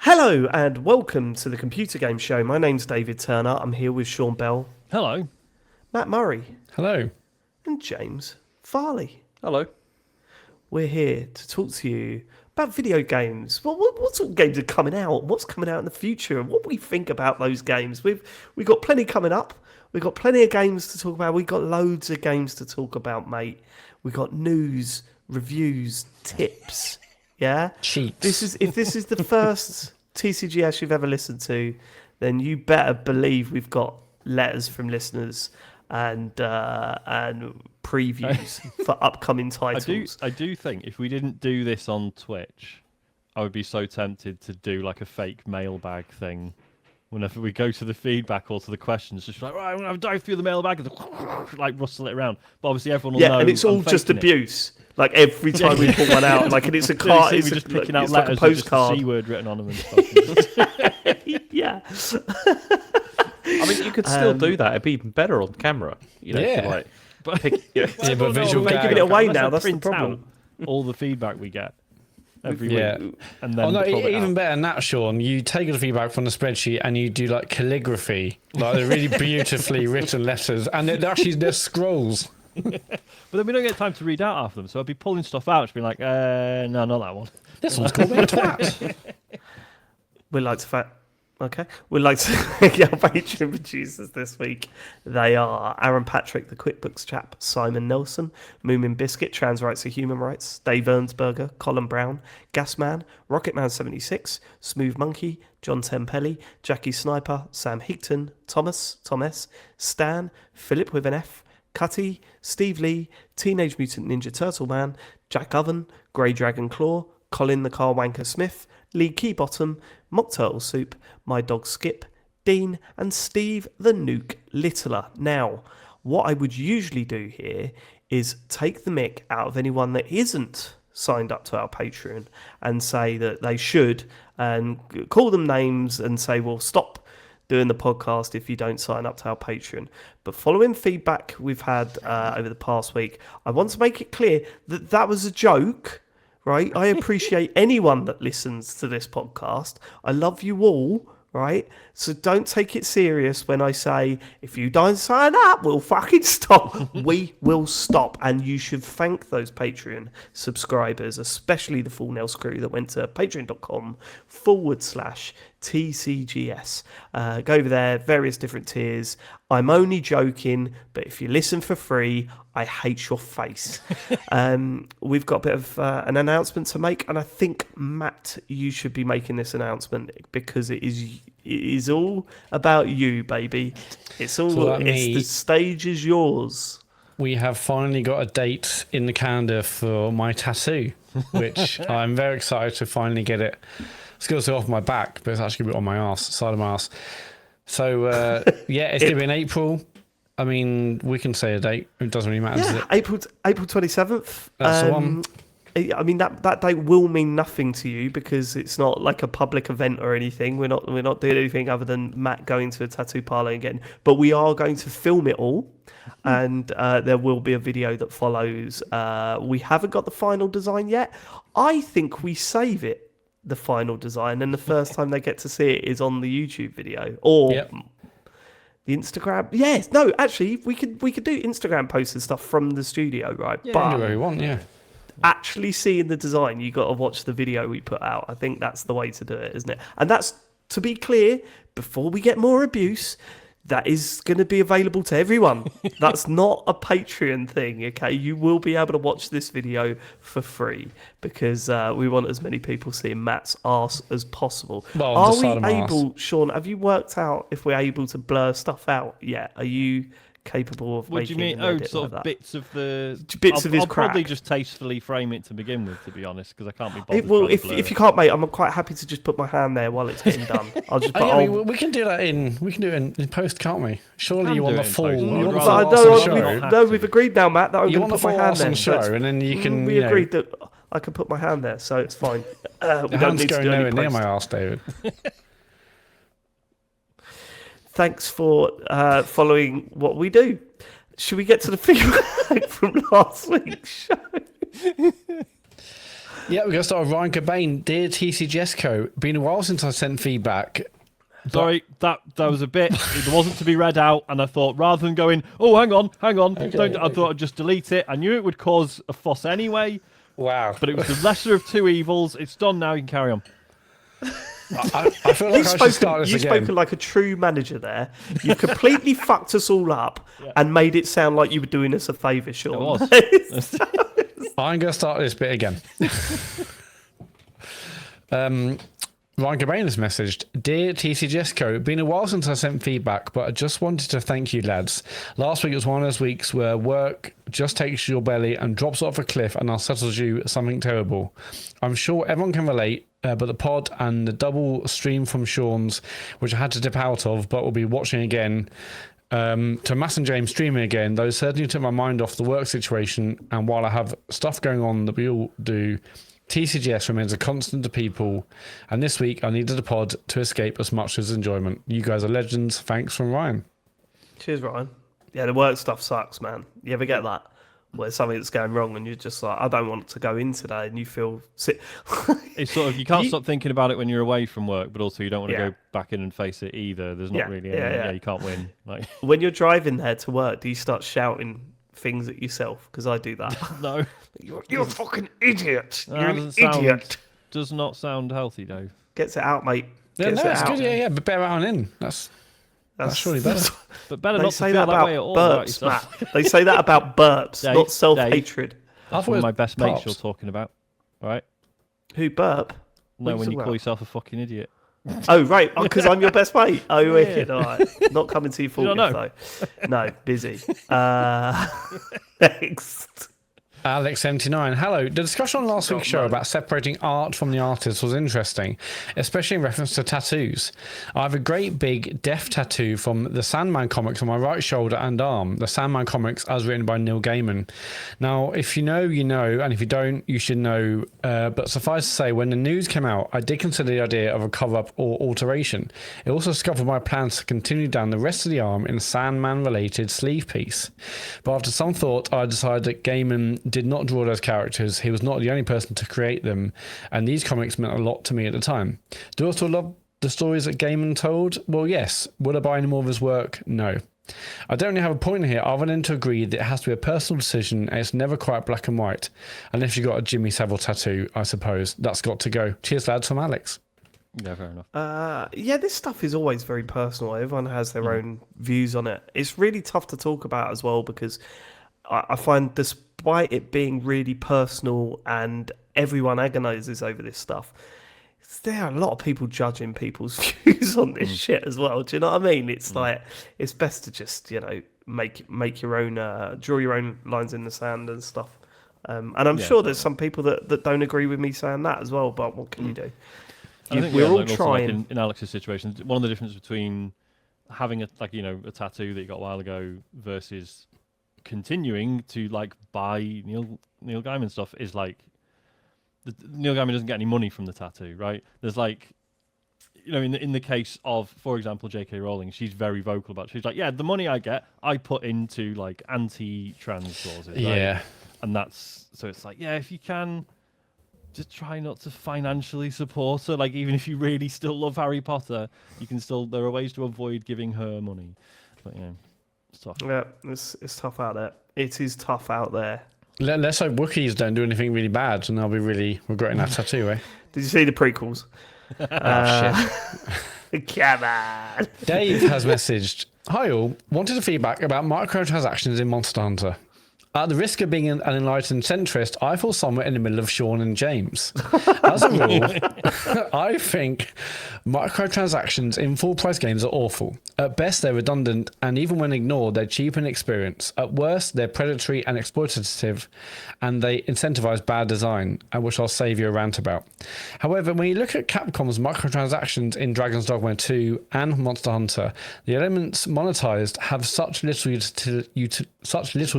Hello and welcome to the Computer Game Show. My name's David Turner. I'm here with Sean Bell, Hello. Matt Murray, Hello. and James Farley. Hello. We're here to talk to you about video games. What sort of games are coming out? What's coming out in the future? And what we think about those games? We've got plenty coming up. We've got plenty of games to talk about. We've got loads of games to talk about, mate. We've got news, reviews, tips. Yeah? Cheats. If this is the first TCGS you've ever listened to, then you better believe we've got letters from listeners and previews for upcoming titles. I do think if we didn't do this on Twitch, I would be so tempted to do like a fake mailbag thing. Whenever we go to the feedback or to the questions, just like, right, I'm going to dive through the mailbag and like rustle it around. But obviously everyone will know. And it's all just abuse. Like every time we put one out, like, and it's a card. We're just picking out like letters a postcard. with just a C word written on them and stuff. Yeah. I mean, you could still do that. It'd be even better on camera. You know, Yeah. like, But, but visual We're gag. giving it away Unless now. I That's the print problem. out all the feedback we get every Yeah. week, and then Oh no! pull it Even out. better than that, Sean. You take the feedback from the spreadsheet and you do like calligraphy, like the really beautifully written letters, and they're scrolls. But then we don't get time to read out half of them, so I'd be pulling stuff out, just being like, no, not that one. This one's called a twat. We'd like to We'd like to thank our Patreon producers this week. They are Aaron Patrick, the QuickBooks chap, Simon Nelson, Moomin Biscuit, Trans Rights are Human Rights, Dave Ernsberger, Colin Brown, Gasman, Rocketman76, Smooth Monkey, John Tempelli, Jackie Sniper, Sam Higton, Thomas, Stan, Philip with an F, Cutty, Steve Lee, Teenage Mutant Ninja Turtle Man, Jack Oven, Grey Dragon Claw, Colin the Car Wanker Smith, Lee Keybottom, Mock Turtle Soup, My Dog Skip, Dean, and Steve the Nuke Littler. Now, what I would usually do here is take the mick out of anyone that isn't signed up to our Patreon and say that they should, and call them names and say, well, stop doing the podcast if you don't sign up to our Patreon. But following feedback we've had over the past week, I want to make it clear that that was a joke. Right, I appreciate anyone that listens to this podcast. I love you all, right? So don't take it serious when I say, if you don't sign up, we'll fucking stop. We will stop. And you should thank those Patreon subscribers, especially the Full Nails crew that went to patreon.com/TCGS. Go over there, various different tiers. I'm only joking, but if you listen for free, I hate your face. We've got a bit of an announcement to make, and I think, Matt, you should be making this announcement because it is all about you, baby. The stage is yours. We have finally got a date in the calendar for my tattoo, which I'm very excited to finally get it. It's going to off my back, but it's actually going to be on my arse, side of my arse. So it's going to be in April. I mean, we can say a date. It doesn't really matter, does it? April 27th. That's the one. I mean, that date will mean nothing to you because it's not like a public event or anything. We're not doing anything other than Matt going to a tattoo parlor again. But we are going to film it all, and there will be a video that follows. We haven't got the final design yet. I think we save it, the final design, and the first time they get to see it is on the YouTube video or the Instagram. Yes, no, actually, we could do Instagram posts and stuff from the studio, right? Yeah, but do whatever you want, yeah. Actually seeing the design, you got to watch the video we put out. I think that's the way to do it, isn't it? And that's, to be clear, before we get more abuse, that is going to be available to everyone. That's not a Patreon thing, okay? You will be able to watch this video for free because we want as many people seeing Matt's arse as possible. Well, are we able, Sean, have you worked out if we're able to blur stuff out yet? Are you capable of What do you mean? Sort of bits of the bits of his I'll probably crack. just tastefully frame it to begin with, to be honest, because I can't be bothered. Well, if you can't, mate, I'm quite happy to just put my hand there while it's getting done. I'll just. We can do that in post, can't we? Surely you want the full. We've agreed now, Matt, that I'm going to put my hand there. Show, and then you can. We agreed that I can put my hand there, so it's fine. We the don't hand's need to going do any nowhere near post. my arse, David. Thanks for following what we do. Should we get to the feedback from last week's show? Yeah, we're going to start with Ryan Cobain. Dear TCGS Co. Been a while since I sent feedback. Sorry, that was a bit. It wasn't to be read out, and I thought rather than going, oh, hang on, I thought I'd just delete it. I knew it would cause a fuss anyway. Wow. But it was the lesser of two evils. It's done now. You can carry on. I feel like I should start this You've again. spoken like a true manager there. You've completely fucked us all up and made it sound like you were doing us a favour, Sean. It was. I'm going to start this bit again. Ryan Cobain has messaged, Dear TCGS Co, been a while since I sent feedback, but I just wanted to thank you lads. Last week was one of those weeks where work just takes your belly and drops off a cliff and unsettles you something terrible. I'm sure everyone can relate, but the pod and the double stream from Sean's, which I had to dip out of, but will be watching again, to Mass and James streaming again, those certainly took my mind off the work situation, and while I have stuff going on that we all do, TCGS remains a constant to people, and this week I needed a pod to escape as much as enjoyment. You guys are legends. Thanks from Ryan. Cheers, Ryan. Yeah, the work stuff sucks, man. You ever get that? Where something that's going wrong and you're just like, I don't want to go in today, and you feel sick. It's sort of, you can't stop thinking about it when you're away from work, but also you don't want to Yeah. go back in and face it either. There's not really any, you can't win. Like, When you're driving there to work, do you start shouting things at yourself? Because I do that. no. You're a fucking idiot. That You're an doesn't sound- idiot. Does not sound healthy, Dave. Gets it out, mate. Yeah, Gets no, it it's out. good. Yeah, but better out and in. That's surely better. But better They not to say feel that that way at about all about burps, yourself. Matt. They say that about burps, Dave, not self-hatred. I thought it One was of my best mates pops. you're talking about, right? Who burp? No, you when you talking call about? yourself a fucking idiot. Oh, right. Because I'm your best mate. Oh, wicked. All right. Not coming to you for don't know. though. No, busy. Next. Alex79, hello. The discussion on last week's show about separating art from the artist was interesting, especially in reference to tattoos. I have a great big death tattoo from the Sandman comics on my right shoulder and arm. The Sandman comics as written by Neil Gaiman. Now, if you know, you know, and if you don't, you should know. But suffice to say, when the news came out, I did consider the idea of a cover-up or alteration. It also discovered my plans to continue down the rest of the arm in a Sandman-related sleeve piece. But after some thought, I decided that Gaiman did not draw those characters. He was not the only person to create them, and these comics meant a lot to me at the time. Do I still love the stories that Gaiman told? Well, yes. Would I buy any more of his work? No. I don't really have a point here other than to agree that it has to be a personal decision, and it's never quite black and white. Unless you've got a Jimmy Savile tattoo, I suppose. That's got to go. Cheers, lads, from Alex. Yeah, fair enough. Yeah, this stuff is always very personal. Everyone has their own views on it. It's really tough to talk about as well, because I find despite it being really personal and everyone agonizes over this stuff, there are a lot of people judging people's views on this shit as well. Do you know what I mean? It's like, it's best to just, you know, make your own, draw your own lines in the sand and stuff. And I'm sure there's some people that don't agree with me saying that as well, but what can you do? I think, We're all also, trying. Like in Alex's situation, one of the differences between having a tattoo that you got a while ago versus continuing to like buy Neil Gaiman stuff is like Neil Gaiman doesn't get any money from the tattoo, right? There's like, you know, in the case of, for example, J.K. Rowling, she's very vocal about it. She's like, yeah, the money I get, I put into like anti-trans clauses, right? Yeah. And that's, so it's like, yeah, if you can, just try not to financially support her. Like, even if you really still love Harry Potter, you can still, there are ways to avoid giving her money. But, you know, it's tough. Yeah, it's tough out there. It is tough out there. Let's hope Wookiees don't do anything really bad, and I'll be really regretting that tattoo, eh? Did you see the prequels? Shit. Come on. Dave has messaged, hi all, wanted a feedback about microtransactions in Monster Hunter. At the risk of being an enlightened centrist, I fall somewhere in the middle of Sean and James. As a rule, I think microtransactions in full-price games are awful. At best, they're redundant, and even when ignored, they cheapen experience. At worst, they're predatory and exploitative, and they incentivize bad design, which I'll save you a rant about. However, when you look at Capcom's microtransactions in Dragon's Dogma 2 and Monster Hunter, the elements monetized have such little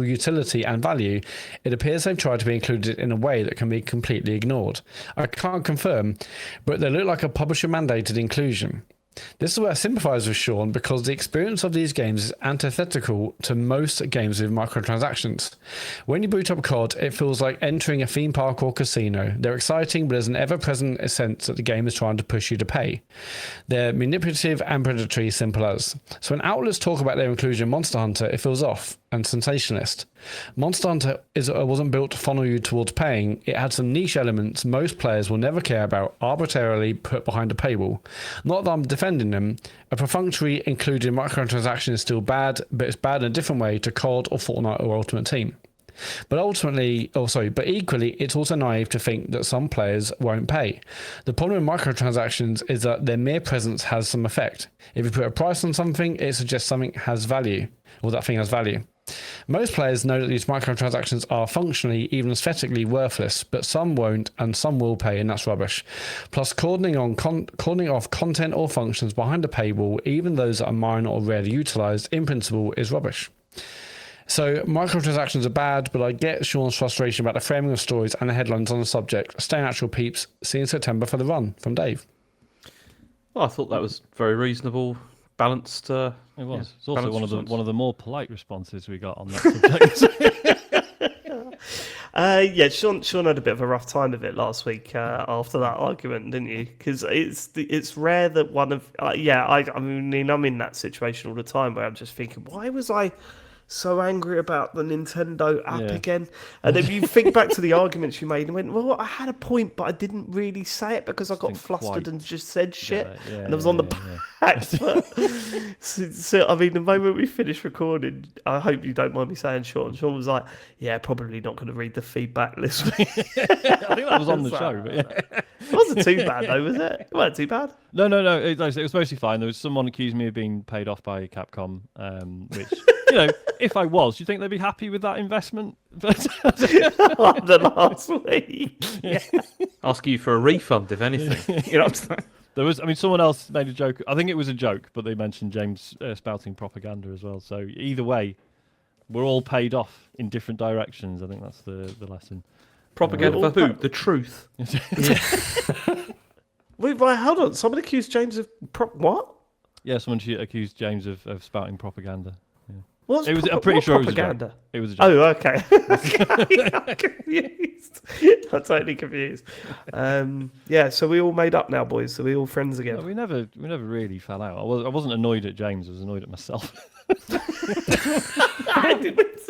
utility and value, it appears they've tried to be included in a way that can be completely ignored. I can't confirm, but they look like a publisher-mandated inclusion. This is where I sympathise with Sean because the experience of these games is antithetical to most games with microtransactions. When you boot up COD, it feels like entering a theme park or casino. They're exciting, but there's an ever-present sense that the game is trying to push you to pay. They're manipulative and predatory, simple as. So when outlets talk about their inclusion in Monster Hunter, it feels off and sensationalist. Monster Hunter wasn't built to funnel you towards paying. It had some niche elements most players will never care about, arbitrarily put behind a paywall. Not that I'm defending them. A perfunctory included microtransaction is still bad, but it's bad in a different way to COD or Fortnite or Ultimate Team. But equally, it's also naive to think that some players won't pay. The problem with microtransactions is that their mere presence has some effect. If you put a price on something, it suggests something has value, or that thing has value. Most players know that these microtransactions are functionally, even aesthetically, worthless, but some won't and some will pay, and that's rubbish. Plus, cordoning off content or functions behind a paywall, even those that are minor or rarely utilised, in principle, is rubbish. So, microtransactions are bad, but I get Sean's frustration about the framing of stories and the headlines on the subject. Stay natural, peeps. See you in September for the run. From Dave. Well, I thought that was very reasonable, balanced. It was. It's also balanced one of the more polite responses we got on that subject. Yeah, Sean had a bit of a rough time of it last week after that argument, didn't you? Because it's rare that one of I mean I'm in that situation all the time where I'm just thinking, why was I so angry about the Nintendo app again? And then you think back to the arguments you made and went, well, I had a point, but I didn't really say it because I got flustered and just said shit. And I was on the back foot. So, I mean, the moment we finished recording, I hope you don't mind me saying, Sean was like, yeah, probably not going to read the feedback this week. I think that was on the show. But It wasn't too bad, though, was it? It wasn't too bad. No. It was mostly fine. There was someone accused me of being paid off by Capcom, which, if I was, do you think they'd be happy with that investment? After last week. Yeah. Ask you for a refund, if anything. You know what I'm saying? Someone else made a joke. I think it was a joke, but they mentioned James spouting propaganda as well. So either way, we're all paid off in different directions. I think that's the lesson. Propaganda for who? The truth. Wait, hold on. Someone accused James of what? Yeah, someone accused James of spouting propaganda. What's I'm pretty sure propaganda? It was a joke. Oh, okay. I'm confused. I'm totally confused. So we all made up now, boys. So we all friends again. No, we never really fell out. I wasn't annoyed at James. I was annoyed at myself.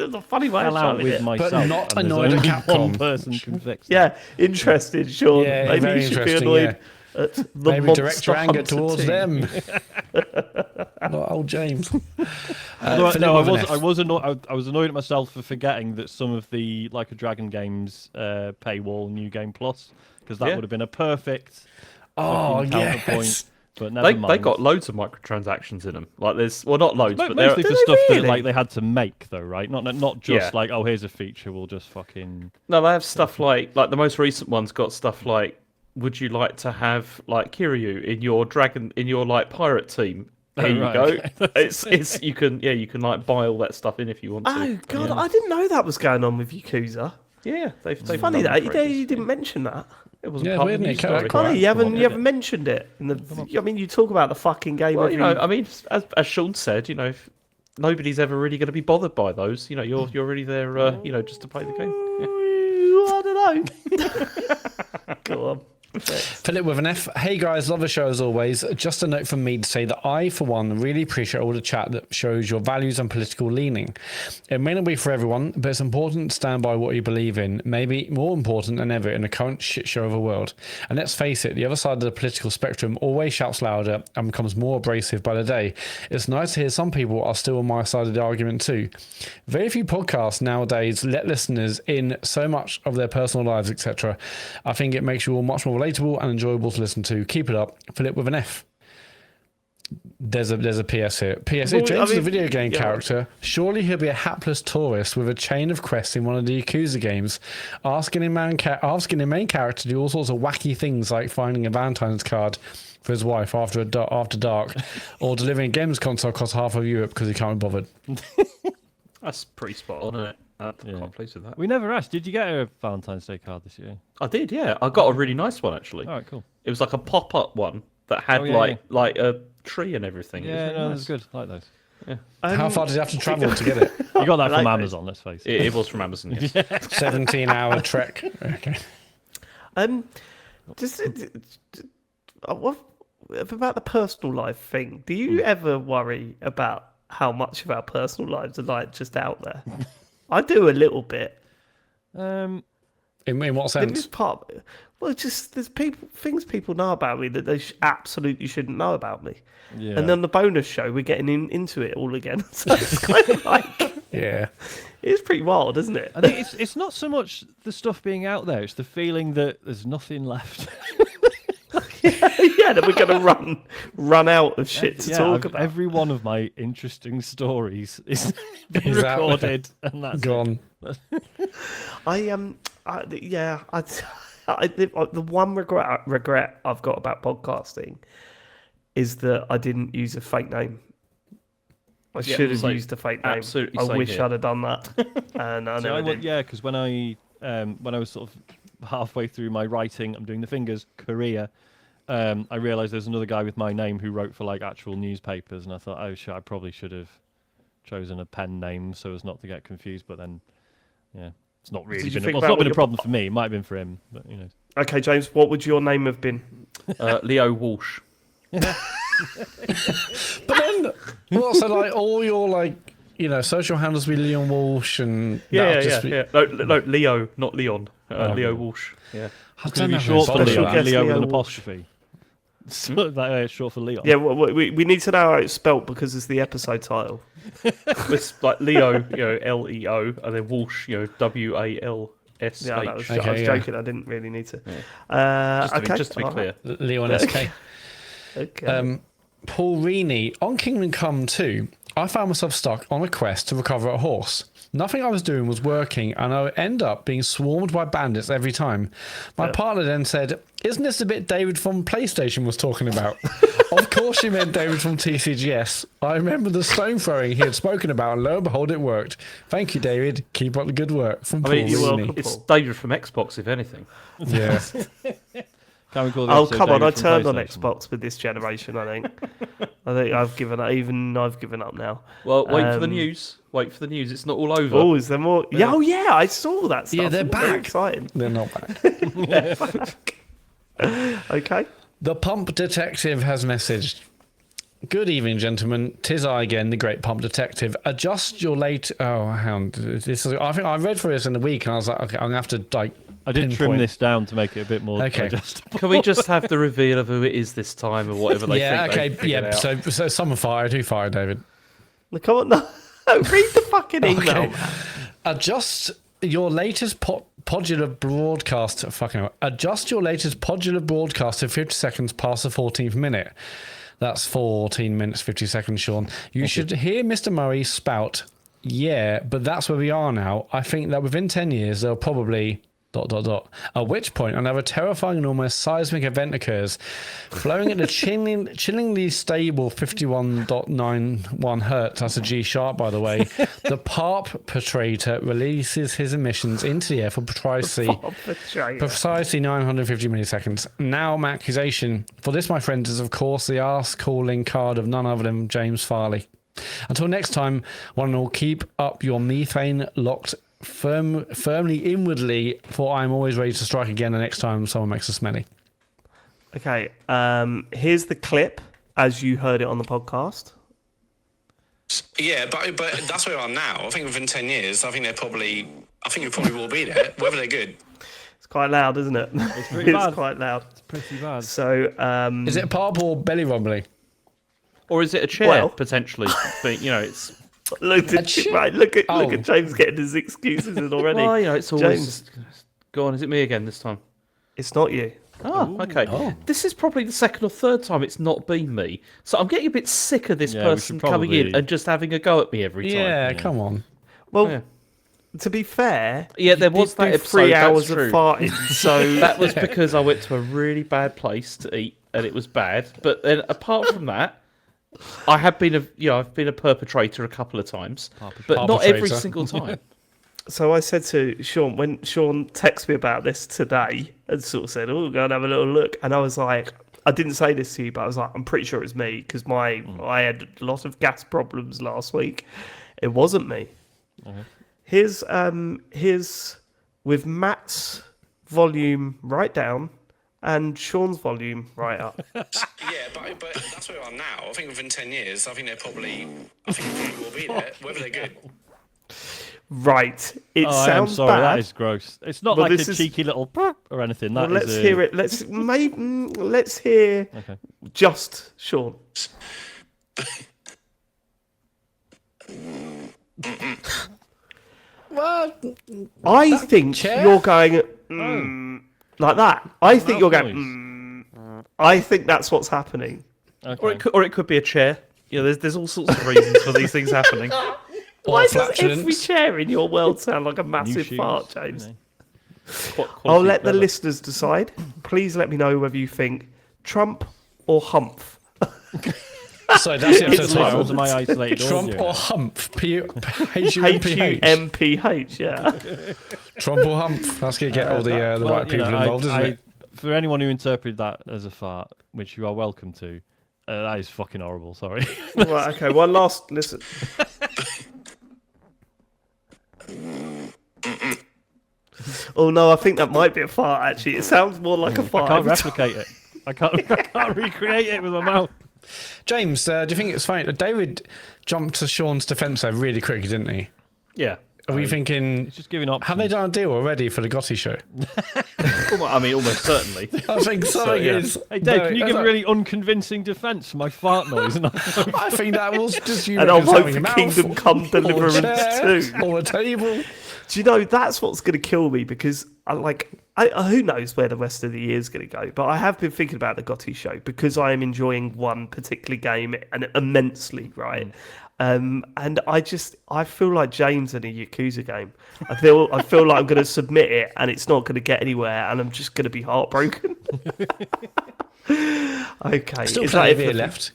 It's a funny way of fell out showing with it. myself. But not and annoyed there's at only Capcom. one person can fix it. Yeah, interested, Sean. Yeah, Maybe very you should be interesting, annoyed at the Maybe direct your anger Monster towards Hunter team. them. Not old James. I was annoyed. I was annoyed at myself for forgetting that some of the Like a Dragon games paywall New Game Plus, because that would have been a perfect counterpoint. But never mind. They got loads of microtransactions in them. Like there's not loads, but mostly for they stuff really? that they had to make though, right? Not just like, oh, here's a feature, we'll just fucking. No, they have stuff like the most recent one's got stuff like, would you like to have like Kiryu in your pirate team? Here you go. Okay. It's you can like buy all that stuff in if you want to. Oh God, I didn't know that was going on with Yakuza. Yeah, It's funny that you didn't mention that. It wasn't part of the news story. Connie, you haven't mentioned it. I mean, you talk about the fucking game. Well, as Sean said, if nobody's ever really going to be bothered by those. You're really there, just to play the game. I don't know. Go on. Philip with an F. Hey guys, love the show as always. Just a note from me to say that I, for one, really appreciate all the chat that shows your values and political leaning. It may not be for everyone, but it's important to stand by what you believe in, maybe more important than ever in the current shit show of a world. And let's face it, the other side of the political spectrum always shouts louder and becomes more abrasive by the day. It's nice to hear some people are still on my side of the argument too. Very few podcasts nowadays let listeners in so much of their personal lives, etc. I think it makes you all much more relatable and enjoyable to listen to. Keep it up. Philip with an F. There's a PS here. PS. If James is a video game character, surely he'll be a hapless tourist with a chain of quests in one of the Yakuza games, asking the main character to do all sorts of wacky things like finding a Valentine's card for his wife after dark, or delivering a games console across half of Europe because he can't be bothered. That's pretty spot on, isn't it? I'm quite pleased with that. We never asked. Did you get a Valentine's Day card this year? I did, yeah. I got a really nice one actually. All right, cool. It was like a pop-up one that had like a tree and everything. It was Yeah, really no, nice. that's good. I like those. How far did you have to travel to get it? You got that I from like Amazon, let's face it. It was from Amazon. Yes. 17-hour trek. Okay. Just what about the personal life thing? Do you ever worry about how much of our personal lives are like just out there? I do a little bit. Um, In what In this sense? part, well, just there's things people know about me that they absolutely shouldn't know about me. yeah. And then the bonus show, we're getting into it all again. So it's kind of like Yeah. it's pretty wild, isn't it? I think it's not so much the stuff being out there; it's the feeling that there's nothing left. Yeah, that we're gonna run out of shit to talk about. Every one of my interesting stories is being Is out there. recorded, and that's it. Gone. The one regret I've got about podcasting is that I didn't use a fake name. I should have same. used a fake name. Absolutely I same wish here. I'd have done that, and I So never did. yeah, because when I was sort of halfway through my writing, I'm doing the fingers career. I realised there's another guy with my name who wrote for like actual newspapers, and I thought, oh shit, I probably should have chosen a pen name so as not to get confused. But then, yeah, it's not really Did you been. think Well, it's about not what been a your- problem for me. It might have been for him, but you know. Okay, James, what would your name have been? Leo Walsh. But then, well, so like all your like, social handles be Leon Walsh and Yeah, that'll just be- No, Leo, not Leon. Leo Walsh. Yeah. I It's don't going to know be if short it's for bothered Special Leo, about guest that. Leo with Leo an Walsh. apostrophe. So that short for Leon. Yeah, we need to know how it's spelt because it's the episode title. It's like Leo, Leo, and then Walsh, WALSH. Yeah, that was, Okay, I was yeah. joking. I didn't really need to. Okay, Just to be all clear. right. Leon SK. Okay. Paul Reaney, on Kingdom Come 2, I found myself stuck on a quest to recover a horse. Nothing I was doing was working, and I would end up being swarmed by bandits every time. My partner then said, "Isn't this the bit David from PlayStation was talking about?" Of course she meant David from TCGS. I remember the stone throwing he had spoken about, and lo and behold, it worked. Thank you, David. Keep up the good work. From Paul You're Reaney. welcome. It's David from Xbox, if anything. Yeah. Can we call the Oh episode come on! I David from turned on PlayStation? Xbox with this generation. I think. I think I've given up. Even I've given up now. Well, wait for the Um, news. Wait for the news. It's not all over. Oh, is there more? Yeah. Oh yeah, I saw that stuff. Yeah, they're Very back. exciting. They're not back. Okay. The Pump Detective has messaged. Good evening, gentlemen. 'Tis I again, the great Pump Detective. Adjust your late. Oh, hound. This is. I think I read through this in the week, and I was like, okay, I'm gonna have to like. I did trim pinpoint. this down to make it a bit more Okay. digestible. Can we just have the reveal of who it is this time, or whatever they Yeah. think? Okay. they've figured Yeah. out? So some are fired. Who fired, David? Look, come on. No, read the fucking email. Okay. Adjust your latest podular broadcast. Fucking hell. Adjust your latest podular broadcast to 50 seconds past the 14th minute. That's 14 minutes 50 seconds, Sean. You should hear Mr. Murray spout. Yeah, but that's where we are now. I think that within 10 years they'll probably ... At which point another terrifying and almost seismic event occurs. Flowing at a chillingly stable 51.91 hertz, that's a G sharp by the way, the PARP perpetrator releases his emissions into the air for precisely 950 milliseconds. Now my accusation for this, my friends, is of course the arse calling card of none other than James Farley. Until next time, one and all, keep up your methane locked firmly inwardly, for I'm always ready to strike again the next time someone makes a smelly. Okay. Here's the clip as you heard it on the podcast. Yeah, but that's where I'm now. I think within 10 years, I think we probably will be there, whether they're good. It's quite loud, isn't it? It's pretty bad. quite loud. It's pretty bad. So, Is it PARP or belly rumbly? Or is it a chair Well- potentially? But it's. look at look at Oh. James getting his excuses in already. Well, it's always. James, Go on, is it me again this time? it's not you. Oh, okay. This is probably the second or third time it's not been me. So I'm getting a bit sick of this Yeah, we person should coming in probably- and just having a go at me every time. Yeah, come on. Well, Yeah. to be fair, Yeah, there you was did that do episode, 3 that's hours of true. farting. So That was because I went to a really bad place to eat and it was bad. But then apart from that, I've been a perpetrator a couple of times, but not every Perpetrator. single time. So I said to Sean, when Sean texted me about this today and sort of said, "Oh, go and have a little look," and I was like, I didn't say this to you, but I was like, I'm pretty sure it's me because I had a lot of gas problems last week. It wasn't me. Okay. Here's with Matt's volume right down and Sean's volume right up. Yeah, but that's where we are now. I think within 10 years, I think they probably will be there, whether they're good. Right. It Oh, I am sounds sorry. bad. That is gross. It's not Well, like a this is- cheeky little or anything. Well, That is let's a- hear it. Let's hear Okay. just Sean. Well, I think chair? you're going like that. I think you're Mouth going. I think that's what's happening. Okay. Or it could be a chair. You know, there's all sorts of reasons for these things happening. Why does every flatulence. chair in your world sound like a New massive shoes, fart, you James? know. I'll let the listeners decide. Please let me know whether you think Trump or Humph. so that's the episode It's Listen to title. my isolated Trump audio. or Humph? H-U-M-P-H. Humph, yeah. Trump or Humph? That's going to get all the Well, right you know, people involved, isn't it? For anyone who interpreted that as a fart, which you are welcome to, that is fucking horrible. Sorry. Right, okay, one last listen. Oh no, I think that might be a fart actually. It sounds more like a I fart. can't every time. replicate it. I can't recreate it with my mouth. James, do you think it's funny? David jumped to Sean's defence there really quickly, didn't he? Yeah. Are we thinking, It's just giving up. have they done a deal already for the Gotti show? I mean, almost certainly. I think something yeah. is. Hey Dave, no, can you give a really unconvincing defence for my fart noise? And I think that was just you. And I'll vote having for a mouth Kingdom Come or a Deliverance chair too. or a table. Do you know that's what's going to kill me because who knows where the rest of the year is going to go? But I have been thinking about the Gotti show because I am enjoying one particular game and immensely, right? And I feel like James in a Yakuza game. I feel like I'm going to submit it and it's not going to get anywhere, and I'm just going to be heartbroken. Okay, Still is plenty that of it year for- left.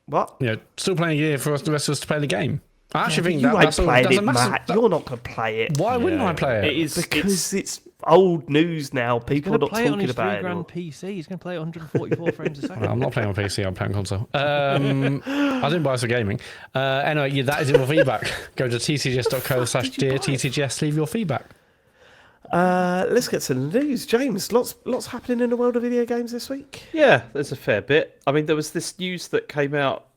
What? You know, still plenty of year for us, the rest of us to play the game. I actually think You ain't that's played that's it, a massive. Matt. You're not going to play it. Why wouldn't Yeah, I play it? It is Because it's old news now. People are He's going not to play it on talking his about it. £3,000 anymore. PC. He's going to play it 144 frames a second. I'm not playing on PC. I'm playing on console. I didn't buy this for gaming. Anyway, yeah, that is your feedback. Go to tcgs.co/dear TCGS. Leave your feedback. Let's get to the news, James. Lots happening in the world of video games this week. Yeah, there's a fair bit. I mean, there was this news that came out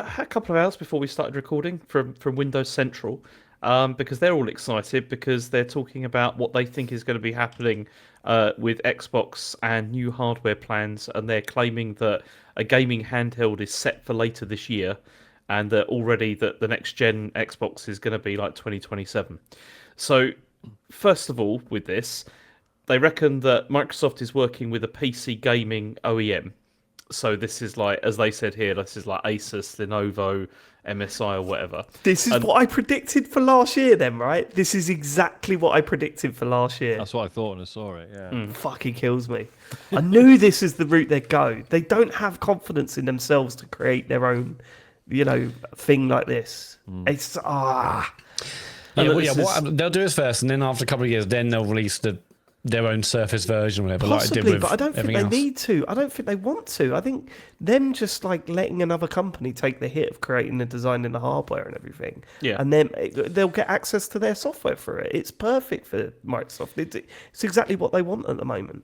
a couple of hours before we started recording from Windows Central, because they're all excited because they're talking about what they think is going to be happening with Xbox and new hardware plans, and they're claiming that a gaming handheld is set for later this year, and that already that the next gen Xbox is going to be like 2027. So, first of all, with this, they reckon that Microsoft is working with a PC gaming OEM. So this is like, as they said here, this is like Asus, Lenovo, MSI, or whatever. This is what I predicted for last year, then, right? This is exactly what I predicted for last year. That's what I thought when I saw it. Yeah. Fucking kills me. I knew this is the route they'd go. They don't have confidence in themselves to create their own, thing like this. It's Yeah, And well, this they'll do this first, and then after a couple of years, then they'll release their own Surface version, or whatever, like they did possibly, with but I don't think everything they else. need to. I don't think they want to. I think them just like letting another company take the hit of creating the design and the hardware and everything. Yeah. And then they'll get access to their software for it. It's perfect for Microsoft. It's exactly what they want at the moment.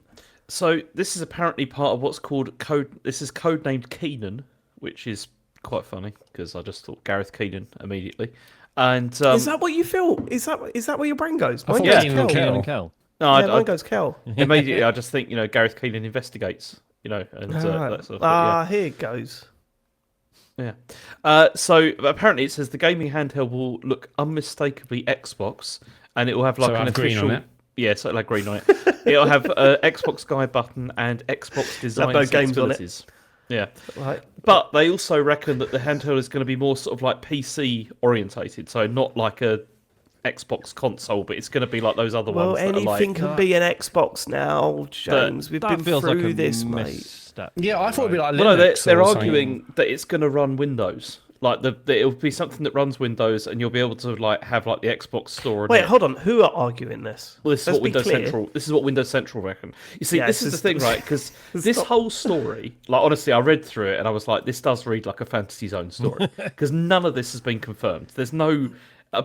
So this is apparently part of what's called code. This is codenamed Keenan, which is quite funny because I just thought Gareth Keenan immediately. And Is that what you feel? Is that where your brain goes? I thought goes Keenan and Kel. Kel. And Kel. no, Yeah, mine goes Kel. immediately I just think Gareth Keenan investigates, and that sort of thing, Here it goes. yeah. So apparently it says the gaming handheld will look unmistakably Xbox, and it will have like So an have green official. on it? Yeah, so like green on it. It'll have a Xbox guide button and Xbox design no games on it. sensibilities. Yeah. Right. But they also reckon that the handheld is going to be more sort of like PC orientated, so not like a Xbox console, but it's going to be like those other Well, ones that are anything like. can be an Xbox now, James. We've That been feels through like a this, mate. misstep. Yeah, I thought it'd be like Linux. Well, no, they're or something. arguing that it's going to run Windows. Like it'll be something that runs Windows, and you'll be able to like have like the Xbox store. Wait, hold on. Who are arguing this? Well, this is Let's what be Windows clear. Central. This is what Windows Central reckon. You see, Yeah, this is the thing, right? Because this not- whole story, like honestly, I read through it and I was like, this does read like a Fantasy Zone story because none of this has been confirmed. There's no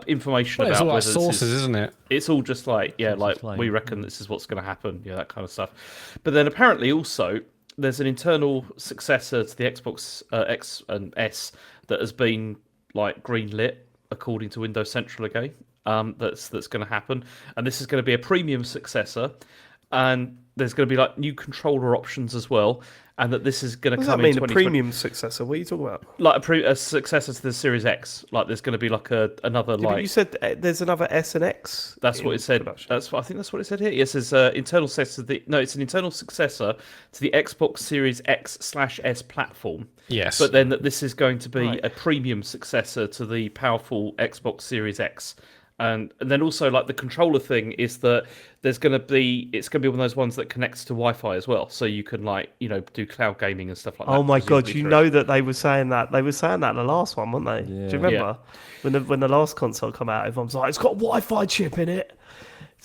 information Well, it's about all like whether sources, isn't it? It's all just like like explain. we reckon this is what's going to happen, that kind of stuff. But then apparently also there's an internal successor to the Xbox X and S that has been like greenlit according to Windows Central again. That's going to happen, and this is going to be a premium successor, and there's going to be like new controller options as well, and that this is going to What does come that mean? in A 2020 premium successor? What are you talking about? like a successor to the Series X. Like there's going to be like another Yeah, but like you said there's another S and X. that's what in it said. production. I think that's what it said here. Yes, it's internal successor. It's an internal successor to the Xbox Series X/S platform. Yes. But then that this is going to be Right. a premium successor to the powerful Xbox Series X. And then also like the controller thing is that it's going to be one of those ones that connects to Wi-Fi as well, so you can like do cloud gaming and stuff like that. Oh my god! presumably You through know that they were saying that in the last one, weren't they? Do Yeah. you remember when the last console come out? Everyone's like, it's got a Wi-Fi chip in it.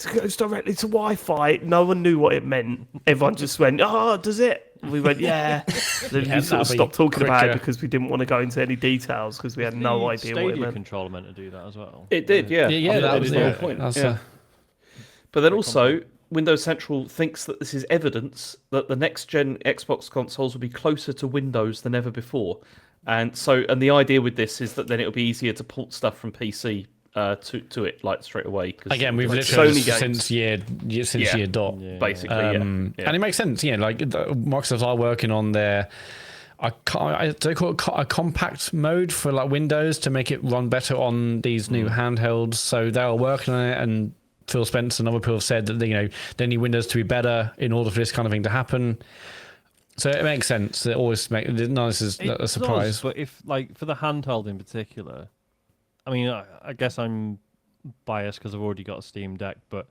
It goes directly to Wi-Fi. No one knew what it meant. Everyone just went, "Oh, does it?" We went, "Yeah." Then Yeah, we sort of that'll be stopped talking about it quicker. because we didn't want to go into any details because we had no The idea what it Stadia meant. controller meant to do that as well. It did, yeah. Yeah, I mean, that was the whole yeah, point. that's Yeah. But then also, Windows Central thinks that this is evidence that the next gen Xbox consoles will be closer to Windows than ever before. And the idea with this is that then it'll be easier to port stuff from PC to it like straight away. 'cause Again, we've Like literally Sony games. since year dot. Yeah. basically, And it makes sense, like Microsoft are working on their they call it a compact mode for like Windows to make it run better on these new handhelds. So they are working on it, and Phil Spencer and other people have said that they need Windows to be better in order for this kind of thing to happen. So it makes sense. It always makes this is a surprise. Does, but if like for the handheld in particular, I mean, I guess I'm biased because I've already got a Steam Deck, but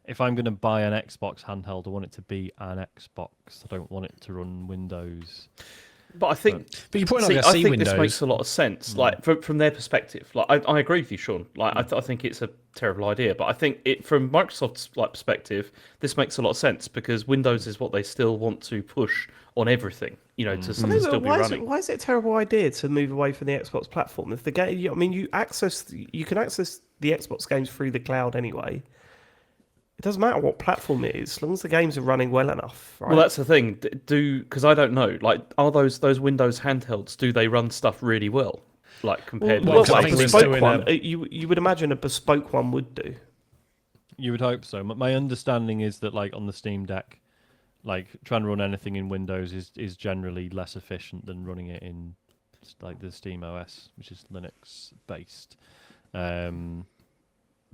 if I'm going to buy an Xbox handheld, I want it to be an Xbox. I don't want it to run Windows. But I think, But you're putting see, like a I C think Windows. this makes a lot of sense. Like from their perspective, like I agree with you, Sean. Like I think it's a terrible idea, but I think from Microsoft's perspective, this makes a lot of sense because Windows is what they still want to push on everything. To still be running. Why is it a terrible idea to move away from the Xbox platform? If the game, I mean, you can access the Xbox games through the cloud anyway. It doesn't matter what platform it is, as long as the games are running well enough. Right? Well, that's the thing. Because I don't know. Like, are those Windows handhelds? Do they run stuff really well? Like compared Well, with I a think they're bespoke doing one, you would imagine a bespoke one would do. You would hope so. My understanding is that like on the Steam Deck, like trying to run anything in Windows is generally less efficient than running it in like the Steam OS, which is Linux based.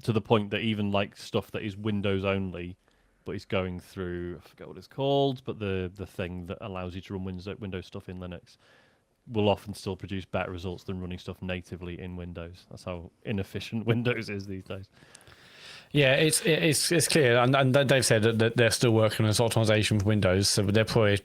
To the point that even like stuff that is Windows only, but is going through, I forget what it's called, but the thing that allows you to run Windows stuff in Linux will often still produce better results than running stuff natively in Windows. That's how inefficient Windows is these days. Yeah, it's clear, and they've said that they're still working on this optimization for Windows, so they're probably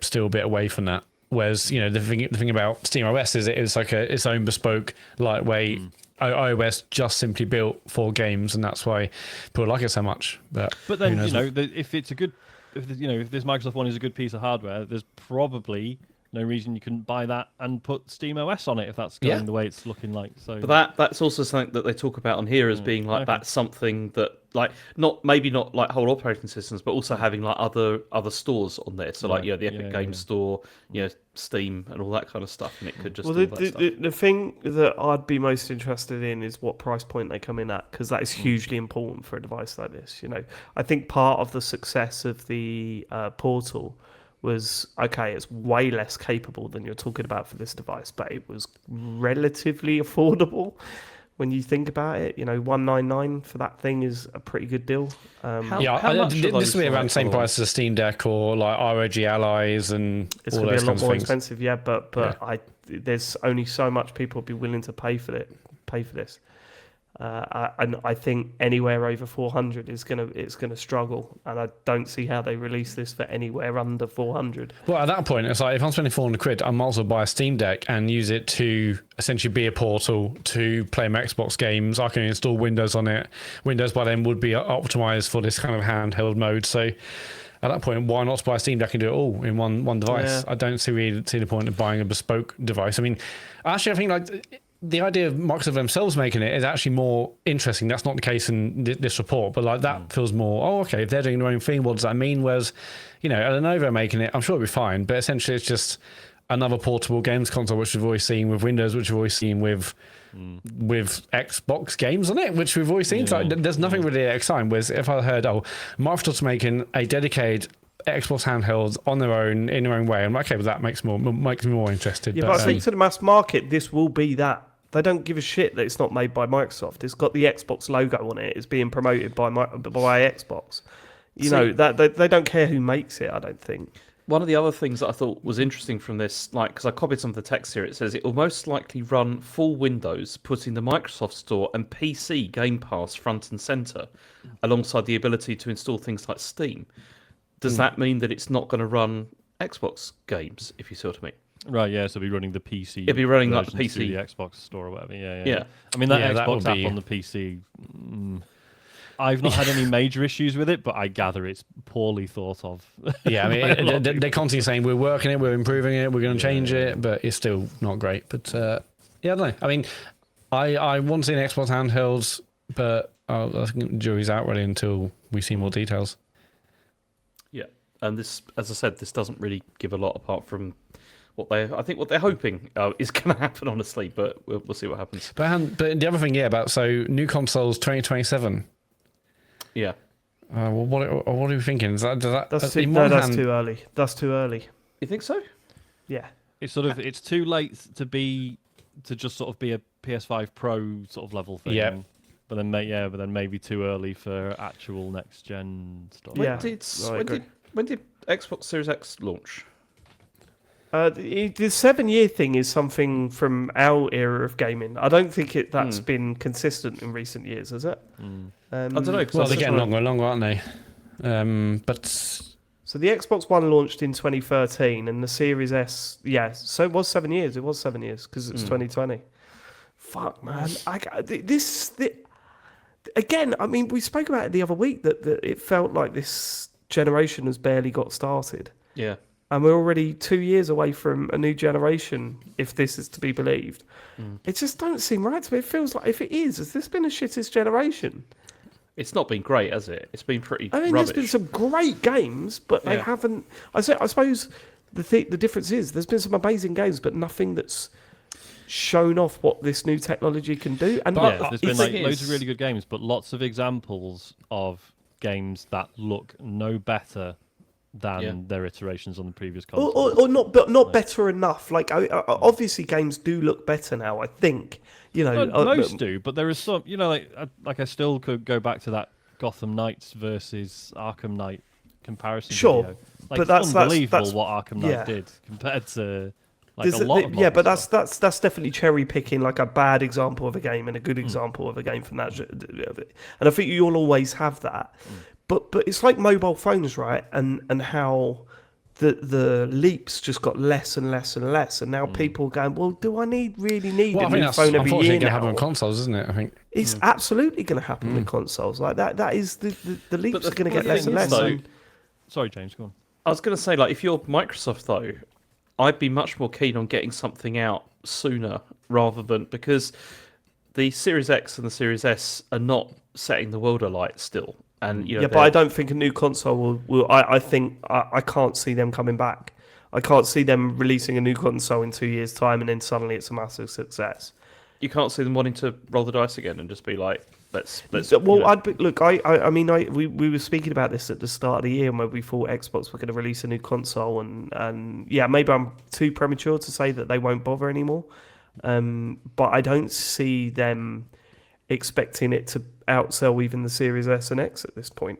still a bit away from that. Whereas the thing about SteamOS is it's like its own bespoke, lightweight iOS just simply built for games, and that's why people like it so much. But then who knows if it's a good, if this Microsoft one is a good piece of hardware, there's probably no reason you couldn't buy that and put SteamOS on it if that's going the way it's looking like. So, But that's also something that they talk about on here as being like that's something that like not like whole operating systems, but also having like other stores on there. So like the Epic Games Store, Steam and all that kind of stuff, and it could just The thing that I'd be most interested in is what price point they come in at, because that is hugely important for a device like this. I think part of the success of the Portal was, okay, it's way less capable than you're talking about for this device, but it was relatively affordable when you think about it. $199 for that thing is a pretty good deal. how much are this will be those around the same like? price as a Steam Deck or like ROG Allies and It's all going to those be a lot kinds of more things. expensive, there's only so much people would be willing to pay for this. And I think anywhere over 400 it's gonna struggle, and I don't see how they release this for anywhere under 400. Well, at that point, it's like if I'm spending 400 quid, I might as well buy a Steam Deck and use it to essentially be a portal to play my Xbox games. I can install Windows on it. Windows by then would be optimized for this kind of handheld mode. So at that point, why not buy a Steam Deck and do it all in one device? Yeah. I don't see the point of buying a bespoke device. I mean, actually, I think like the idea of Microsoft themselves making it is actually more interesting. That's not the case in this report, but like that feels more, oh, okay, if they're doing their own thing, what does that mean? Whereas, Lenovo making it, I'm sure it'll be fine, but essentially it's just another portable games console, which we've always seen with Windows, which we've always seen with Xbox games on it, which we've always seen. So there's nothing really exciting. Whereas if I heard, Microsoft's making a dedicated Xbox handhelds on their own, in their own way, I'm like, okay, but that makes me more interested. Yeah, but I think to the mass market, this will be that. They don't give a shit that it's not made by Microsoft. It's got the Xbox logo on it. It's being promoted by Xbox. That they don't care who makes it, I don't think. One of the other things that I thought was interesting from this, because I copied some of the text here, it says it will most likely run full Windows, putting the Microsoft Store and PC Game Pass front and center, alongside the ability to install things like Steam. Does that mean that it's not going to run Xbox games, if you see what I mean? Right, yeah, so it'll be running the PC. It'll be running like the versions PC. through the Xbox store or whatever. Yeah. Yeah. I mean, that that Xbox would be- app on the PC, I've not had any major issues with it, but I gather it's poorly thought of. Yeah, I mean, they're constantly saying we're working it, we're improving it, we're going to change it, but it's still not great. But I don't know. I mean, I want to see an Xbox handhelds, but I think the jury's out really until we see more details. Yeah, and this, as I said, this doesn't really give a lot apart from what they're hoping is going to happen, honestly. But we'll see what happens. But the other thing, so new consoles 2027. Yeah. Well, what are we thinking? That's in too one hand- too early. That's too early. You think so? Yeah. It's too late to just sort of be a PS5 Pro sort of level thing. Yeah. But then maybe too early for actual next gen stuff. Yeah. When did Xbox Series X launch? The 7-year thing is something from our era of gaming. I don't think that's been consistent in recent years, has it? I don't know. Well, they're getting longer and longer, aren't they? But So the Xbox One launched in 2013, and the Series S, so it was 7 years. It was 7 years because it's 2020. Fuck, man. Again, I mean, we spoke about it the other week that it felt like this generation has barely got started. Yeah. And we're already 2 years away from a new generation, if this is to be believed. It just don't seem right to me. It feels like, if it is, has this been a shittest generation? It's not been great, has it? It's been pretty I mean, rubbish. there's been some great games, but they haven't... I suppose the difference is there's been some amazing games, but nothing that's shown off what this new technology can do. And There's been loads of really good games, but lots of examples of games that look no better than their iterations on the previous console. or not better enough. Like, obviously, games do look better now, I think. Most do, but there is some. I still could go back to that Gotham Knights versus Arkham Knight comparison. Sure, video. but that's unbelievable what Arkham Knight did compared to a lot of but modern stuff. that's definitely cherry picking like a bad example of a game and a good example of a game from that. And I think you'll always have that. But it's like mobile phones, right? And how the leaps just got less and less and less, and now people are going, well, do I really need a new phone every year going to happen now? on consoles, isn't it? I think It's absolutely going to happen with consoles. Like that is the leaps are going to get less and less. Sorry, James, go on. I was going to say, if you're Microsoft, though, I'd be much more keen on getting something out sooner rather than... Because the Series X and the Series S are not setting the world alight still. And but I don't think a new console will. I think I can't see them coming back. I can't see them releasing a new console in 2 years' time and then suddenly it's a massive success. You can't see them wanting to roll the dice again and just be like, let's. Well, we were speaking about this at the start of the year where we thought Xbox were going to release a new console, and maybe I'm too premature to say that they won't bother anymore. But I don't see them expecting it to outsell even the Series S and X at this point.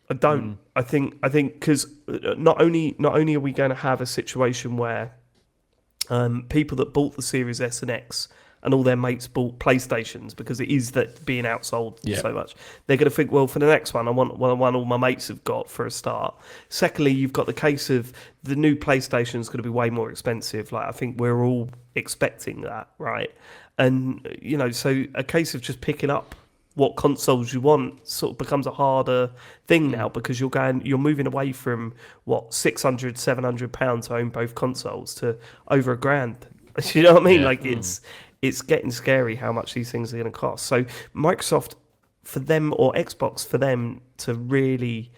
I don't. I think because not only are we going to have a situation where people that bought the Series S and X and all their mates bought PlayStations because it is that being outsold Yeah. so much. They're going to think, well, for the next one, I want one all my mates have got for a start. Secondly, you've got the case of the new PlayStation is going to be way more expensive. Like I think we're all expecting that, right? And so a case of just picking up what consoles you want sort of becomes a harder thing now because you're moving away from what £600-700 to own both consoles to over £1,000. You know what I mean? Yeah. Like it's getting scary how much these things are going to cost. So Microsoft for them or Xbox for them to really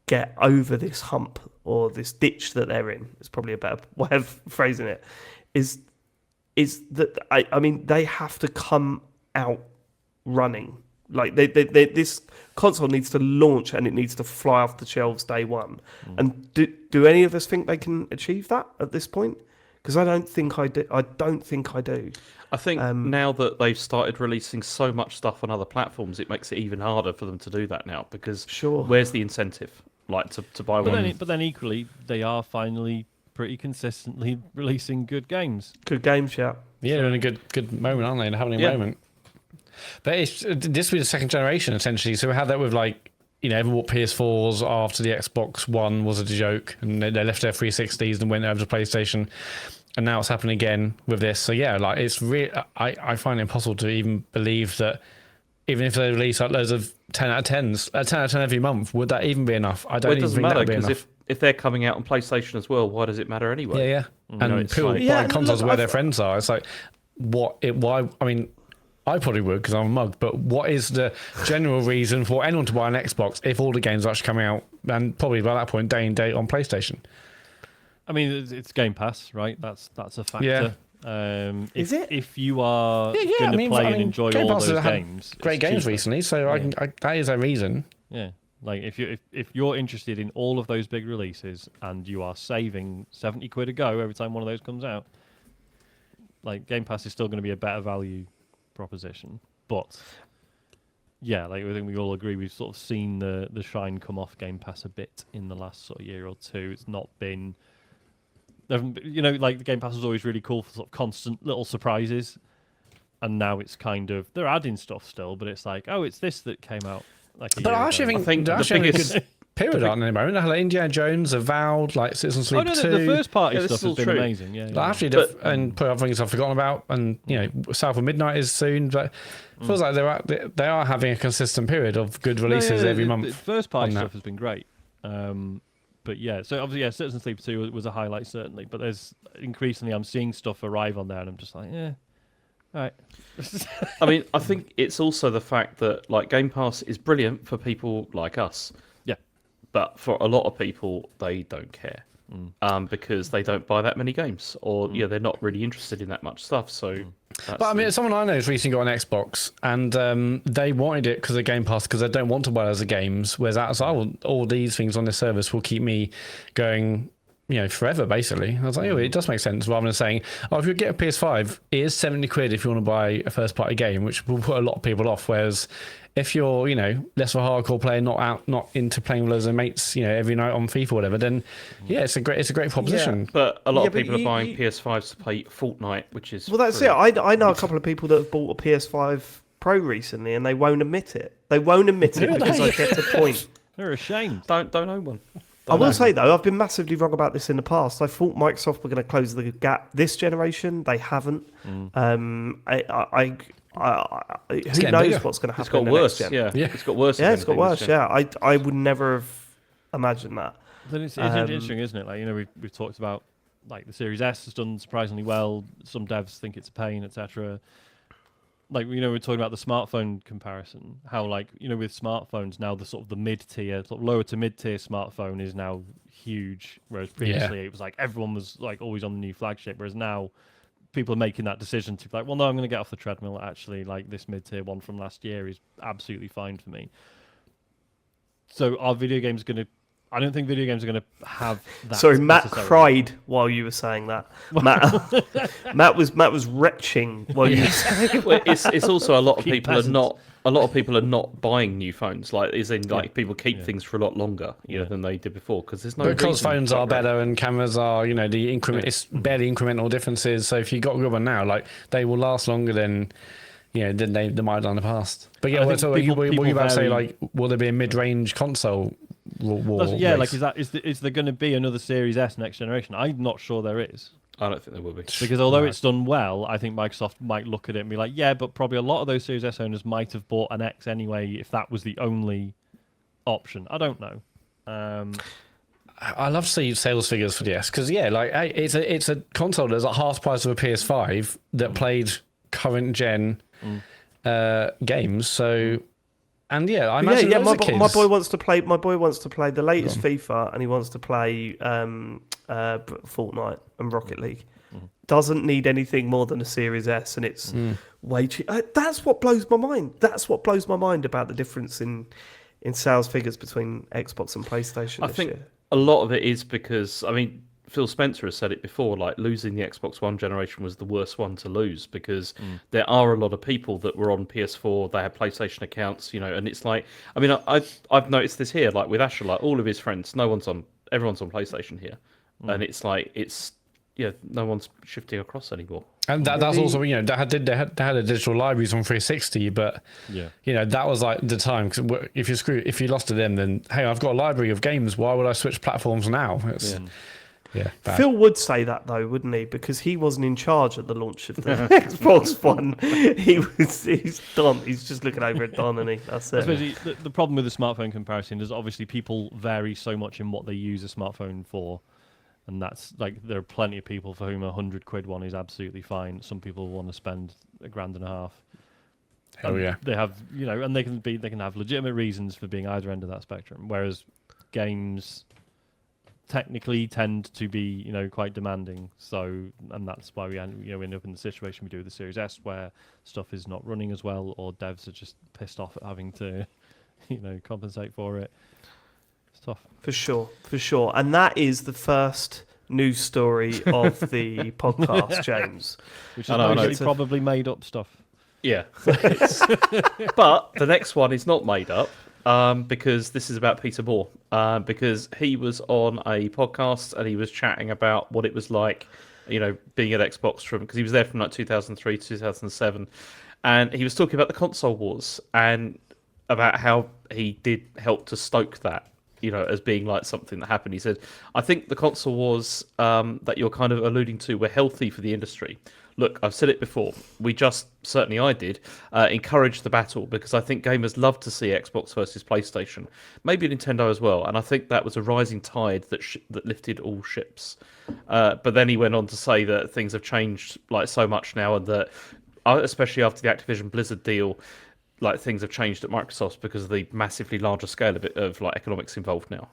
get over this hump or this ditch that they're in, is probably a better way of phrasing it, is that I mean they have to come out running. Like this console needs to launch and it needs to fly off the shelves day one. And do any of us think they can achieve that at this point? Because I don't think I do. I think now that they've started releasing so much stuff on other platforms, it makes it even harder for them to do that now. Because where's the incentive, like to buy one? But then equally, they are finally pretty consistently releasing good games. Good games, yeah. Yeah, they're in a good moment, aren't they? They're having a moment. But this will be the second generation, essentially. So we had that with, like, everyone bought PS4s after the Xbox One was a joke, and they left their 360s and went over to PlayStation. And now it's happening again with this. So, yeah, like, it's really... I find it impossible to even believe that even if they release like loads of 10 out of 10s, 10 out of 10 every month, would that even be enough? I don't even think that would be enough. Because if they're coming out on PlayStation as well, why does it matter anyway? Yeah. And people buying consoles where their friends are. It's like, why... I mean... I probably would because I'm a mug, but what is the general reason for anyone to buy an Xbox if all the games are actually coming out and probably by that point day and date on PlayStation? I mean, it's Game Pass, right? That's a factor. Yeah. Is it? If you are going to play and enjoy Game all Pass those has had games, great games recently, so that is a reason. Yeah, like if you're interested in all of those big releases and you are saving £70 a go every time one of those comes out, like Game Pass is still going to be a better value proposition. But yeah, like I think we all agree we've sort of seen the shine come off Game Pass a bit in the last sort of year or two. It's not been, like the Game Pass was always really cool for sort of constant little surprises, and now it's kind of they're adding stuff still, but it's like, oh, it's this that came out like a year I ago. think they're actually having a good period on at the moment. Like Indiana Jones, Avowed, like Citizen Sleep 2. The first party stuff has been true. amazing. Yeah, and put other things I've forgotten about, and South of Midnight is soon, but it feels like they are having a consistent period of good releases every month. The first party stuff has been great. But yeah, so obviously, Citizen Sleep 2 was a highlight certainly, but there's increasingly I'm seeing stuff arrive on there, and I'm just like, yeah, all right. I mean, I think it's also the fact that like Game Pass is brilliant for people like us. Yeah. But for a lot of people, they don't care. Because they don't buy that many games, or they're not really interested in that much stuff. So, but I mean, someone I know has recently got an Xbox, and they wanted it because of Game Pass because they don't want to buy loads of games. Whereas outside, all these things on this service will keep me going, forever. Basically, I was like, it does make sense. Rather than saying, if you get a PS5, it is £70 if you want to buy a first party game, which will put a lot of people off. Whereas if you're, less of a hardcore player, not into playing with loads of mates, every night on FIFA or whatever, then it's a great proposition. Yeah, but a lot of people are buying PS5s to play Fortnite, which is that's free. it. I know a couple of people that have bought a PS5 Pro recently, and they won't admit it. They won't admit it because I get the point. They're ashamed. Don't own one. I will say though, I've been massively wrong about this in the past. I thought Microsoft were going to close the gap this generation. They haven't. Who knows bigger. what's going to happen? It's got in the worse. next gen. Yeah, it's got worse. Yeah, it's got worse. Yeah, I would never have imagined that. Then it's interesting, isn't it? Like we've talked about like the Series S has done surprisingly well. Some devs think it's a pain, etc. Like we're talking about the smartphone comparison. How with smartphones now the sort of the mid-tier, sort of lower to mid-tier smartphone is now huge, whereas previously it was like everyone was like always on the new flagship. Whereas now people are making that decision to be like, well, no, I'm going to get off the treadmill. Actually, like this mid-tier one from last year is absolutely fine for me. So are video games going to I don't think video games are going to have that. Sorry, Matt necessarily. cried while you were saying that. Matt was retching while you were saying. Well, it's also a lot of Keep people peasants. are not buying new phones. Like, is in like people keep things for a lot longer, than they did before because there's no. Because reason phones to are upgrade. better and cameras are, the increment. It's barely incremental differences. So if you got a good one now, like they will last longer than, than they might have done in the past. But I think so people what you about to say? vary. Like, will there be a mid-range console war? Yeah, race? like is there going to be another Series S next generation? I'm not sure there is. I don't think there will be. Because although it's done well, I think Microsoft might look at it and be like, yeah, but probably a lot of those Series S owners might have bought an X anyway if that was the only option. I don't know. I love to see sales figures for the S because it's a console that's at half price of a PS5 that played current gen games. So, and I imagine my boy wants to play. My boy wants to play the latest FIFA, and he wants to play Fortnite and Rocket League. Doesn't need anything more than a Series S, and it's way cheap. That's what blows my mind. That's what blows my mind about the difference in sales figures between Xbox and PlayStation. I think a lot of it is because Phil Spencer has said it before, like losing the Xbox One generation was the worst one to lose because there are a lot of people that were on PS4, they had PlayStation accounts, and it's like, I've noticed this here, like with Asher, like all of his friends, everyone's on PlayStation here, and it's like no one's shifting across anymore. And that's also they had a digital libraries on 360, but that was like the time. Cause if you lost to them, then hey, I've got a library of games. Why would I switch platforms now? Bad. Phil would say that though, wouldn't he? Because he wasn't in charge at the launch of the Xbox One. He's Don. He's just looking over at Don, and that's I it. suppose the problem with the smartphone comparison is obviously people vary so much in what they use a smartphone for. And that's like there are plenty of people for whom £100 one is absolutely fine. Some people want to spend £1,500. Hell yeah! They have and they can have legitimate reasons for being either end of that spectrum. Whereas games technically tend to be quite demanding. So and that's why we end up in the situation we do with the Series S, where stuff is not running as well, or devs are just pissed off at having to compensate for it. Tough. For sure. And that is the first news story of the podcast, James. Which is mostly probably made up stuff. Yeah. But the next one is not made up because this is about Peter Moore. Because he was on a podcast and he was chatting about what it was like, being at Xbox because he was there from like 2003 to 2007. And he was talking about the console wars and about how he did help to stoke that. As being like something that happened. He said, I think the console wars that you're kind of alluding to were healthy for the industry. Look, I've said it before. Certainly I did, encourage the battle because I think gamers love to see Xbox versus PlayStation. Maybe Nintendo as well. And I think that was a rising tide that lifted all ships. But then he went on to say that things have changed like so much now and that, especially after the Activision Blizzard deal, like things have changed at Microsoft because of the massively larger scale of like economics involved now,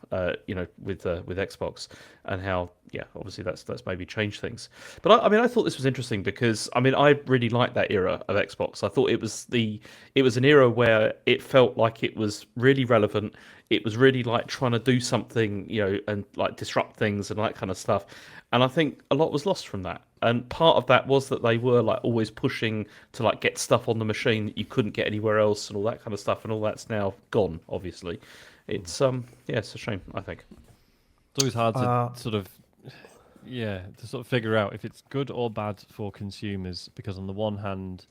with Xbox and how obviously that's maybe changed things. But I thought this was interesting because I really liked that era of Xbox. I thought it was an era where it felt like it was really relevant. It was really like trying to do something, and like disrupt things and that kind of stuff. And I think a lot was lost from that. And part of that was that they were like always pushing to like get stuff on the machine that you couldn't get anywhere else and all that kind of stuff. And all that's now gone, obviously. It's it's a shame, I think. It's always hard to sort of figure out if it's good or bad for consumers because on the one hand,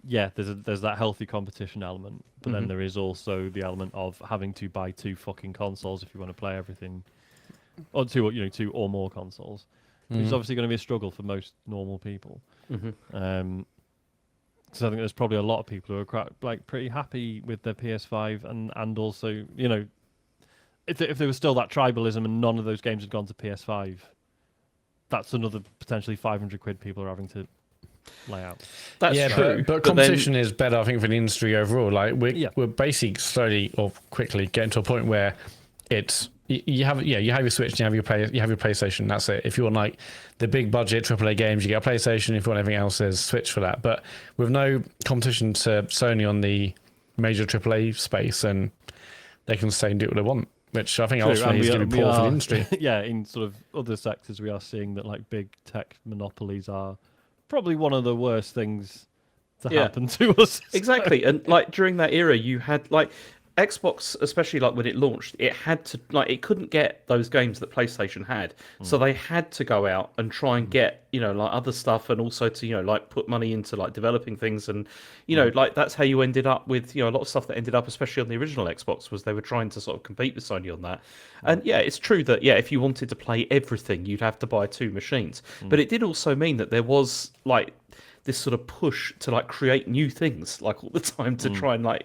there's that healthy competition element, but then there is also the element of having to buy two fucking consoles if you want to play everything, or two or more consoles. Which is obviously going to be a struggle for most normal people. So I think there's probably a lot of people who are quite, pretty happy with their PS5, and also if there was still that tribalism and none of those games had gone to PS5, that's another potentially £500 people are having to lay out. That's true. But competition is better, I think, for the industry overall. Like we're basically slowly or quickly getting to a point where it's you have your Switch, you have your PlayStation. That's it. If you want like the big budget AAA games, you get a PlayStation. If you want everything else, there's Switch for that. But with no competition to Sony on the major AAA space, and they can stay and do what they want. which I think True, ultimately and is going to be poor for the industry. Yeah, in sort of other sectors, we are seeing that like big tech monopolies are probably one of the worst things to happen to us. Exactly. And like during that era, you had like Xbox, especially like when it launched, it had to like it couldn't get those games that PlayStation had, so they had to go out and try and get like other stuff, and also to like put money into like developing things, and like that's how you ended up with a lot of stuff that ended up, especially on the original Xbox, was they were trying to sort of compete with Sony on that. And yeah, it's true that if you wanted to play everything, you'd have to buy 2 machines, but it did also mean that there was like this sort of push to like create new things like all the time to try and like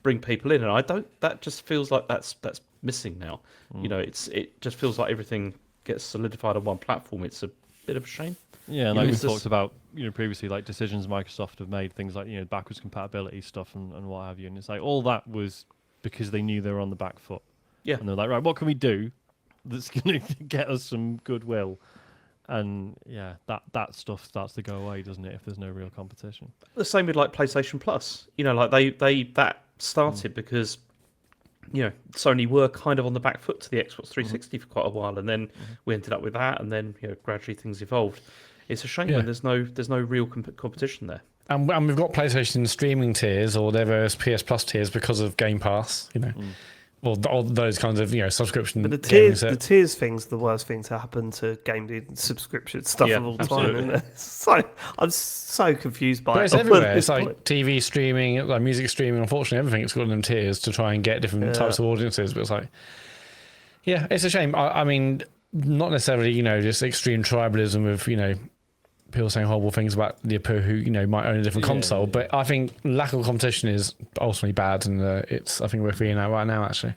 bring people in, and that just feels like that's missing now. It just feels like everything gets solidified on one platform. It's a bit of a shame. Yeah, and like we talked about previously, like decisions Microsoft have made, things like backwards compatibility stuff and what have you, and it's like all that was because they knew they were on the back foot. Yeah, and they're like, right, what can we do that's going to get us some goodwill? And yeah, that stuff starts to go away, doesn't it, if there's no real competition? The same with like PlayStation Plus. Like they that started because Sony were kind of on the back foot to the Xbox 360 for quite a while, and then we ended up with that, and then gradually things evolved. It's a shame when there's no real competition there. And we've got PlayStation streaming tiers or their various PS Plus tiers because of Game Pass, or those kinds of subscription. But the tiers thing's the worst thing to happen to gaming subscription stuff of all time. Isn't it? So I'm so confused by but it. it's everywhere. It's like TV streaming, like music streaming. Unfortunately, everything it's got them tiers to try and get different types of audiences. But it's like, it's a shame. I mean, not necessarily just extreme tribalism of people saying horrible things about the people who might own a different console, but I think lack of competition is ultimately bad, and I think we're feeling that right now actually.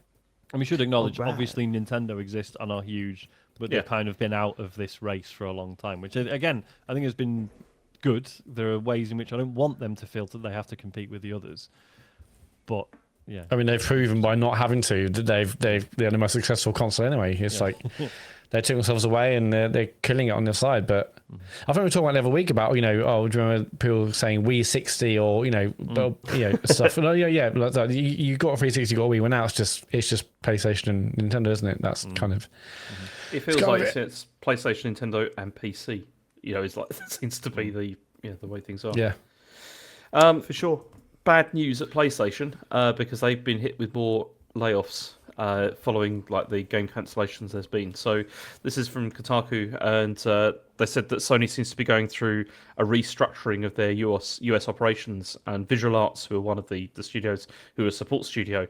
And we should acknowledge, obviously, Nintendo exists and are huge, but they've kind of been out of this race for a long time, which again I think has been good. There are ways in which I don't want them to feel that they have to compete with the others, but yeah, I mean they've proven by not having to that they're the most successful console anyway. It's like they took themselves away and they're killing it on their side. But I think we were talking about the other week about do you remember people saying Wii 60 or stuff? No, like that. You got a 360, you got a Wii. Well, now it's just PlayStation and Nintendo, isn't it? That's kind of. It feels like it's PlayStation, Nintendo, and PC. It's like that seems to be the way things are. Yeah. For sure. Bad news at PlayStation because they've been hit with more layoffs following like the game cancellations there's been. So this is from Kotaku, and they said that Sony seems to be going through a restructuring of their US operations, and Visual Arts, who are one of the studios who are a support studio,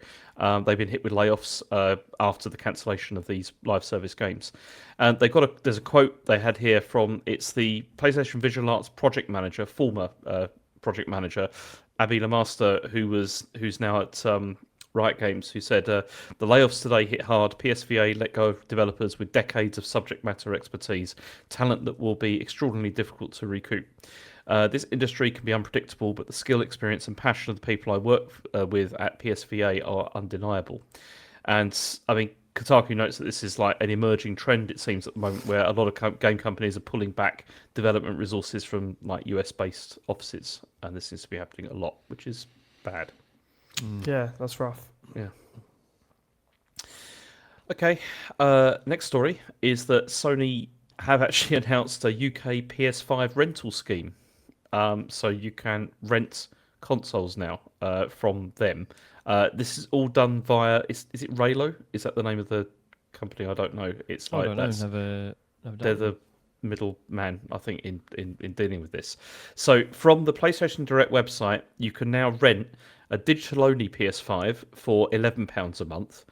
they've been hit with layoffs after the cancellation of these live service games. And there's a quote they had here from the PlayStation Visual Arts project manager, former project manager, Abby Lamaster, who's now at Riot Games, who said, the layoffs today hit hard. PSVA let go of developers with decades of subject matter expertise, talent that will be extraordinarily difficult to recoup. This industry can be unpredictable, but the skill, experience and passion of the people I work with at PSVA are undeniable. And I mean, Kotaku notes that this is like an emerging trend, it seems, at the moment, where a lot of game companies are pulling back development resources from like US-based offices, and this seems to be happening a lot, which is bad. Yeah, that's rough. Yeah. Okay. Next story is that Sony have actually announced a UK PS5 rental scheme. So you can rent consoles now from them. This is all done via. Is it Raylo? Is that the name of the company? I don't know. It's like I don't know. They're the middleman, I think, in dealing with this. So from the PlayStation Direct website, you can now rent a digital-only PS5 for £11 a month,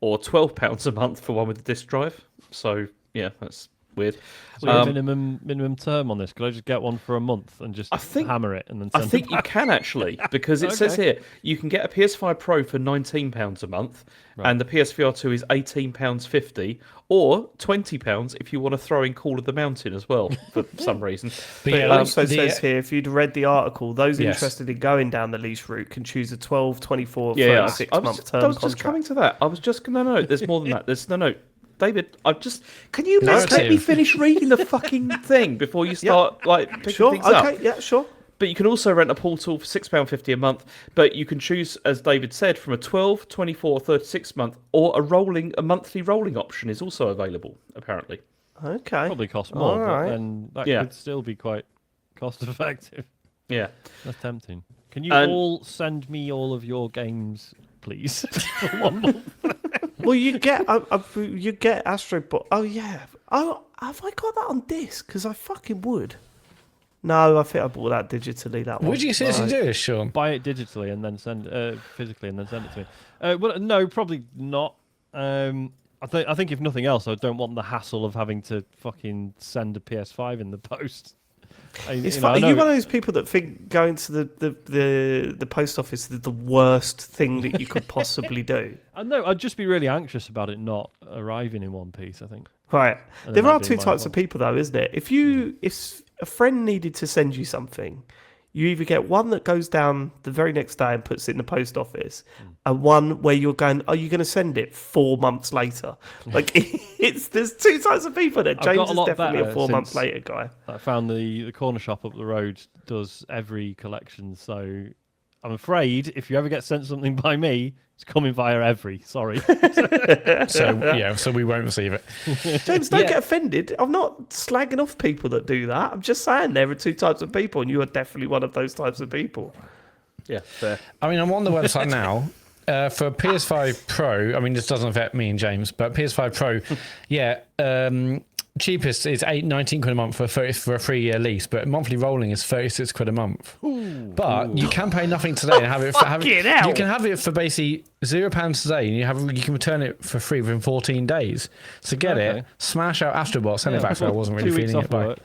or £12 a month for one with a disc drive. So yeah, that's weird. So minimum term on this? Could I just get one for a month and just hammer it and then send it back? You can actually, because it says here you can get a PS5 Pro for £19 a month, and the PSVR 2 is £18.50, or £20 if you want to throw in Call of the Mountain as well for some reason. But it also says here, if you'd read the article, those interested in going down the lease route can choose a 12, 24, 36 month term contract. I was just coming to that. I was just no. There's more than that. There's no. David, can you let me finish reading the fucking thing before you start picking things up? Okay, yeah, sure. But you can also rent a Portal for £6.50 a month. But you can choose, as David said, from a 12, 24, 36 month, or a monthly rolling option is also available, apparently. Okay. Probably cost more, All but right. then that Yeah. could still be quite cost effective. Yeah. That's tempting. Can you And- all send me all of your games, please? For 1 month. Well, you get Astro Bot. Oh yeah. Oh, have I got that on disc? Because I fucking would. No, I think I bought that digitally. That one. Would you seriously do this, Sean? Buy it digitally and then send physically and then send it to me. Well, no, probably not. I think if nothing else, I don't want the hassle of having to fucking send a PS5 in the post. It's you know, fun. I Are know you one of those people that think going to the post office is the worst thing that you could possibly do? I know. I'd just be really anxious about it not arriving in one piece, I think. Right. And There then are that two being my types of fault. people, though, isn't it? If a friend needed to send you something, you either get one that goes down the very next day and puts it in the post office, and one where you're going, are you going to send it 4 months later? Like, there's two types of people there. I've got James a is lot definitely a better 4 months since- later guy. I found the corner shop up the road does every collection, so I'm afraid if you ever get sent something by me, it's coming via every. Sorry. So we won't receive it. James, don't Yeah. get offended. I'm not slagging off people that do that. I'm just saying there are two types of people, and you are definitely one of those types of people. Yeah, fair. I mean, I'm on the website now. For PS5 Pro, I mean, this doesn't affect me and James, but PS5 Pro, yeah, cheapest is 19 quid a month for a 3-year lease, but monthly rolling is 36 quid a month. But you can pay nothing today and have it. Fucking hell. You can have it for basically £0 today, and you can return it for free within 14 days. So get Okay. it, smash out Astrobot, send it back. So I wasn't really 2 weeks feeling off it. But work.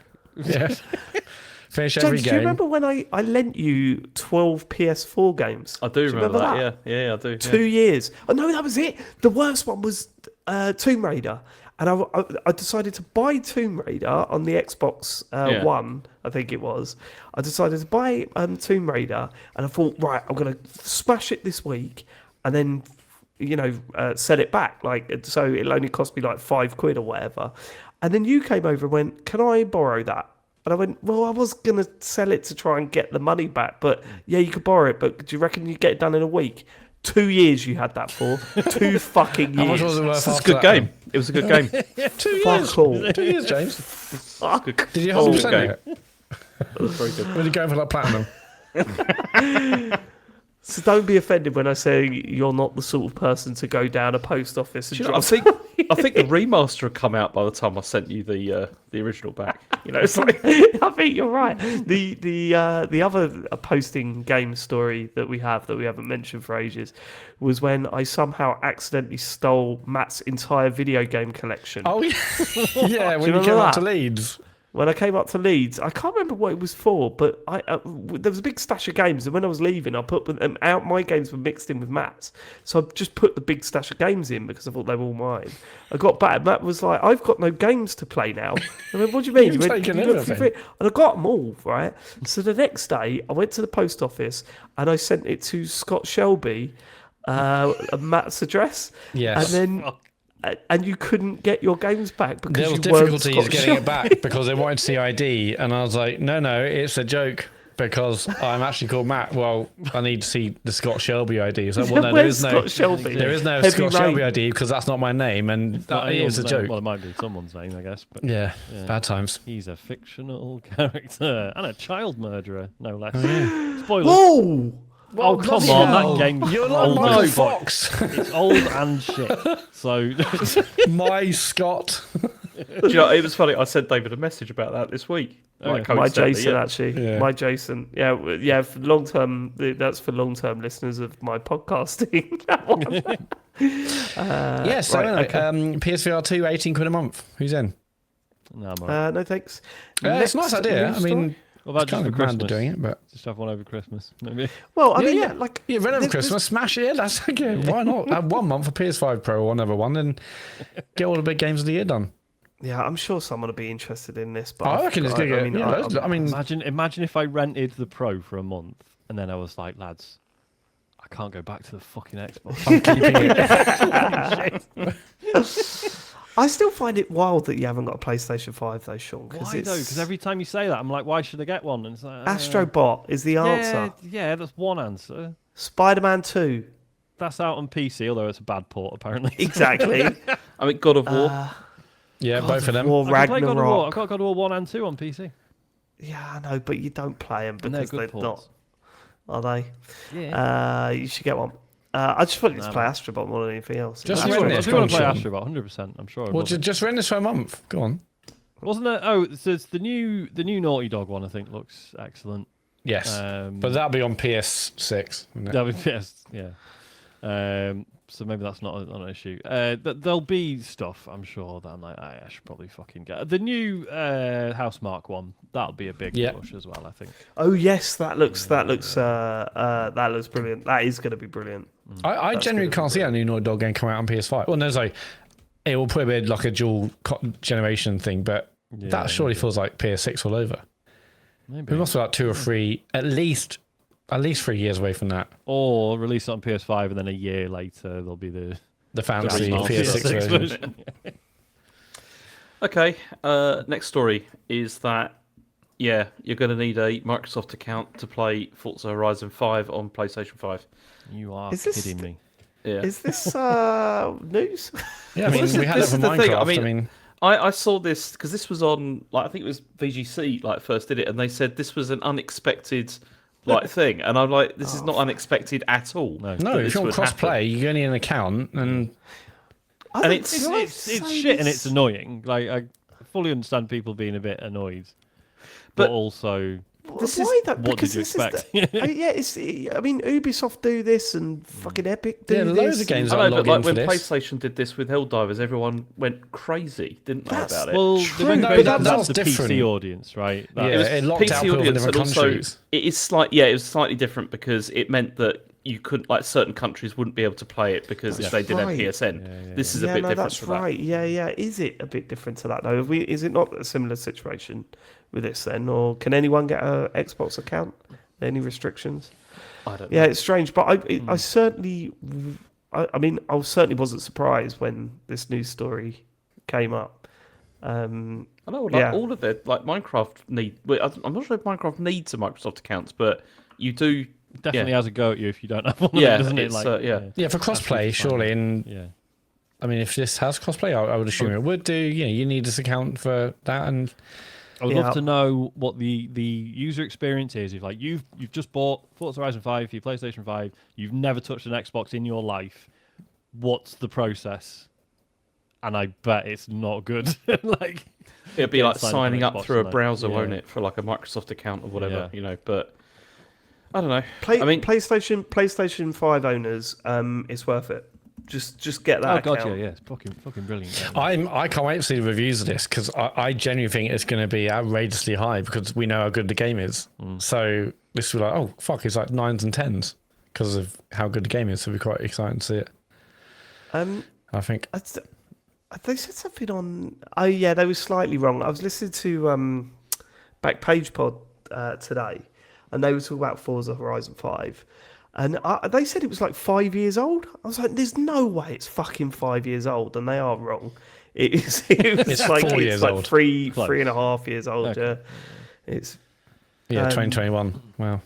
yeah, finish every James, do game. you remember when I lent you 12 PS4 games? I do you remember that. that? Yeah, I do. 2 years. Oh no, that was it. The worst one was Tomb Raider, and I decided to buy Tomb Raider on the Xbox One, I think it was. I decided to buy Tomb Raider, and I thought, right, I'm gonna smash it this week, and then sell it back. Like, so it'll only cost me like £5 or whatever. And then you came over and went, "Can I borrow that?" And I went, well, I was going to sell it to try and get the money back, but yeah, you could borrow it, but do you reckon you get it done in a week? 2 years you had that for. 2 fucking How much years. was it worth? It's a after good that, game. It was a good game. 2 years. Fuck all. 2 years, James. Fuck. Did you all. 100% game. it? It was very good. Were you going for like platinum? So don't be offended when I say you're not the sort of person to go down a post office and Do you know, drop. I think the remaster had come out by the time I sent you the original back. You know, it's like, I think you're right. The other posting game story that we haven't mentioned for ages was when I somehow accidentally stole Matt's entire video game collection. Oh, yeah. Yeah, when you remember came up that? to Leeds. When I came up to Leeds, I can't remember what it was for, but there was a big stash of games, and when I was leaving, I put them out. My games were mixed in with Matt's, so I just put the big stash of games in because I thought they were all mine. I got back, Matt was like, "I've got no games to play now." I went, "What do you mean?" You've He went, taken "Can you look everything." through it?" And I got them all, right? So the next day, I went to the post office and I sent it to Scott Shelby, Matt's address, Yes. and then. And you couldn't get your games back because There was you weren't difficulties Scott getting Shelby. it back because they wanted to see ID, and I was like, no, it's a joke because I'm actually called Matt. Well, I need to see the Scott Shelby ID. So, well, no, there Where's is no Scott Shelby? there is no Heavy Scott Rain. Shelby ID because that's not my name, and that is a Anyone's joke. name. Well, it might be someone's name, I guess. But Yeah, Yeah. bad times. he's a fictional character and a child murderer, no less. Oh, Spoilers. Whoa! Oh, come bloody on, hell. that game's You're like old Michael as fuck. Fox. It's old and shit. So, My Scott. Do you know, it was funny. I sent David a message about that this week. Oh, yeah. My Jason, actually. Yeah. My Jason. Yeah, for long term. That's for long term listeners of my podcasting. That one. Yeah, so right, anyway, okay. PSVR 2, 18 quid a month. Who's in? no, I'm alright. No thanks. It's a nice idea. I mean, What about it's just kind for of mad Christmas? doing it, but Just have one over Christmas, maybe. Well, I mean, yeah. like yeah, run over there's- Christmas, smash it. That's okay. Why not? Have 1 month for PS5 Pro or another one, and get all the big games of the year done. Yeah, I'm sure someone will be interested in this. But I reckon it's I gonna mean, get. I mean, Imagine if I rented the Pro for a month and then I was like, lads, I can't go back to the fucking Xbox. I'm keeping it. I still find it wild that you haven't got a PlayStation 5 though, Sean. Why though? Because every time you say that, I'm like, why should I get one? And it's like, Astrobot is the answer. Yeah, that's one answer. Spider-Man 2. That's out on PC, although it's a bad port apparently. Exactly. I mean, God of War. Yeah, God both of them. War, I can play God of War. Ragnarok. I've got God of War 1 and 2 on PC. Yeah, I know, but you don't play them And they're because good they're not, ports. are they? Yeah. You should get one. I just wanted to No, play man. Astrobot more than anything else. Just I rent do this, want to play Sean. Astrobot, 100%. I'm sure. Well, just rent this for a month. Go on. Wasn't there? Oh, so it's the new Naughty Dog one. I think looks excellent. Yes, but that'll be on PS6. Won't it? That'll be yes, yeah. So maybe that's not an issue. There'll be stuff, I'm sure, that I'm like, I should probably fucking get the new Housemarque one. That'll be a big push as well, I think. Oh yes, that looks brilliant. That is going to be brilliant. I genuinely can't see a new Naughty Dog game come out on PS5. Well, no, sorry. It will probably be like a dual generation thing, but that surely feels like PS6 all over. Maybe. We must be like 2 or 3, at least 3 years away from that. Or release it on PS5 and then a year later there'll be the fancy Japanese PS6 version. Okay, next story is that, you're going to need a Microsoft account to play Forza Horizon 5 on PlayStation 5. You are Is this kidding me. Yeah. Is this news? Yeah, I mean, we had it this for is the thing, Minecraft. I mean, I saw this because this was on, like, I think it was VGC, like, first did it, and they said this was an unexpected, like, thing. And I'm like, this is not unexpected at all. No. No, if you want cross-play, you only need an account, and And it's shit and it's annoying. Like, I fully understand people being a bit annoyed. But also, Why though? what Because did you this expect? I mean, Ubisoft do this and fucking Epic do this. loads of games I are know, but logging like for when this. PlayStation did this with Helldivers, everyone went crazy, didn't they, about it? Well, True, the but that's that's the different. PC audience, right? Yeah, That's- it locked out people in different and also countries. it is it was slightly different because it meant that you couldn't, like, certain countries wouldn't be able to play it because they didn't have right. PSN. This is a bit different that's to right. Yeah. Is it a bit different to that though? Is it not a similar situation with this then, or can anyone get a Xbox account? Any restrictions? that. I don't know. Yeah, it's strange, but I certainly, I mean, I certainly wasn't surprised when this news story came up. I know, like, Yeah. all of it, like Minecraft I'm not sure if Minecraft needs a Microsoft account, but you do. definitely has a go at you if you don't have one. Yeah, of it, doesn't it? it's, Like, Yeah, for crossplay, surely. And yeah. I mean, if this has crossplay, I would assume it would do. You need this account for that, and I would Yeah. love to know what the user experience is. If like you've just bought Forza Horizon 5 for your PlayStation 5, you've never touched an Xbox in your life. What's the process? And I bet it's not good. Like It'd be Yeah, like sign up signing on up Xbox through a and that. browser, Yeah. won't it, for like a Microsoft account or whatever, Yeah. you know? But I don't know. Play, I mean, PlayStation 5 owners, it's worth it. Just get that oh account. god, yeah, it's fucking brilliant. Yeah. I can't wait to see the reviews of this because I genuinely think it's going to be outrageously high because we know how good the game is. So this will be like, oh fuck, it's like 9s and 10s because of how good the game is. So we're quite excited to see it. I think. They said something on. Oh yeah, they were slightly wrong. I was listening to Backpage Pod today, and they were talking about Forza Horizon 5, and they said it was like 5 years old. I was like, "There's no way it's fucking 5 years old," and they are wrong. It is. It's 4 years like old. three Close. 3.5 years old. Okay. Yeah, it's Yeah, 2021. Wow.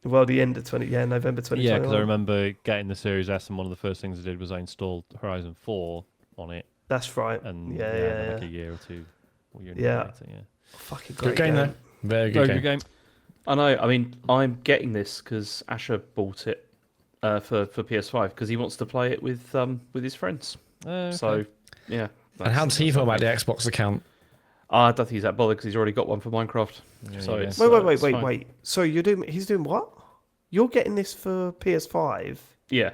well the end of November 2021. Yeah, because I remember getting the Series S, and one of the first things I did was I installed Horizon 4 on it, That's right. and Yeah. like a year or two, or year and a Yeah. half later, yeah. Fucking Good great game though. Very good Very game. good game. I know. I mean, I'm getting this because Asher bought it for PS5 because he wants to play it with his friends. Okay. So yeah. And how does he feel about the Xbox account? I don't think he's that bothered because he's already got one for Minecraft. Yeah, So yeah. it's, Wait. it's fine. Wait. So he's doing what? You're getting this for PS5, Yeah,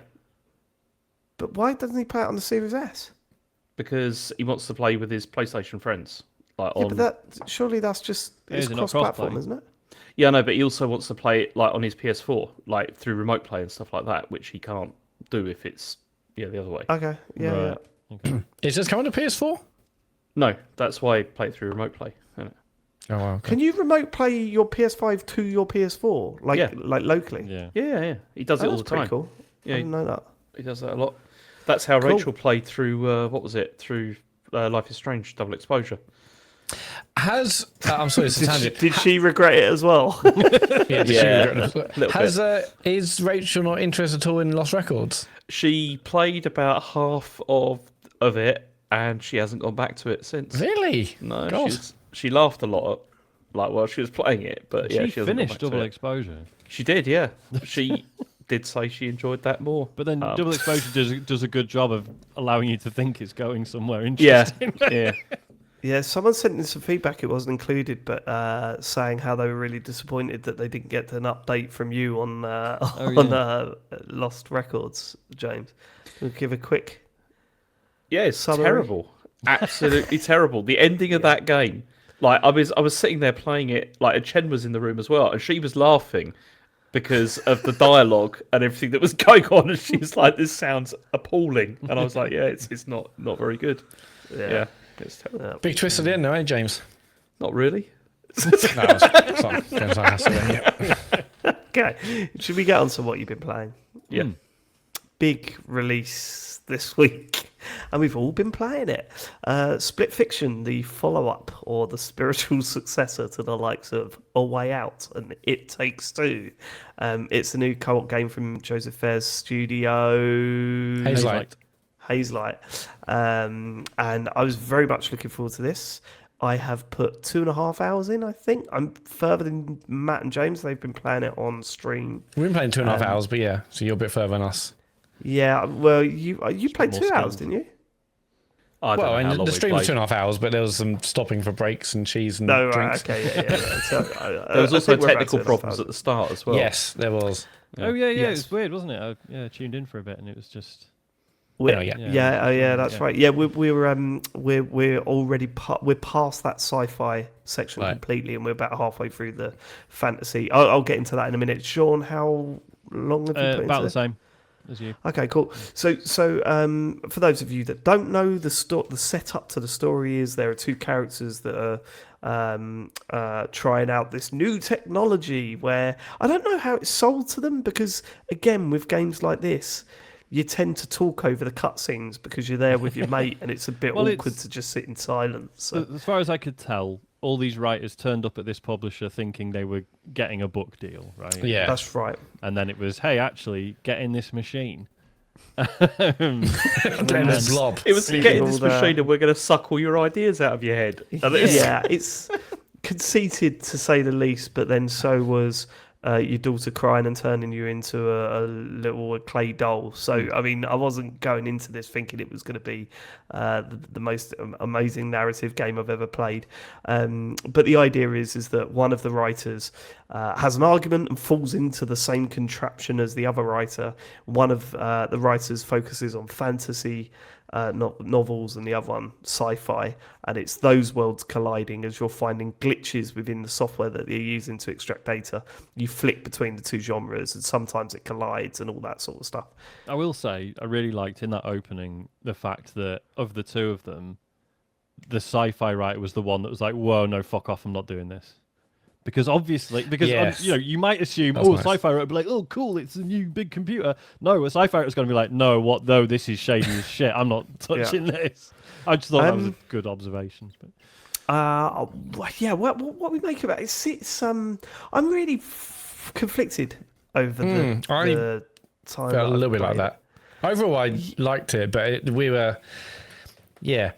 but why doesn't he play it on the Series S? because he wants to play with his PlayStation friends. Like Yeah, on, but surely that's just it's Is it not cross-platform, cross-play? isn't it? yeah, no, but he also wants to play it like on his PS4, like through remote play and stuff like that, which he can't do if it's the other way. Okay, yeah. Right. Okay. Is this coming to PS4? No, that's why I play it through remote play. Isn't it? Oh wow. Okay. Can you remote play your PS5 to your PS4, Yeah. like locally? Yeah. Yeah. He does Oh, it all that's the pretty time. cool. Yeah, I didn't know that. he does that a lot. That's how Cool. Rachel played through what was it? Through Life is Strange double exposure. Has I'm sorry, it's a tangent. Did she regret it as well? Yeah, did she Yeah, regret it? little Has is Rachel not interested at all in Lost Records? She played about half of it, and she hasn't gone back to it since. Really? No, God. she laughed a lot, like while she was playing it. But yeah, She she hasn't gone finished back to double it. exposure. She did, yeah. She did say she enjoyed that more. But then double exposure does a good job of allowing you to think it's going somewhere Yeah, interesting. yeah. Yeah, someone sent in some feedback. It wasn't included, but saying how they were really disappointed that they didn't get an update from you on Lost Records, James. We'll give a quick. Yeah, it's Summary. terrible. Absolutely terrible. The ending of that game. Like I was sitting there playing it, like and Chen was in the room as well, and she was laughing because of the dialogue and everything that was going on, and she was like, "This sounds appalling," and I was like, "Yeah, it's not very good." Yeah, it's terrible. Big twist at the end, no, eh, James? Not really. No, it's not. It has to be, yeah. Okay, should we get on to what you've been playing? Yeah. Big release this week, and we've all been playing it. Split Fiction, the follow-up or the spiritual successor to the likes of A Way Out and It Takes Two. It's a new co-op game from Joseph Fares' studio. Hazelight. And I was very much looking forward to this. I have put 2.5 hours in, I think. I'm further than Matt and James. They've been playing it on stream. We've been playing 2.5 hours, but yeah, so you're a bit further than us. Yeah, well, you played more 2 hours, skilled. didn't you? I don't Well, know how and long the we stream was played. 2.5 hours, but there was some stopping for breaks and cheese and No, drinks. right, okay, yeah. So, There was I also think we're about technical 2.5 problems hours. at the start as well. Yes, there was. Oh yeah, it Yes. was weird, wasn't it? I tuned in for a bit and it was just. That's right. Yeah, we're already we're past that sci-fi section Right. completely, and we're about halfway through the fantasy. I'll get into that in a minute. Sean, how long have you put About into the it? same as you. Okay, cool. So for those of you that don't know, the setup to the story is there are two characters that are trying out this new technology where I don't know how it's sold to them, because again, with games like this, you tend to talk over the cutscenes because you're there with your mate, and it's a bit Well, awkward it's- to just sit in silence. So. As far as I could tell, all these writers turned up at this publisher thinking they were getting a book deal, right? Yeah. That's right. And then it was, hey, actually, get in this machine. Getting this blob. It was getting this all the- machine and we're going to suck all your ideas out of your head. And Yeah, it's conceited to say the least, but then so was your daughter crying and turning you into a little clay doll. So, I mean, I wasn't going into this thinking it was going to be the most amazing narrative game I've ever played. But the idea is that one of the writers has an argument and falls into the same contraption as the other writer. One of the writers focuses on fantasy novels, and the other one sci-fi, and it's those worlds colliding as you're finding glitches within the software that they're using to extract data. You flick between the two genres, and sometimes it collides and all that sort of stuff. I will say, I really liked in that opening the fact that of the two of them, the sci-fi writer was the one that was like, "Whoa, no, fuck off! I'm not doing this." Because obviously, Yes. you might assume, That's a nice. sci-fi writer would be like, "Oh, cool, it's a new big computer." No, a sci-fi writer is going to be like, "No, what though? This is shady as shit. I'm not touching this." I just thought that was a good observation. But What we make of it? It's I'm really conflicted over I the time. Felt a that little I've bit like played. that. Overall, I liked it, but we were, yeah.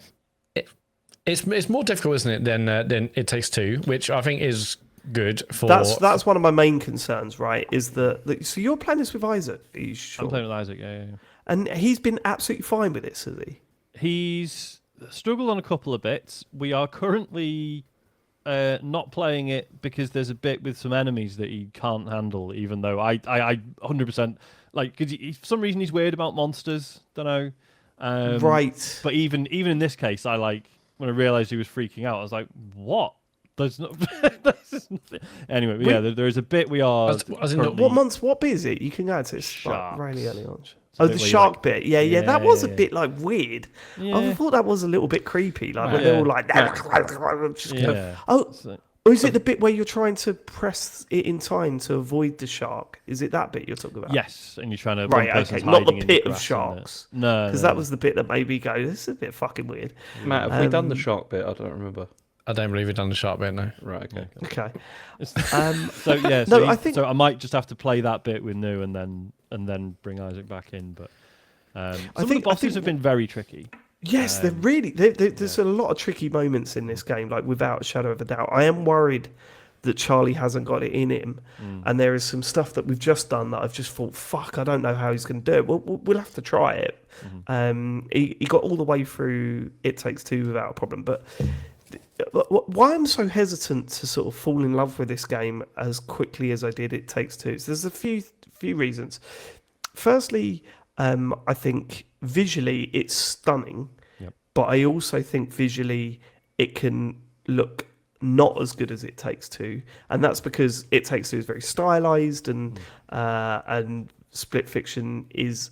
It's more difficult, isn't it, than It Takes Two, which I think is good for. That's one of my main concerns, right? Is that so you're playing this with Isaac? Are you sure? I'm playing with Isaac, yeah. And he's been absolutely fine with this, has he? He's struggled on a couple of bits. We are currently not playing it because there's a bit with some enemies that he can't handle, even though I 100%, like, because for some reason he's weird about monsters, don't know. Right. But even in this case, I when I realised he was freaking out, I was like, what? There's not. There's nothing. Anyway, yeah, there is a bit we are. As in currently- What bit is it? You can go to it like Sharks. really early on. a Oh, bit the where you, shark like- bit. Yeah, that was a Yeah. bit like weird. I Yeah. thought that was a little bit creepy. Like when Yeah. they're all like, just kind of- Yeah. oh, So- Or is it the bit where you're trying to press it in time to avoid the shark? Is it that bit you're talking about? Yes, and you're trying to Right, okay, not the pit of grass, sharks. No, Because that was the bit that made me go, this is a bit fucking weird. Matt, have we done the shark bit? I don't remember. I don't believe we've done the shark bit, no. Right, okay. Okay. So yeah, No, so, I think- so I might just have to play that bit with New and then bring Isaac back in. But some of the bosses have been very tricky. Yes, they're really. There's a lot of tricky moments in this game, like without a shadow of a doubt. I am worried that Charlie hasn't got it in him, and there is some stuff that we've just done that I've just thought, fuck, I don't know how he's going to do it. We'll have to try it. He got all the way through It Takes Two without a problem, but why I'm so hesitant to sort of fall in love with this game as quickly as I did It Takes Two. So there's a few reasons. Firstly, I think visually it's stunning, but I also think visually it can look not as good as It Takes Two, and that's because It Takes Two is very stylized, and Split Fiction is.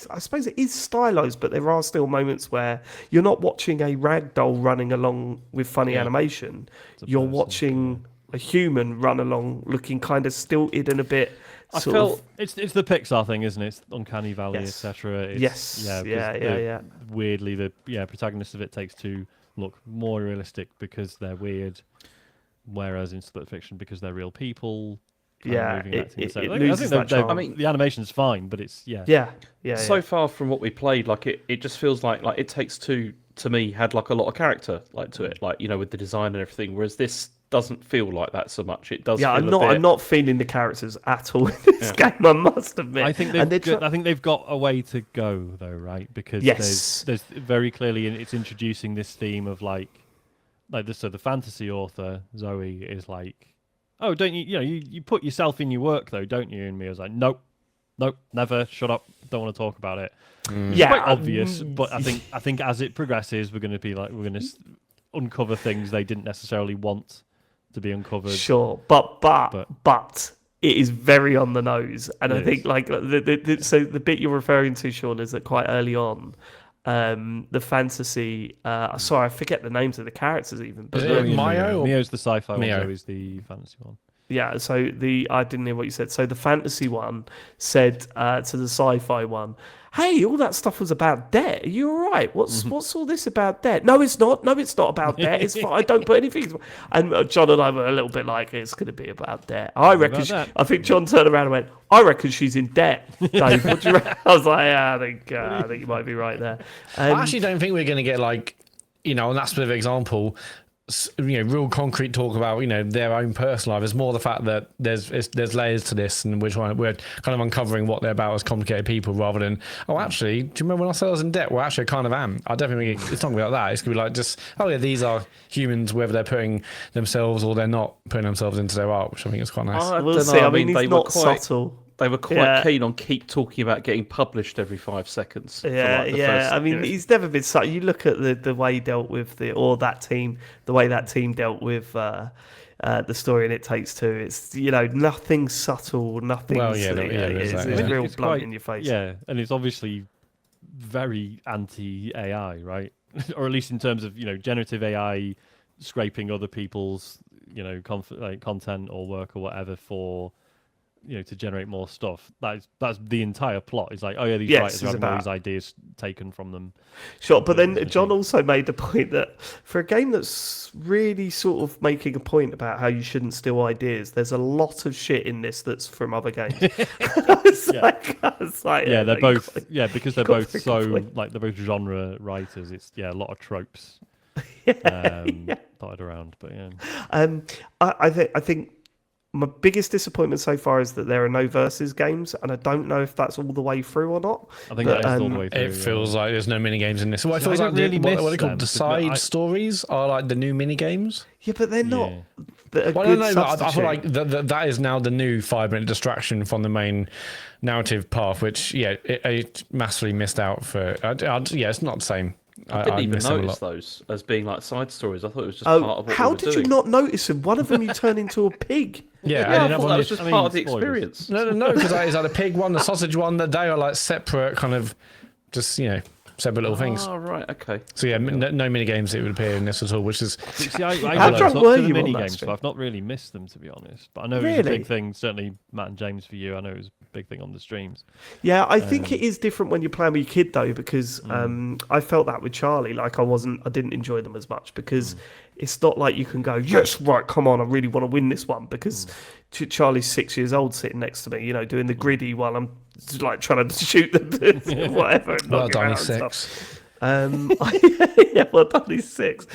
I suppose it is stylized, but there are still moments where you're not watching a ragdoll running along with funny animation. You're watching a human run along looking kind of stilted and a bit. It's the Pixar thing, isn't it? It's Uncanny Valley, Yes. etc. Yes. Yeah. Weirdly, the protagonists of It Takes Two look more realistic because they're weird, whereas in Split Fiction, because they're real people. It loses that charm. I mean, the animation's fine, but it's So far from what we played, like it just feels like It Takes Two to me had like a lot of character like to it, like with the design and everything. Whereas this doesn't feel like that so much. It does. Yeah, feel I'm not feeling the characters at all in this game. I must admit. I think they've got a way to go though, right? Because there's very clearly it's introducing this theme of like this. So the fantasy author Zoe is like, oh, don't you? You put yourself in your work though, don't you? And me, I was like, nope, never. Shut up. Don't want to talk about it. It's quite obvious, but I think as it progresses, we're going to uncover things they didn't necessarily want to be uncovered. Sure, but it is very on the nose, and I think like so the bit you're referring to, Sean, is that quite early on. The fantasy. Sorry, I forget the names of the characters even. But Mio? Mio's the sci-fi Mio. one, Zoe's the fantasy one. Yeah, so I didn't hear what you said. So the fantasy one said to the sci-fi one, "Hey, all that stuff was about debt. Are you all right? What's all this about debt? No, it's not. No, it's not about debt. It's fine. I don't put anything." And John and I were a little bit like, "It's going to be about debt." I reckon. I think John turned around and went, "I reckon she's in debt." Dave, what do you reckon? I was like, "Yeah, I think you might be right there." I actually don't think we're going to get like, on that specific example, real concrete talk about their own personal life. It's more the fact that there's layers to this, and we're kind of uncovering what they're about as complicated people, rather than actually, do you remember when I said I was in debt? Well, actually, I kind of am. I definitely it's not gonna be like that. It's gonna be like just these are humans, whether they're putting themselves or they're not putting themselves into their art, which I think is quite nice. We'll see. I mean, he's not subtle. They were quite keen on keep talking about getting published every 5 seconds. Yeah. I mean, he's never been subtle. You look at the way he dealt with the way that team dealt with the story in It Takes Two. It's nothing subtle, nothing. It's real blunt in your face. Yeah, and it's obviously very anti-AI, right? Or at least in terms of generative AI scraping other people's content or work or whatever for. To generate more stuff. That's the entire plot. It's like, these writers are having all these ideas taken from them. Sure, but then John also made the point that for a game that's really sort of making a point about how you shouldn't steal ideas, there's a lot of shit in this that's from other games. Because they're both genre writers. It's a lot of tropes dotted around. But I think. My biggest disappointment so far is that there are no versus games, and I don't know if that's all the way through or not. I think that is all the way through. It feels like there's no mini games in this. Well, it feels like what they call the side stories are like the new mini games. Yeah, but they're not. I feel like that is now the new 5-minute distraction from the main narrative path, which it massively missed out for. It's not the same. I didn't even notice those as being like side stories. I thought it was just part of what how we were did doing. you not notice them? One of them you turn into a pig. I thought that was just part of the experience. No, because it's like the pig one, the sausage one, that they are like separate kind of just, separate little things. Oh, right, okay. So yeah, no mini games that would appear in this at all, which is See, I How love drunk to were the you on mini that games, stream? so I've not really missed them, to be honest. But I know it was a Really? big thing, certainly Matt and James for you. I know it was a big thing on the streams. Yeah, I think it is different when you're playing with your kid though, because I felt that with Charlie. Like I didn't enjoy them as much because it's not like you can go, yes, right, come on, I really want to win this one because Charlie's 6 years old sitting next to me, doing the griddy while I'm like trying to shoot the whatever. And well knock it done, out he's and 6. stuff. Yeah, well done, he's 6.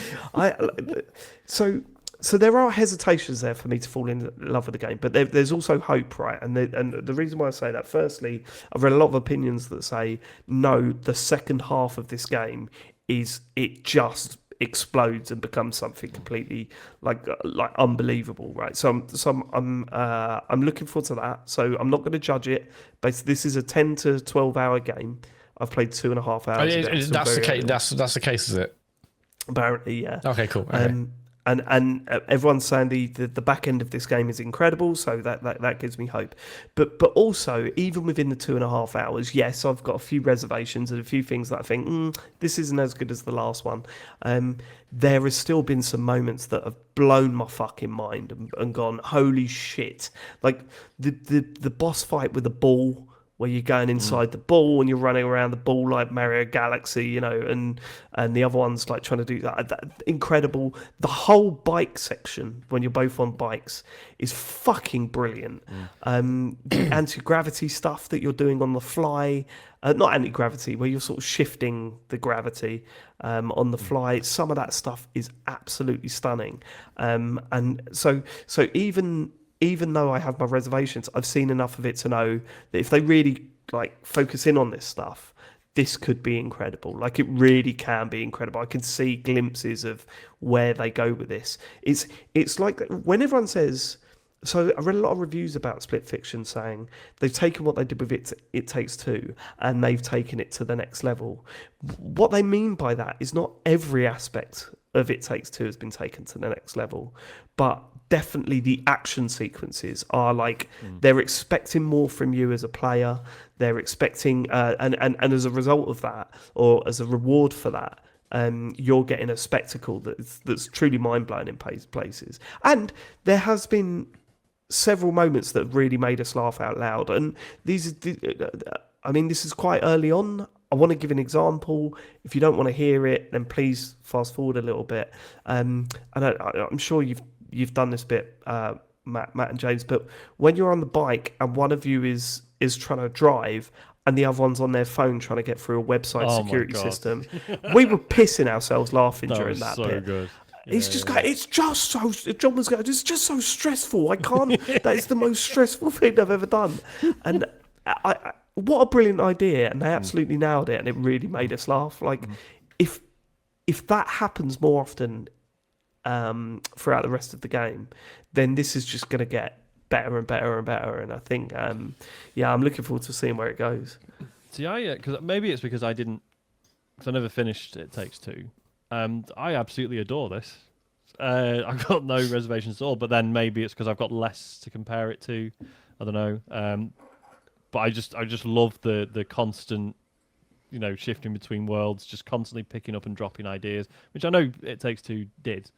So there are hesitations there for me to fall in love with the game, but there's also hope, right? And the reason why I say that, firstly, I've read a lot of opinions that say, no, the second half of this game it just explodes and becomes something completely like unbelievable, right? So I'm looking forward to that. So I'm not going to judge it. Basically, this is a 10 to 12 hour game. I've played 2.5 hours. That's the case. That's the case, is it? Apparently, yeah. Okay, cool. Okay. And everyone's saying the back end of this game is incredible, so that gives me hope. But also, even within the 2.5 hours, yes, I've got a few reservations and a few things that I think this isn't as good as the last one. There has still been some moments that have blown my fucking mind and gone, holy shit! Like the boss fight with the ball, where you're going inside the ball and you're running around the ball like Mario Galaxy, and the other one's like trying to do that. Incredible. The whole bike section, when you're both on bikes, is fucking brilliant. The anti-gravity stuff that you're doing on the fly, not anti-gravity, where you're sort of shifting the gravity on the fly. Some of that stuff is absolutely stunning. And so even though I have my reservations, I've seen enough of it to know that if they really focus in on this stuff, this could be incredible. Like, it really can be incredible. I can see glimpses of where they go with this. It's like when everyone says. So I read a lot of reviews about Split Fiction saying they've taken what they did with It Takes Two and they've taken it to the next level. What they mean by that is not every aspect of It Takes Two has been taken to the next level, but definitely the action sequences are they're expecting more from you as a player. They're expecting, and as a result of that, or as a reward for that, you're getting a spectacle that's truly mind-blowing in places. And there has been several moments that really made us laugh out loud. And this is quite early on. I want to give an example. If you don't want to hear it, then please fast forward a little bit. And I'm sure you've done this bit, Matt and James, but when you're on the bike and one of you is trying to drive and the other one's on their phone trying to get through a website security system, we were pissing ourselves laughing during that bit. Good. It's just so. John was going, it's just so stressful. I can't. That is the most stressful thing I've ever done. And what a brilliant idea! And they absolutely nailed it, and it really made us laugh. If that happens more often throughout the rest of the game, then this is just going to get better and better and better. And I think, I'm looking forward to seeing where it goes. See, because maybe it's because I never finished It Takes Two. I absolutely adore this. I've got no reservations at all, but then maybe it's because I've got less to compare it to. I don't know. But I just love the constant, shifting between worlds, just constantly picking up and dropping ideas, which I know It Takes Two did.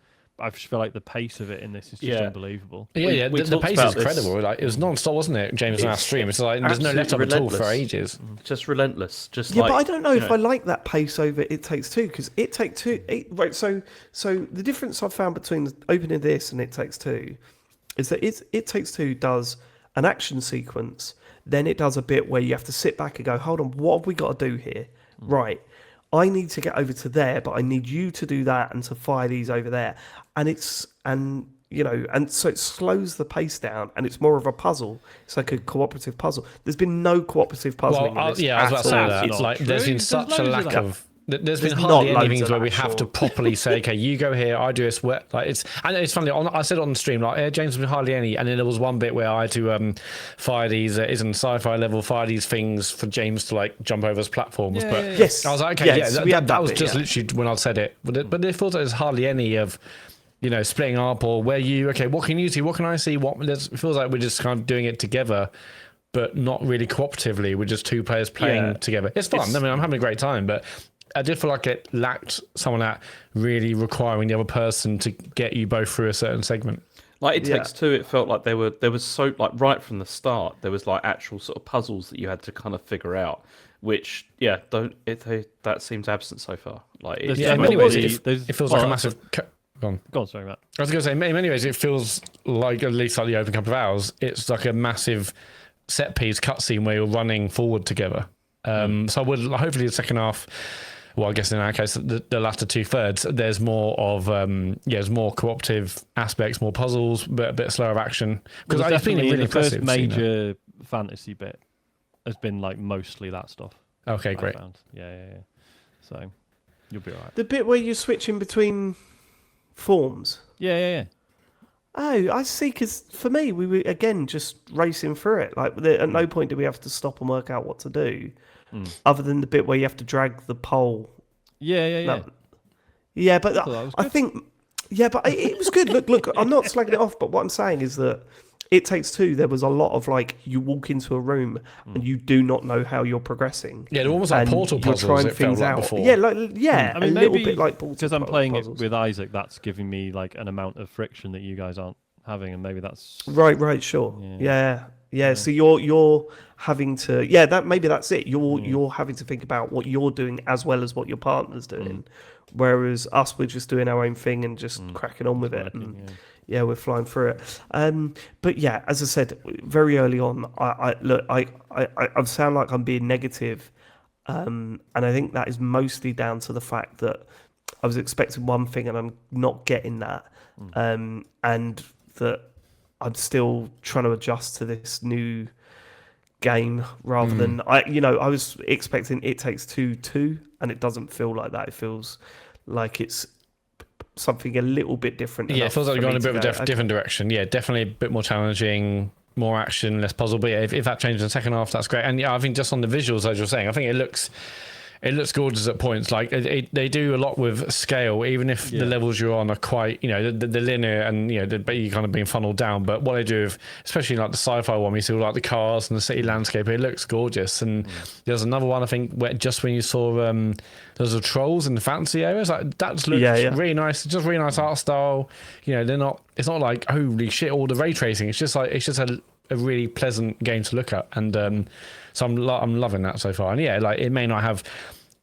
I just feel like the pace of it in this is just unbelievable. Yeah, we the pace is incredible. This. Like, it was non-stop, wasn't it, James, on our stream? It's like there's no let-up at all for ages. Just relentless. But I don't know if I like that pace over It Takes Two, because It Takes Two... right, so the difference I've found between opening this and It Takes Two is that It Takes Two does an action sequence, then it does a bit where you have to sit back and go, hold on, what have we got to do here? Right. I need to get over to there, but I need you to do that and to fire these over there. And so it slows the pace down, and it's more of a puzzle. It's like a cooperative puzzle. There's been no cooperative puzzling. Well, I was about to say that. It's like there's been such a lack of. There's been hardly any things where we have to properly say, okay, you go here, I do this. And it's funny. I said on the stream, James, there's been hardly any, and then there was one bit where I had to fire these, isn't sci-fi level, fire these things for James to jump over his platforms. Yes, I was like, okay, that was bit, just literally when I said it. But it feels like there's hardly any of, splitting up or where what can you see, what can I see, it feels like we're just kind of doing it together. but not really cooperatively with just two players playing together. It's fun. I mean, I'm having a great time, but I did feel like it lacked someone that really requiring the other person to get you both through a certain segment. Like It Takes Two, it felt like there was so like right from the start there was like actual sort of puzzles that you had to kind of figure out, which that seems absent so far. Like in many ways it feels like a massive. Go on, sorry, Matt. I was going to say, in many ways, it feels like, at least like the open couple of hours, it's like a massive set piece cutscene where you're running forward together. So I would hopefully the second half. Well, I guess in our case, the latter 2/3, there's more of there's more cooperative aspects, more puzzles, but a bit slower of action. Because I've been really impressive. The first major fantasy bit has been like mostly that stuff. Okay, great. Yeah. So you'll be all right. The bit where you're switching between forms. Yeah. Oh, I see. Because for me, we were again just racing through it. Like at no point did we have to stop and work out what to do, other than the bit where you have to drag the pole. Yeah. Yeah, but I think, but it was good. Look, I'm not slagging it off, but what I'm saying is that It Takes Two, there was a lot of like you walk into a room and you do not know how you're progressing. Yeah, they're almost like portal puzzles. Trying it things felt like out. Before. Yeah, I mean, a little bit like portal because I'm playing puzzles. it with Isaac. That's giving me like an amount of friction that you guys aren't having, and maybe that's right. Sure. Yeah. So you're having to that's it. You're having to think about what you're doing as well as what your partner's doing, whereas us, we're just doing our own thing and just cracking on with it. Yeah, we're flying through it. But yeah, as I said, very early on, I sound like I'm being negative, and I think that is mostly down to the fact that I was expecting one thing and I'm not getting that, and that I'm still trying to adjust to this new game rather than I was expecting It Takes Two 2, and it doesn't feel like that. It feels like it's something a little bit different. Yeah, it feels like you're going a bit of a different direction. Yeah, definitely a bit more challenging, more action, less puzzle. But yeah, if that changes in the second half, that's great. And yeah, I think just on the visuals, as you're saying, I think it looks gorgeous at points. Like they do a lot with scale, even if the levels you're on are quite, the linear and you're kind of being funneled down. But what they do, especially like the sci-fi one, you see all like the cars and the city landscape. It looks gorgeous. And there's another one I think where just when you saw those are trolls in the fantasy areas, like that just looks really nice. It's just really nice art style. They're not. It's not like holy shit all the ray tracing. It's just a really pleasant game to look at, and so I'm loving that so far. And yeah, like it may not have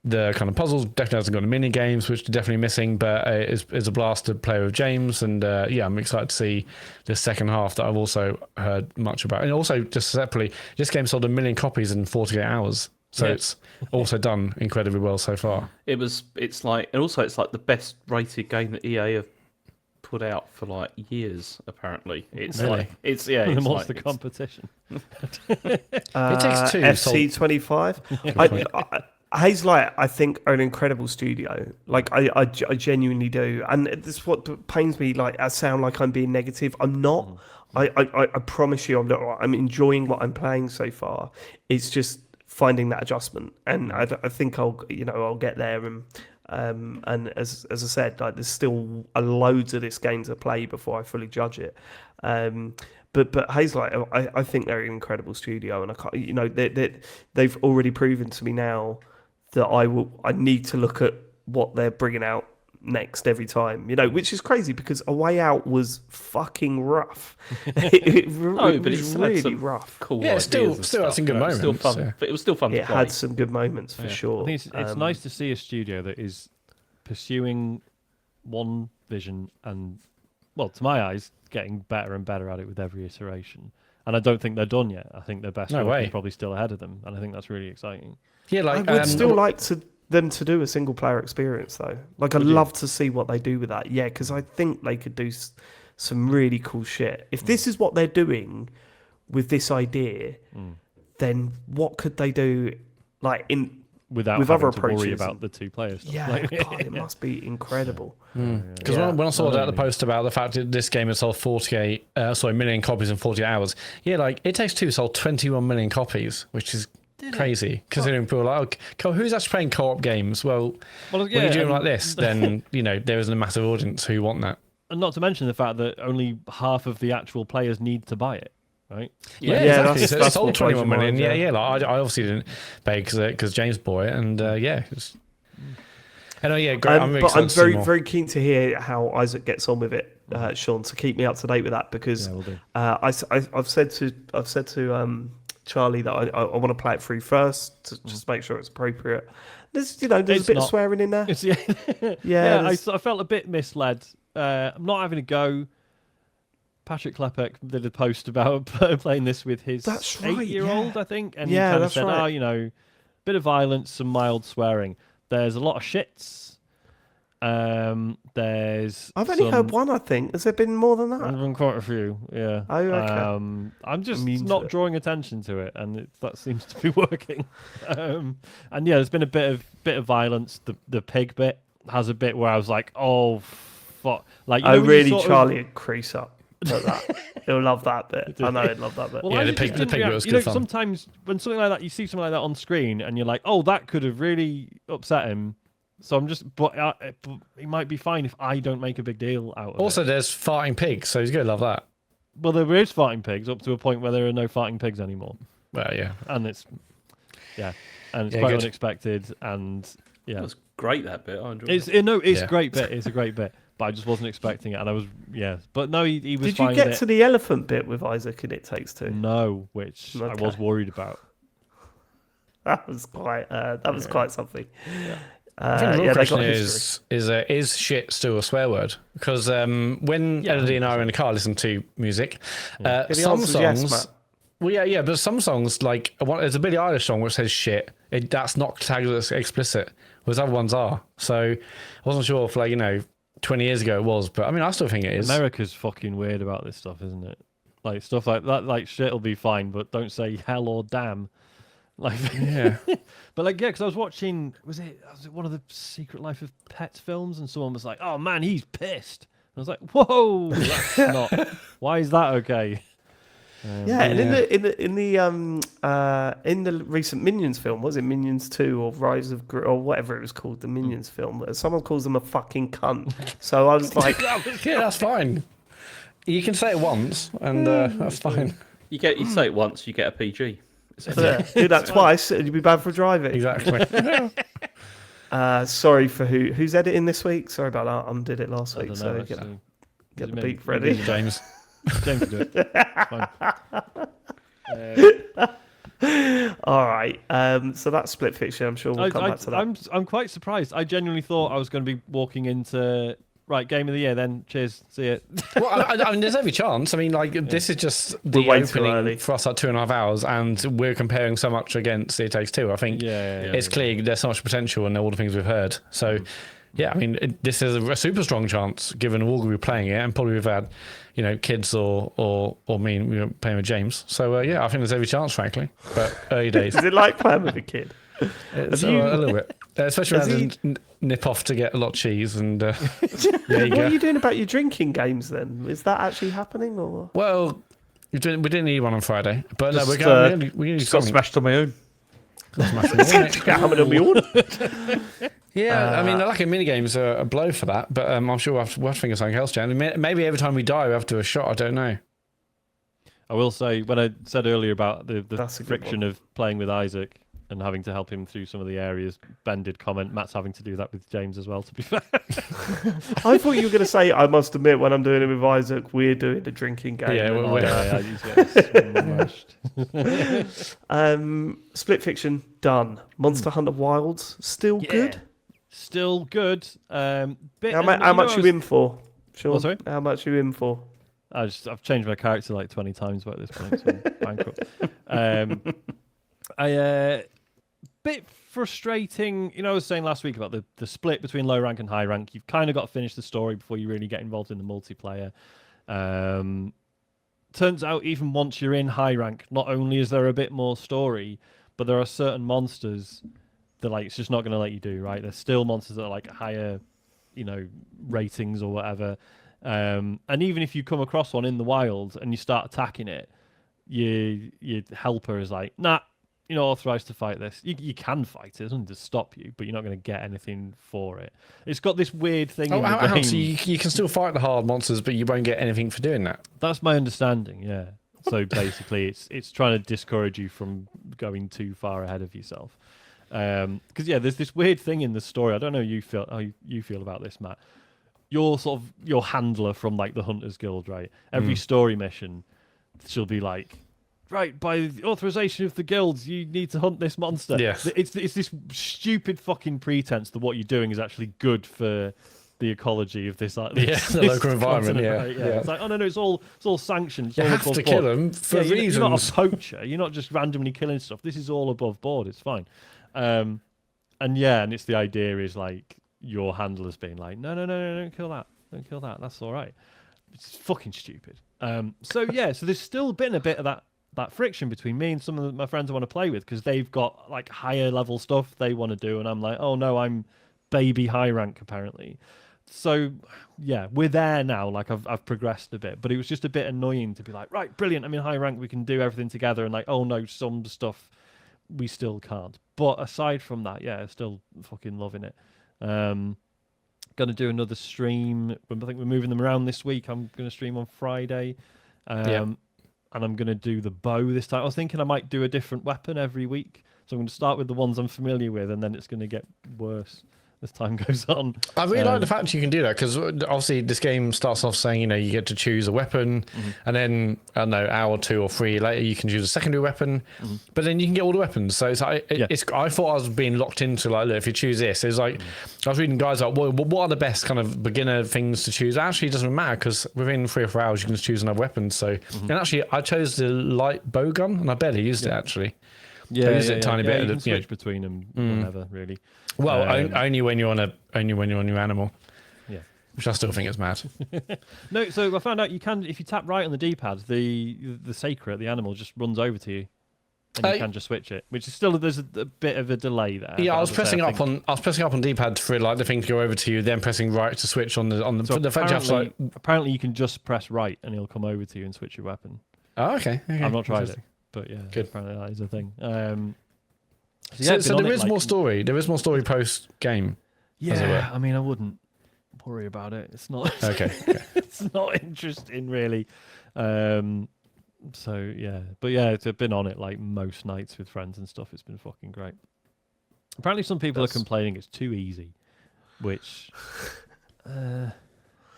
the kind of puzzles, definitely hasn't got the mini games, which are definitely missing, but it's a blast to play with James. And I'm excited to see the second half that I've also heard much about. And also, just separately, this game sold 1 million copies in 48 hours. So it's also done incredibly well so far. It's like the best rated game that EA have put out for like years. Apparently, it's really? like it's the competition. It Takes Two. FC25. Hazelight, I think, are an incredible studio. Like, I genuinely do. And this is what pains me. Like, I sound like I'm being negative. I'm not. I promise you, I'm not. I'm enjoying what I'm playing so far. It's just finding that adjustment, and I think I'll get there. And as I said, like, there's still loads of this game to play before I fully judge it. But Hazelight, I think they're an incredible studio, and I can't, they've already proven to me now that I need to look at what they're bringing out next every time, which is crazy because A Way Out was fucking rough. It was really rough. Cool. Yeah, still had some good moments. Still fun, but it was still fun. It had some good moments for sure. I think it's nice to see a studio that is pursuing one vision and, well, to my eyes, getting better and better at it with every iteration. And I don't think they're done yet. I think their best work is probably still ahead of them, and I think that's really exciting. Yeah, like I would still like them to do a single player experience though. Like, I'd love to see what they do with that. Yeah, because I think they could do some really cool shit. If this is what they're doing with this idea, then what could they do? Like without with having other to approaches worry about the two players. Yeah, God, it must be incredible. Because when I saw the post about the fact that this game had sold 1 million copies in 48 hours, like It Takes Two sold 21 million copies, which is crazy. Considering people are like, who's actually playing co-op games? Well, when you're doing like this, then there isn't a massive audience who want that. And not to mention the fact that only half of the actual players need to buy it. right? Yeah, Yeah, exactly. So that's it sold what blows 21 your million. mind, Yeah. Like, I obviously didn't pay because James bought it, and yeah. And yeah, great. I'm really But excited I'm to see very, more. very keen to hear how Isaac gets on with it, Sean. So keep me up to date with that because Yeah, we'll do. I've said to Charlie that I want to play it through first to just make sure it's appropriate. There's there's It's a bit not. of swearing in there. It's, yeah, Yeah, I felt a bit misled. I'm not having a go. Patrick Klepek did a post about playing this with his That's right, 8-year-old, yeah. I think, and Yeah, he kind of that's said, right. "Oh, bit of violence, some mild swearing. There's a lot of shits. There's I've only heard one. I think has there been more than that? I've done quite a few, yeah. Oh, okay. I'm just Immune to not it. drawing attention to it, and that seems to be working. And yeah, there's been a bit of violence. The pig bit has a bit where I was like, oh, fuck. Like, Oh, when you really? sort of- Charlie would crease up at that. He'll love that bit. I know he'd love that bit. Well, Yeah, I the just pig didn't bit react. was You good know, fun. sometimes when something like that, you see something like that on screen, and you're like, oh, that could have really upset him. So I'm just, but he might be fine if I don't make a big deal out of it. Also, there's farting pigs, so he's gonna love that. Well, there is farting pigs up to a point where there are no farting pigs anymore, Well, yeah. and it's Yeah, quite good. unexpected, and yeah, That was great, that bit. I enjoyed it's it. it's Yeah. a great bit. It's a great bit, but I just wasn't expecting it, and I was but no, he was Did fine you get with to it. the elephant bit with Isaac in It Takes Two? No, which I Okay. was worried about. That was quite something. I think the real yeah, they question got history. is shit still a swear word? Because when Yeah, Elodie and I were in the car listening to music, Yeah, the some answer's songs. yes, Matt. Well, yeah, but some songs, like there's a Billie Eilish song which says shit. That's not tagged as explicit, whereas other ones are. So I wasn't sure if, 20 years ago it was, but I mean, I still think it is. America's fucking weird about this stuff, isn't it? Like stuff like that, like shit will be fine, but don't say hell or damn. Like, Yeah. but because I was watching, was it one of the Secret Life of Pets films, and someone was like, "Oh man, he's pissed." And I was like, "Whoa, that's not. Why is that okay?" Yeah, and in the recent Minions film, was it Minions 2 or Rise of or whatever it was called, the Minions film, someone calls them a fucking cunt. So I was like, Yeah, that's fine. You can say it once, and that's fine. You say it once, you get a PG. do that twice, and you'd be bad for driving. Exactly. Sorry for who's editing this week. Sorry about that. I did it last I week, don't so know, get actually. the Is it me? beat ready. James. James can do it. It's fine. All right. So that's Split Fiction. I'm sure we'll come back to that. I'm quite surprised. I genuinely thought I was going to be walking into game of the year. Then cheers, see it. Well, I mean, there's every chance. I mean, this is just the We're way too early. opening for us at 2.5 hours, and we're comparing so much against It Takes Two. I think it's clear there's so much potential in all the things we've heard. So, yeah, I mean, this is a super strong chance given all we're playing it, and probably we've had, kids or me playing with James. So, yeah, I think there's every chance, frankly. But early days. Is it like playing with a kid? It's a little bit. Especially when I had to nip off to get a lot of cheese and there you What go. are you doing about your drinking games then? Is that actually happening or? Well, we didn't need one on Friday, but no, Just, we're going. We need Just got something. smashed on my own. How many we order? Yeah, I mean, like mini games are a blow for that, but I'm sure we'll have to think of something else, Jan. Maybe every time we die, we have to do a shot. I don't know. I will say, when I said earlier about the That's a good friction of playing with Isaac and having to help him through some of the areas, Ben did comment, Matt's having to do that with James as well, to be fair. I thought you were going to say, I must admit, when I'm doing it with Isaac, we're doing the drinking game. Yeah, he's Split Fiction, done. Monster Hunter Wilds, still good? Still good. How much you in for? Sean? What, sorry? How much you in for? I've changed my character like 20 times by this point, so I'm bankrupt. Bit frustrating. I was saying last week about the split between low rank and high rank. You've kind of got to finish the story before you really get involved in the multiplayer. Turns out even once you're in high rank, not only is there a bit more story, but there are certain monsters that it's just not going to let you do, right? There's still monsters that are higher, ratings or whatever. And even if you come across one in the wild and you start attacking it, your helper is like, nah, you're not authorized to fight this. You can fight it, it doesn't just stop you, but you're not going to get anything for it. It's got this weird thing in the game. So you can still fight the hard monsters, but you won't get anything for doing that. That's my understanding, yeah. So basically, it's trying to discourage you from going too far ahead of yourself. Because there's this weird thing in the story. I don't know how you feel about this, Matt. You're sort of your handler from like the Hunters Guild, right? Every story mission, she'll be like, right, by the authorization of the guilds, you need to hunt this monster. Yes. It's this stupid fucking pretense that what you're doing is actually good for the ecology of this, the this local environment. continent, Yeah, right? yeah. It's like, oh no, it's all sanctioned. It's You all have above to board. kill them for You're reasons. not a poacher. You're not just randomly killing stuff. This is all above board. It's fine. And it's the idea is like your handler's being like, no, don't kill that. Don't kill that. That's all right. It's fucking stupid. So there's still been a bit of that friction between me and some of my friends I want to play with because they've got like higher level stuff they want to do, and I'm like, oh no, I'm baby high rank apparently. So we're there now. Like I've progressed a bit, but it was just a bit annoying to be like, right, brilliant. I'm in high rank. We can do everything together, and like, oh no, some stuff we still can't. But aside from that, still fucking loving it. Gonna do another stream. I think we're moving them around this week. I'm gonna stream on Friday, and I'm gonna do the bow this time. I was thinking I might do a different weapon every week, so I'm gonna start with the ones I'm familiar with, and then it's gonna get worse as time goes on. I really like the fact you can do that because obviously this game starts off saying you get to choose a weapon, and then I don't know, hour or 2 or 3 later you can choose a secondary weapon, but then you can get all the weapons. So it's like I thought I was being locked into like, look, if you choose this, it's like I was reading guys like, well, what are the best kind of beginner things to choose? Actually, it doesn't matter because within 3 or 4 hours you can just choose another weapon. So and actually, I chose the light bow gun, and I barely used it actually. Yeah, used it a tiny bit. You can switch between them whenever, really. Well, only when you're on your animal. Yeah, which I still think is mad. No, so I found out you can, if you tap right on the D-pad, the sacred, the animal, just runs over to you, and you can just switch it. Which is still there's a bit of a delay there. Yeah, I was pressing up on D-pad for like the thing to go over to you, then pressing right to switch on the. So the fact you have to, like, apparently you can just press right and he'll come over to you and switch your weapon. Oh, okay. I've not tried it, but Good. apparently that is a thing. So there is more story. There is more story post game. Yeah, I mean, I wouldn't worry about it. It's not okay. It's not interesting, really. So but it's been on it like most nights with friends and stuff. It's been fucking great. Apparently, some people are complaining it's too easy, which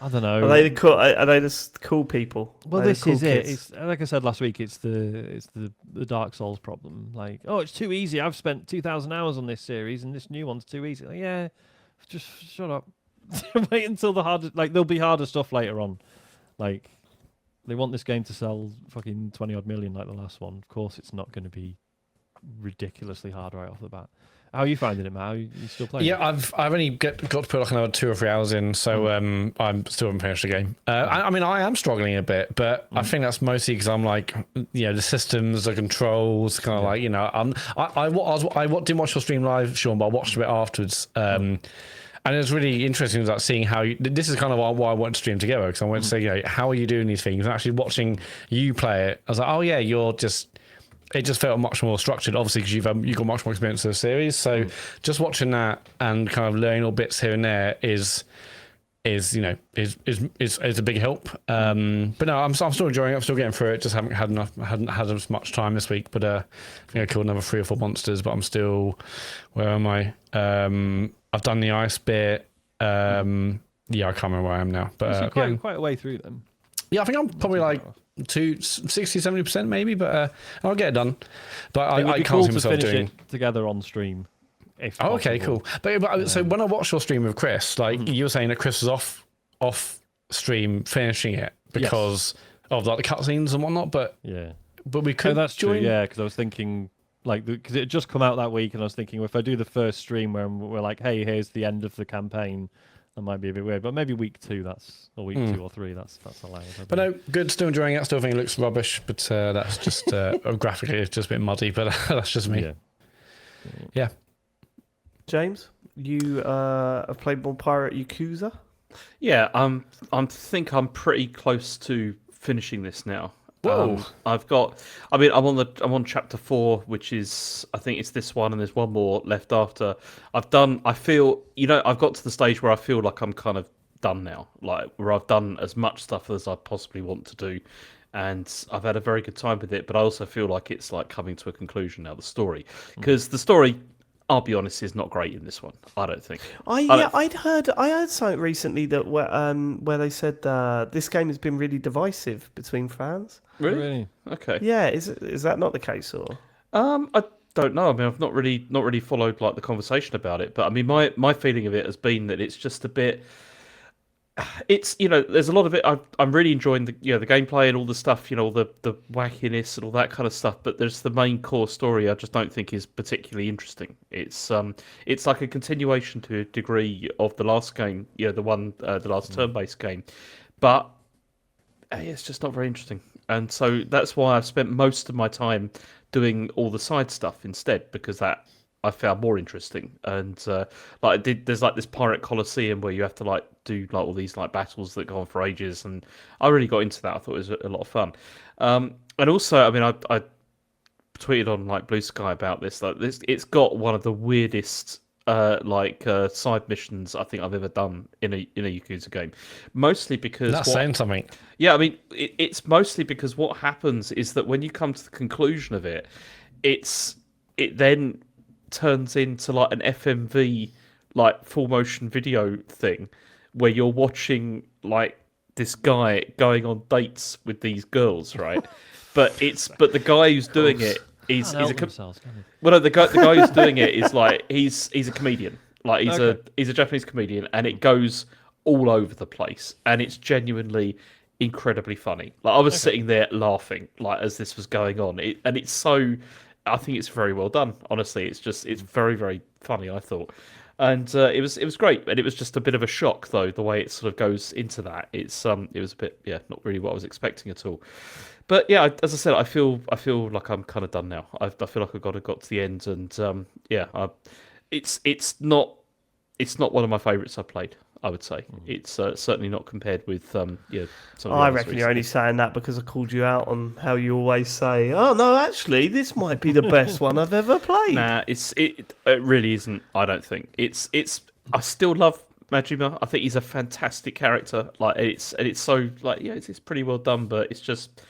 I don't know. Are they just cool people? Well, this is it. It's like I said last week. It's the Dark Souls problem. Like, oh, it's too easy. I've spent 2,000 hours on this series, and this new one's too easy. Like, just shut up. Wait until the harder. Like, there'll be harder stuff later on. Like, they want this game to sell fucking 20 odd million like the last one. Of course, it's not going to be ridiculously hard right off the bat. How are you finding it, Matt? Are you still playing? Yeah, I've only got to put like another 2 or 3 hours in, so I'm still haven't finished the game. I mean, I am struggling a bit, but I think that's mostly because I'm like, the systems, the controls, kind of like, I didn't watch your stream live, Sean, but I watched a bit afterwards. And it was really interesting like seeing how this is kind of why I wanted to stream together, because I wanted to say, how are you doing these things? And actually watching you play it, I was like, oh yeah, it just felt much more structured, obviously, because you've got much more experience of the series. So just watching that and kind of learning little bits here and there is a big help. But no, I'm still enjoying it. I'm still getting through it. Just hadn't had as much time this week. But I think I killed another 3 or 4 monsters. But I'm still, where am I? I've done the ice bit. I can't remember where I am now. But quite a way through them. Yeah, I think I'm probably like 60-70% maybe, but I'll get it done. But I can't see myself doing it together on stream. Okay, cool. But so when I watched your stream with Chris, like you were saying that Chris was off stream finishing it because of like the cutscenes and whatnot. But we could. That's join. True. Yeah, because I was thinking because it had just come out that week, and I was thinking if I do the first stream where we're like, hey, here's the end of the campaign. That might be a bit weird, but maybe week 2, or week 2 or 3, that's allowed. But no, good, still enjoying it. Still think it looks rubbish, but that's just graphically it's just a bit muddy, but that's just me. Yeah. James, you have played more Pirate Yakuza? Yeah, I think I'm pretty close to finishing this now. Whoa! I'm on chapter 4, which is, I think it's this one, and there's one more left after. I've got to the stage where I feel like I'm kind of done now, like where I've done as much stuff as I possibly want to do. and I've had a very good time with it. But I also feel like it's like coming to a conclusion now. The story, because the story, I'll be honest, is not great in this one. I don't think. I heard something recently that where they said this game has been really divisive between fans. Really? Okay. Yeah, is that not the case or? I don't know. I mean, I've not really followed like the conversation about it, but I mean, my feeling of it has been that it's just a bit. It's there's a lot of it. I'm really enjoying the the gameplay and all the stuff, all the wackiness and all that kind of stuff. But there's the main core story. I just don't think is particularly interesting. It's like a continuation to a degree of the last game, the last turn-based game, but it's just not very interesting. And so that's why I've spent most of my time doing all the side stuff instead, because that I found more interesting. And there's like this pirate coliseum where you have to like do like all these like battles that go on for ages, and I really got into that. I thought it was a lot of fun. And also, I mean, I tweeted on like Blue Sky about this. Like this, it's got one of the weirdest side missions I think I've ever done in a Yakuza game. Mostly because That's saying something. Yeah, I mean, it's mostly because what happens is that when you come to the conclusion of it, it then turns into like an FMV, like full motion video thing, where you're watching like this guy going on dates with these girls, right? but the guy who's doing it is a well, no, the guy who's doing it is like he's a comedian, like he's a Japanese comedian, and it goes all over the place, and it's genuinely incredibly funny. Like I was sitting there laughing like as this was going on, and it's so. I think it's very well done. Honestly, it's very very funny. I thought, and it was great, and it was just a bit of a shock though the way it sort of goes into that. It was a bit not really what I was expecting at all. But yeah, as I said, I feel like I'm kind of done now. I feel like I got to the end, and it's not one of my favourites I've played. I would say it's certainly not compared with some of the I others reckon you're recently. only saying that because I called you out on how you always say, "Oh no, actually, this might be the best one I've ever played." Nah, it really isn't. I don't think it's. I still love Majima. I think he's a fantastic character. Like it's so like it's pretty well done, but it's just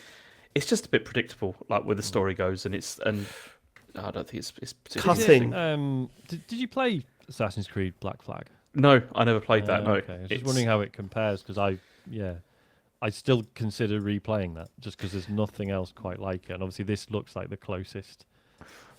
a bit predictable, like where the story goes, and I don't think it's particularly Cutting. interesting. Did you play Assassin's Creed Black Flag? No, I never played that. No, Okay. I was just wondering how it compares, because I still consider replaying that just because there's nothing else quite like it, and obviously this looks like the closest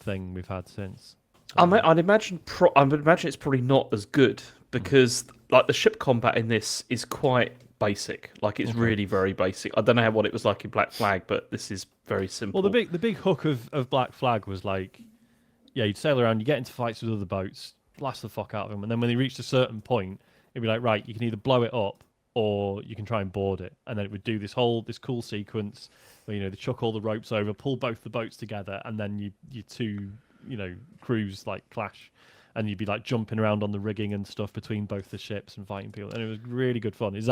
thing we've had since. I'd imagine it's probably not as good because like the ship combat in this is quite basic. Like it's really very basic. I don't know what it was like in Black Flag, but this is very simple. Well, the big hook of Black Flag was like, you'd sail around, you get into fights with other boats, blast the fuck out of them, and then when they reached a certain point, it'd be like, right, you can either blow it up or you can try and board it, and then it would do this cool sequence where they chuck all the ropes over, pull both the boats together, and then you two crews like clash, and you'd be like jumping around on the rigging and stuff between both the ships and fighting people, and it was really good fun. Does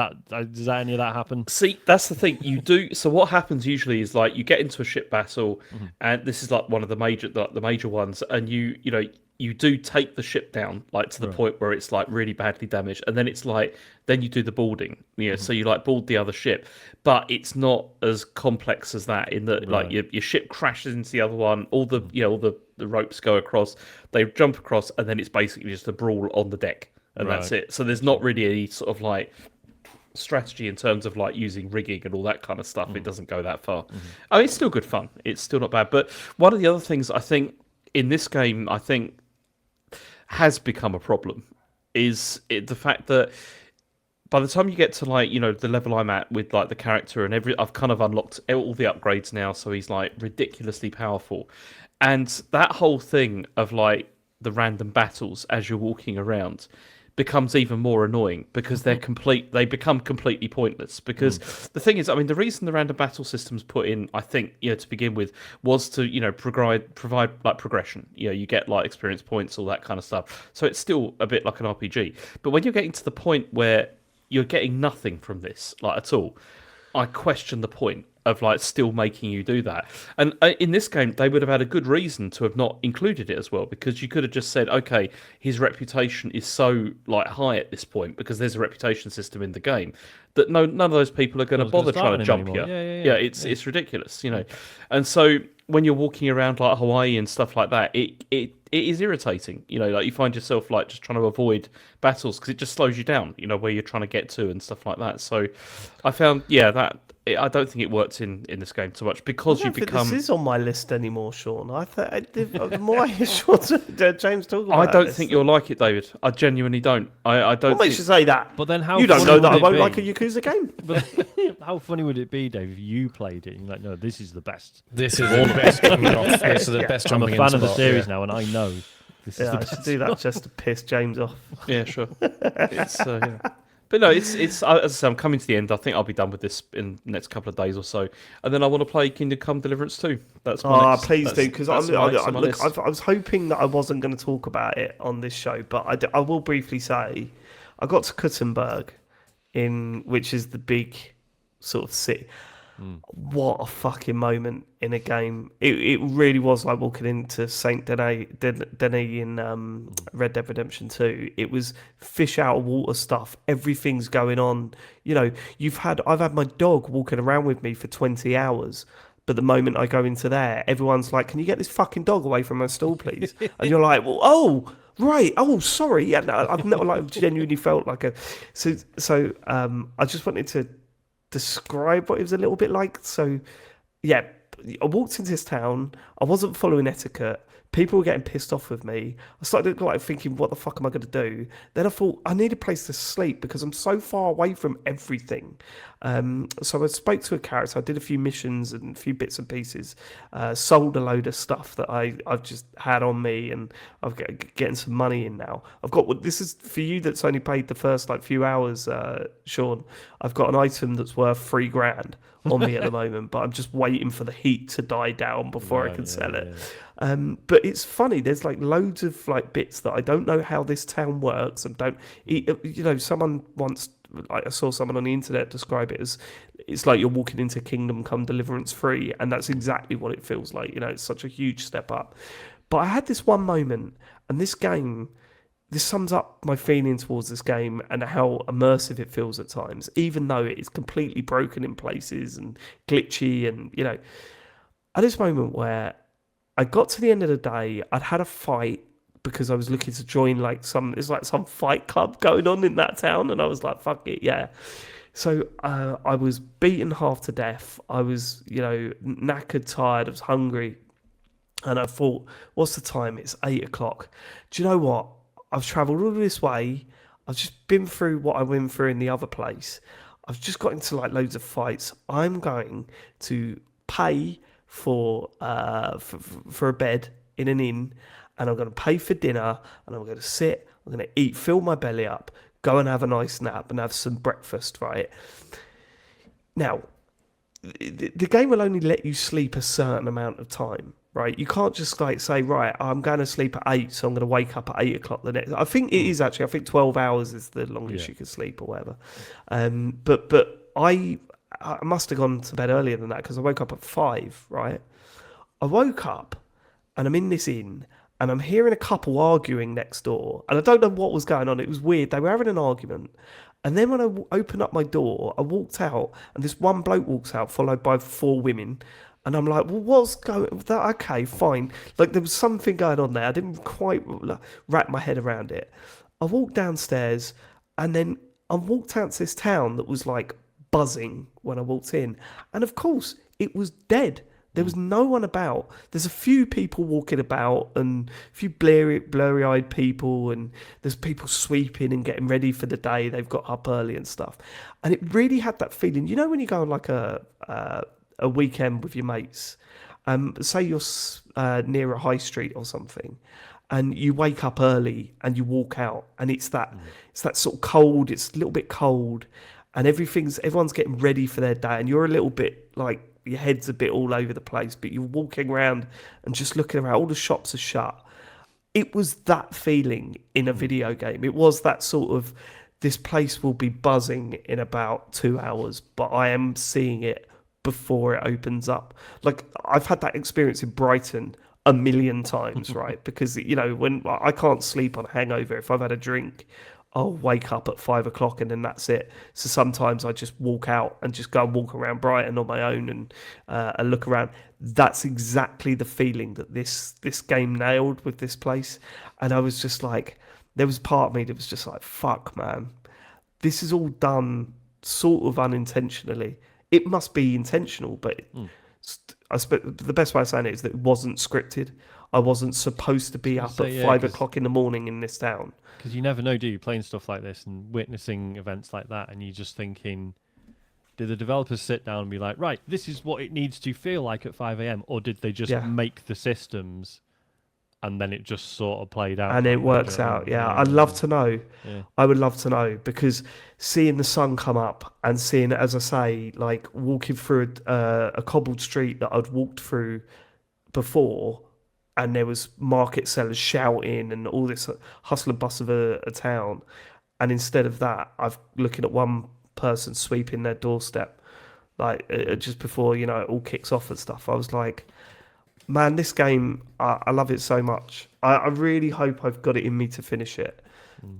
any of that happen? See, that's the thing you do. So what happens usually is like you get into a ship battle, and this is like one of the major ones, and you do take the ship down like to the point where it's like really badly damaged, and then it's like then you do the boarding, so you like board the other ship, but it's not as complex as that in that like your ship crashes into the other one, all the the ropes go across, they jump across, and then it's basically just a brawl on the deck, and that's it. So there's not really any sort of like strategy in terms of like using rigging and all that kind of stuff. It doesn't go that far. I mean, it's still good fun. It's still not bad. But one of the other things I think in this game, I think has become a problem is the fact that by the time you get to like the level I'm at with like the character and I've kind of unlocked all the upgrades now, so he's like ridiculously powerful, and that whole thing of like the random battles as you're walking around becomes even more annoying because they become completely pointless. Because the thing is, I mean, the reason the random battle system's put in, I think, to begin with, was to provide like progression. You get like experience points, all that kind of stuff. So it's still a bit like an RPG. But when you're getting to the point where you're getting nothing from this, like at all, I question the point. of like still making you do that. And in this game, they would have had a good reason to have not included it as well, because you could have just said, okay, his reputation is so like high at this point because there's a reputation system in the game that none of those people are going to No one's bother gonna trying to start jump him you. anymore. Yeah, it's ridiculous, you know. And so when you're walking around like Hawaii and stuff like that, it is irritating, you know, like you find yourself like just trying to avoid battles because it just slows you down, you know, where you're trying to get to and stuff like that. So I found, that I don't think it works in this game so much because I you don't think become. this is on my list anymore, Sean. I thought the more I hear James talk about I don't this, think you'll like it, David. I genuinely don't. I don't. What makes you say that? But then how You don't funny know that I would it won't be? like a Yakuza game. But how funny would it be, Dave, if you played it and you're like, no, this is the best. This is the best coming off. This is the best I'm a jumping fan in of the spot, series yeah. now, and I know this is Yeah, the I best. should do that just to piss James off. Yeah, sure. It's yeah. But no, it's as I say, I'm coming to the end. I think I'll be done with this in the next couple of days or so, and then I want to play Kingdom Come Deliverance 2. That's my next, Please that's- do, because that's my next on my look, list. I was hoping that I wasn't going to talk about it on this show, but I will briefly say I got to Kuttenberg, which is the big sort of city. What a fucking moment in a game. It really was like walking into Saint Denis in Red Dead Redemption 2. It was fish out of water stuff. Everything's going on. You know, I've had my dog walking around with me for 20 hours. But the moment I go into there, everyone's like, "Can you get this fucking dog away from my stall, please?" And you're like, "Well, oh, right, oh, sorry." Yeah, no, I've never like genuinely felt like a. So I just wanted to describe what it was a little bit like. So, yeah, I walked into this town. I wasn't following etiquette. People were getting pissed off with me. I started like thinking, what the fuck am I going to do? Then I thought, I need a place to sleep because I'm so far away from everything. So I spoke to a character. I did a few missions and a few bits and pieces. Sold a load of stuff that I've just had on me, and I'm getting some money in now. This is for you that's only played the first like few hours, Sean. I've got an item that's worth $3,000 on me at the moment, but I'm just waiting for the heat to die down before I can sell it. But it's funny. There's like loads of like bits that I don't know how this town works, and someone once, like, I saw someone on the internet describe it as it's like you're walking into Kingdom Come Deliverance 3, and that's exactly what it feels like. You know, it's such a huge step up. But I had this one moment, and this sums up my feeling towards this game and how immersive it feels at times, even though it is completely broken in places and glitchy. And, you know, at this moment where I got to the end of the day, I'd had a fight because I was looking to join it's like some fight club going on in that town. And I was like, fuck it, yeah. So I was beaten half to death. I was, knackered, tired. I was hungry. And I thought, what's the time? It's 8:00. Do you know what? I've travelled all this way. I've just been through what I went through in the other place. I've just got into like loads of fights. I'm going to pay for a bed in an inn, and I'm going to pay for dinner, and I'm going to sit. I'm going to eat, fill my belly up, go and have a nice nap, and have some breakfast. Right now, the game will only let you sleep a certain amount of time. Right, you can't just like say, right, I'm going to sleep at 8, so I'm going to wake up at 8:00 the next. I think it is actually. I think 12 hours is the longest you can sleep or whatever. But I must have gone to bed earlier than that because I woke up at 5. Right, I woke up and I'm in this inn and I'm hearing a couple arguing next door, and I don't know what was going on. It was weird. They were having an argument. And then when I opened up my door, I walked out, and this one bloke walks out, followed by 4 women. And I'm like, well, what's going on? Okay, fine. Like, there was something going on there. I didn't quite wrap my head around it. I walked downstairs, and then I walked out to this town that was, like, buzzing when I walked in. And, of course, it was dead. There was no one about. There's a few people walking about, and a few blurry-eyed people, and there's people sweeping and getting ready for the day. They've got up early and stuff. And it really had that feeling. You know when you go on, like, a weekend with your mates, say you're near a high street or something, and you wake up early and you walk out, and it's that sort of cold. It's a little bit cold, and everyone's getting ready for their day, and you're a little bit like your head's a bit all over the place, but you're walking around and just looking around. All the shops are shut. It was that feeling in a video game. It was that sort of, this place will be buzzing in about 2 hours, but I am seeing it before it opens up. Like, I've had that experience in Brighton a million times, right? Because, you know, when I can't sleep on a hangover, if I've had a drink, I'll wake up at 5 o'clock and then that's it. So sometimes I just walk out and just go and walk around Brighton on my own and look around. That's exactly the feeling that this game nailed with this place. And I was just like, there was part of me that was just like, fuck, man, this is all done sort of unintentionally. It must be intentional, but the best way of saying it is that it wasn't scripted. I wasn't supposed to be up at 5 o'clock in the morning in this town. Because you never know, do you? Playing stuff like this and witnessing events like that, and you're just thinking, did the developers sit down and be like, right, this is what it needs to feel like at 5 a.m., or did they just make the systems and then it just sort of played out? And it works out, yeah. I'd love to know. Yeah. I would love to know, because seeing the sun come up and seeing, as I say, like walking through a cobbled street that I'd walked through before, and there was market sellers shouting and all this hustle and bustle of a town. And instead of that, I'm looking at one person sweeping their doorstep, like just before, you know, it all kicks off and stuff. I was like, man, this game, I love it so much. I really hope I've got it in me to finish it.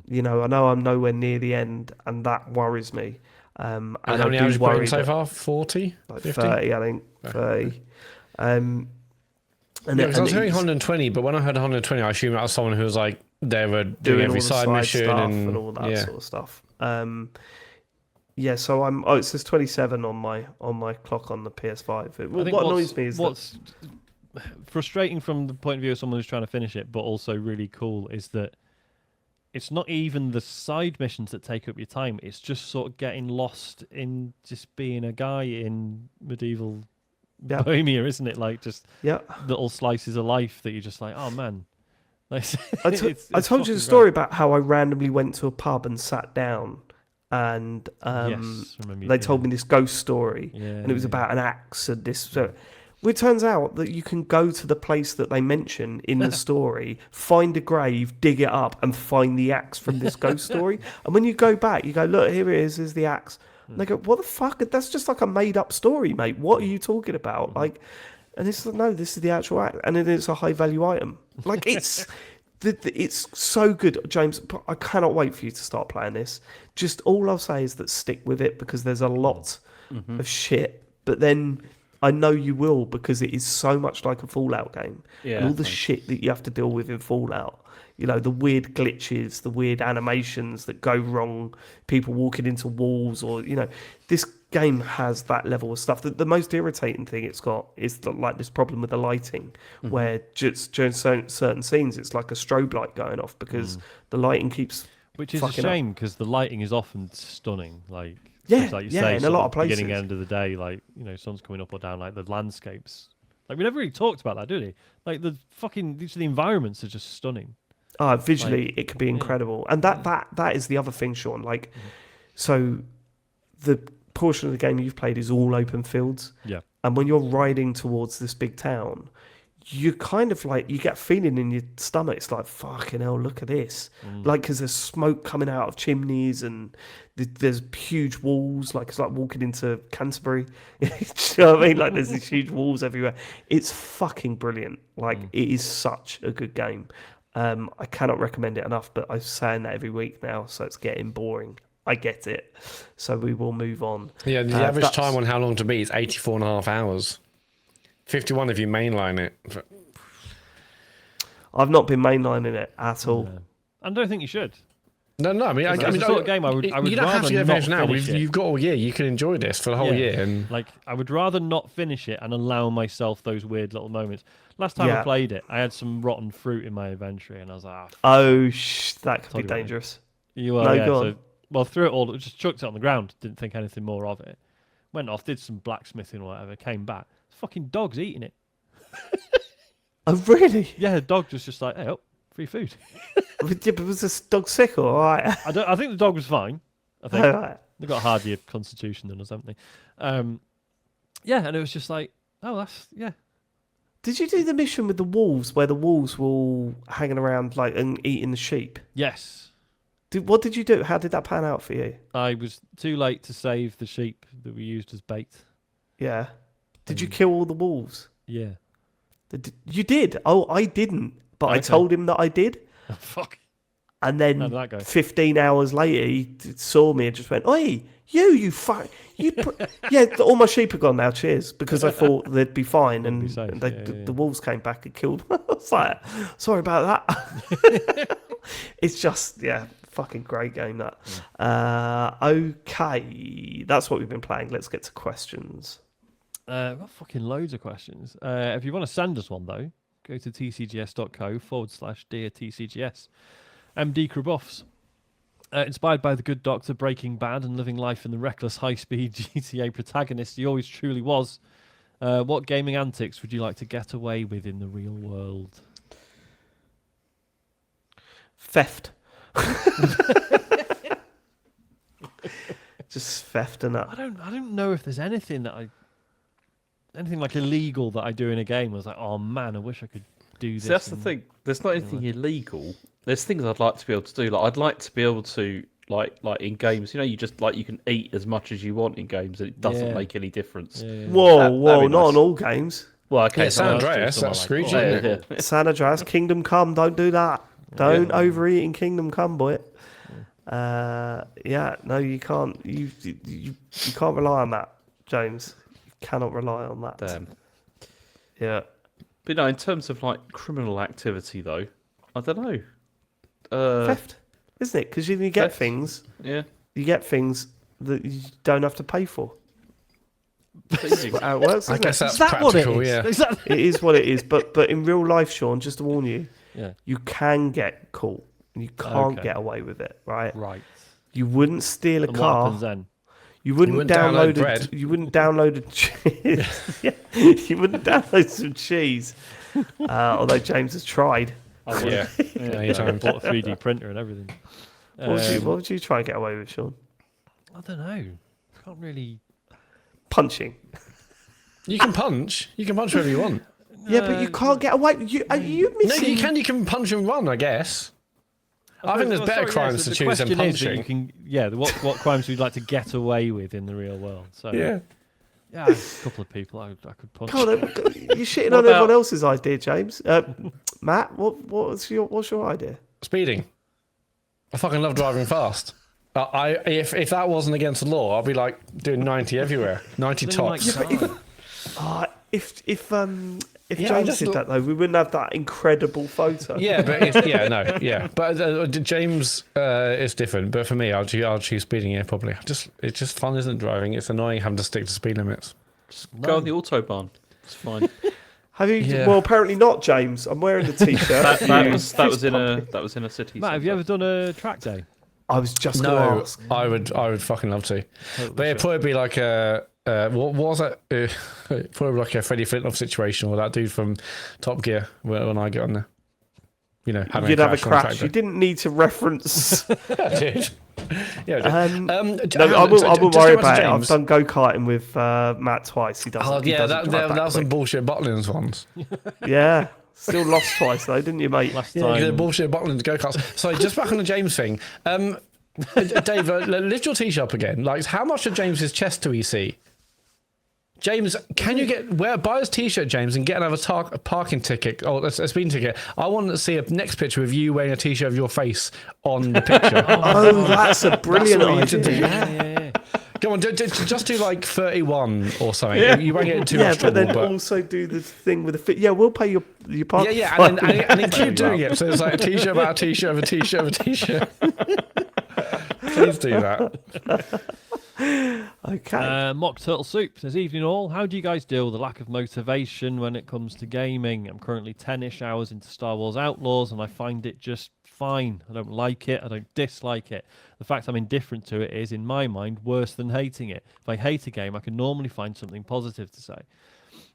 You know I'm nowhere near the end, and that worries me. And how many hours you put in so far? 40? Like 50? 30, I think. 30. And I was hearing 120, but when I heard 120, I assumed that was someone who was like, they were doing every side mission and all that sort of stuff. Yeah, so I'm. Oh, it says 27 on my clock on the PS5. What annoys me is what's frustrating from the point of view of someone who's trying to finish it, but also really cool, is that it's not even the side missions that take up your time. It's just sort of getting lost in just being a guy in medieval Bohemia, isn't it? Like just little slices of life that you're just like, oh man. I told you the story about how I randomly went to a pub and sat down, and they told me this ghost story, and it was about an axe and this. So it turns out that you can go to the place that they mention in the story, find a grave, dig it up, and find the axe from this ghost story. And when you go back, you go, look, here it is. Here's the axe. And they go, what the fuck? That's just like a made-up story, mate. What are you talking about? Like, and it's like, no, this is the actual axe, and then it's a high-value item. Like, it's so good, James. I cannot wait for you to start playing this. Just all I'll say is that stick with it, because there's a lot of shit, but then I know you will, because it is so much like a Fallout game. And all the shit that you have to deal with in Fallout. You know, the weird glitches, the weird animations that go wrong, people walking into walls, or, you know, this game has that level of stuff. The most irritating thing it's got is like this problem with the lighting, where just during certain scenes, it's like a strobe light going off because the lighting keeps Which is a shame, because the lighting is often stunning. Like you say, in a lot of places. Beginning, end of the day, like, you know, sun's coming up or down, like the landscapes. Like, we never really talked about that, do we? Like the environments are just stunning. Visually, it could be incredible, and that is the other thing, Sean. Like, so the portion of the game you've played is all open fields, and when you're riding towards this big town, you kind of like, you get a feeling in your stomach. It's like, fucking hell, look at this! Like, because there's smoke coming out of chimneys, and there's huge walls. Like, it's like walking into Canterbury. Do you know what I mean? Like, there's these huge walls everywhere. It's fucking brilliant. Like, it is such a good game. I cannot recommend it enough, but I'm saying that every week now, so it's getting boring. I get it. So we will move on. Yeah, the average time on how long to beat is 84.5 hours. 51 if you mainline it. I've not been mainlining it at all. No. I don't think you should. No. I mean, it's the sort of game I would you don't rather have to get not finished now. finish it. You've got all year. You can enjoy this for the whole year. And like, I would rather not finish it and allow myself those weird little moments. Last time I played it, I had some rotten fruit in my inventory, and I was like, that could be dangerous. You are, go on. Threw it all, just chucked it on the ground. Didn't think anything more of it. Went off, did some blacksmithing or whatever. Came back, fucking dog's eating it. Oh, really? Yeah, the dog was just like, hey, free food. But was this dog sick or all right? I think the dog was fine. I think they've got a hardier constitution than us, haven't they? And it was just like, Did you do the mission with the wolves, where the wolves were all hanging around like and eating the sheep? Yes. What did you do? How did that pan out for you? I was too late to save the sheep that we used as bait. Yeah. Did you kill all the wolves? Yeah. You did. Oh, I didn't. But I Okay. told him that I did. Oh, fuck. And How then did that go? 15 hours later, he saw me and just went, "Oi, you fuck. Yeah, all my sheep are gone now. Cheers." Because I thought they'd be fine. They'd be And safe, the wolves came back and killed them. I was like, sorry about that. It's just, fucking great game, that. Okay. That's what we've been playing. Let's get to questions. I've got fucking loads of questions. If you want to send us one, though, go to tcgs.co/dear TCGS. MD Krabuffs. Inspired by the good doctor, Breaking Bad, and living life in the reckless high-speed GTA protagonist he always truly was, what gaming antics would you like to get away with in the real world? Theft. Just theft and that. I don't know if there's anything like illegal that I do in a game. I was like, oh man, I wish I could do this. See, that's the thing. There's not anything illegal. There's things I'd like to be able to do. Like I'd like to be able to like in games. You know, you just like you can eat as much as you want in games, and it doesn't make any difference. Whoa, That'd be not nice. on all games. Well, okay, Yeah, San so Andreas, something that's like Scrooge, that. isn't it? yeah. San Andreas, Kingdom Come, don't do that. Don't overeat in Kingdom Come, boy. No, you can't. You can't rely on that, James. You cannot rely on that. Damn. Yeah. But no, in terms of like criminal activity, though, I don't know. Theft, isn't it? Because you get theft. things. Yeah. You get things that you don't have to pay for. That's how it works, I isn't guess it? that's Is that what it practical, is? yeah. Is that... It is what it is. But in real life, Sean, just to warn you, Yeah. you can get caught. And you can't Okay. get away with it, right? Right. You wouldn't steal a And what car. happens then? You wouldn't wouldn't download download bread. you wouldn't download a cheese. You wouldn't download some cheese. Although James has tried. I would. Yeah. I bought a 3D printer and everything. What would you try and get away with, Sean? I don't know. I can't really. Punching. You can punch. You can punch wherever you want. Yeah, but you can't get away. Are you No, missing? you can punch and run, I guess. I think there's better crimes to choose than punching. You can, what crimes would you like to get away with in the real world? So Yeah. a couple of people I could punch. God, you're shitting What on about- everyone else's idea, James. Matt, what's your idea? Speeding. I fucking love driving fast. If that wasn't against the law, I'd be like doing 90 everywhere, 90 Then you tops. might die. If Yeah, I James just did look- that though, we wouldn't have that incredible photo. Yeah, but but James is different. But for me, I'll choose speeding. Yeah, probably. It's just fun, isn't it? Driving. It's annoying having to stick to speed limits. Go on the autobahn. It's fine. Have you? Yeah. Well, apparently not, James. I'm wearing the t-shirt. that was in a city. Matt, have you ever done a track day? I was just going to No, ask. I would fucking love to. Totally But it'd sure. probably be like a what was it? Probably like a Freddie Flintoff situation with that dude from Top Gear when I get on there. You know, having You'd have a on crash. tractor. You didn't need to reference. Yeah, dude. Yeah, I did. No, I won't worry about it. I've done go karting with Matt twice. He doesn't. Oh he yeah, doesn't that drive was quick. some bullshit Butlins ones. Yeah, still lost twice though, didn't you, mate? Last Yeah, the time. bullshit Butlins go karts. So just back on the James thing. Dave, lift your t-shirt up again. Like, how much of James's chest do we see? James, can you buy his t-shirt, James, and get another parking ticket or a speeding ticket? I want to see a next picture with you wearing a t-shirt of your face on the picture. Oh, that's a brilliant what you need to idea. do. Yeah. Come on, just do like 31 or something. Yeah. You won't get too Yeah, much but trouble. then also do the thing with the fit. Yeah, we'll pay your parking. Yeah, and then keep doing it. So it's like a t-shirt about a t-shirt of a t-shirt of a t-shirt. Please do that. Okay. Mock Turtle Soup says, evening all. How do you guys deal with the lack of motivation when it comes to gaming? I'm currently 10-ish hours into Star Wars Outlaws and I find it just fine. I don't like it. I don't dislike it. The fact I'm indifferent to it is, in my mind, worse than hating it. If I hate a game, I can normally find something positive to say.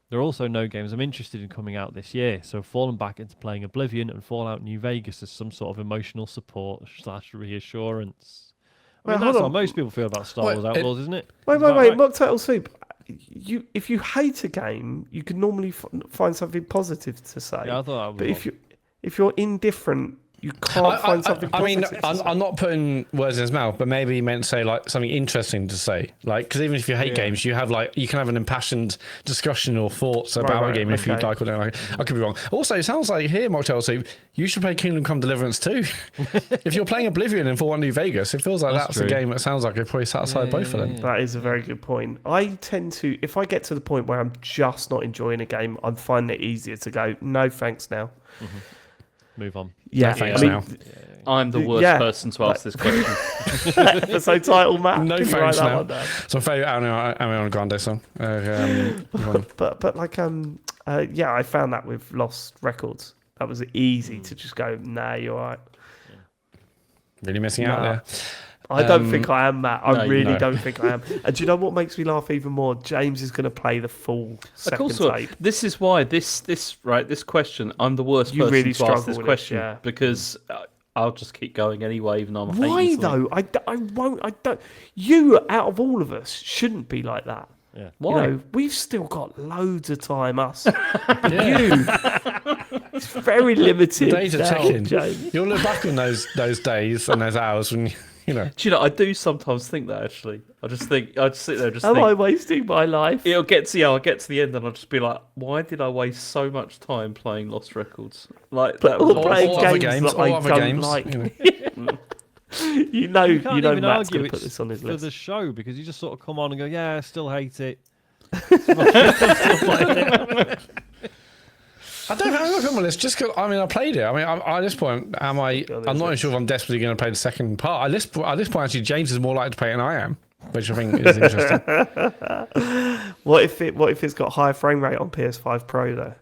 There are also no games I'm interested in coming out this year, so I've fallen back into playing Oblivion and Fallout New Vegas as some sort of emotional support / reassurance. I mean, Well, that's hold how on. most people feel about Star Wait, Wars Outlaws, isn't it? Wait, Is that right? Mock Turtle Soup. If you hate a game, you can normally find something positive to say. Yeah, I thought that was But wrong. if you're indifferent You can't find something I mean, positive to say. I'm not putting words in his mouth, but maybe he meant to say like something interesting to say. Like, because even if you hate games, you can have an impassioned discussion or thoughts about a game if you like or don't like it. I could be wrong. Also, it sounds like here, Mock Chelsea, you should play Kingdom Come Deliverance too. If you're playing Oblivion in 4 New Vegas, it feels like that's a game that sounds like it probably satisfied both of them. That is a very good point. I tend to, if I get to the point where I'm just not enjoying a game, I'm finding it easier to go, no thanks now. Move on. Yeah, No thanks I mean, now. I'm the worst person to ask this question. episode title, Matt. No Can you write thanks that now. one down? It's my favourite Ariana Grande song. But like yeah, I found that with Lost Records. That was easy to just go, nah, you're right. Really missing out there. I don't think I am, Matt. I no, really don't think I am. And do you know what makes me laugh even more? James is going to play the full second tape. This is why this question. I'm the worst person really to ask struggle this with it, question yeah. because I'll just keep going anyway, even though I'm Why hating something. though? I won't. I don't. You, out of all of us, shouldn't be like that. Yeah. Why? You know, we've still got loads of time. Us, but you, it's very limited. Days are now, ticking. James. You'll look back on those days and those hours when you know. Do you know? I do sometimes think that actually. I just sit there, and just Am think. I wasting my life? I'll get to the end, and I'll just be like, "Why did I waste so much time playing Lost Records?" Like that was Or playing other games that I other don't games, like. you know. You know, You can't even Matt's argue going to put it's this on his for list. the show because you just sort of come on and go, yeah, I still hate it. I don't have a look on my list just because I played it. I mean, at this point, I'm not even sure if I'm desperately going to play the second part. At this point, actually, James is more likely to play it than I am, which I think is interesting. What if it's got higher frame rate on PS5 Pro though?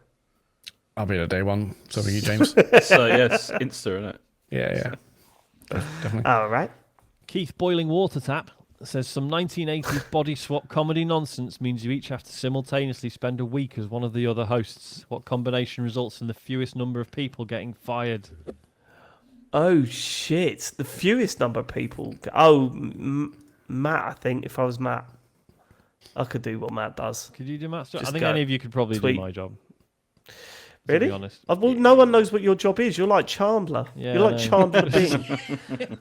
I'll be the day one. So for you, James. So yes, Insta, isn't it? Yeah. Definitely. All right. Keith Boiling Water Tap says some 1980s body swap comedy nonsense means you each have to simultaneously spend a week as one of the other hosts. What combination results in the fewest number of people getting fired? Oh shit! The fewest number of people. Oh, Matt. I think if I was Matt, I could do what Matt does. Could you do Matt's job? I Just think go. any of you could probably Tweet. do my job. Really? To be honest. Well, no one knows what your job is. You're like Chandler. Yeah, You're like I know. Chandler Bing.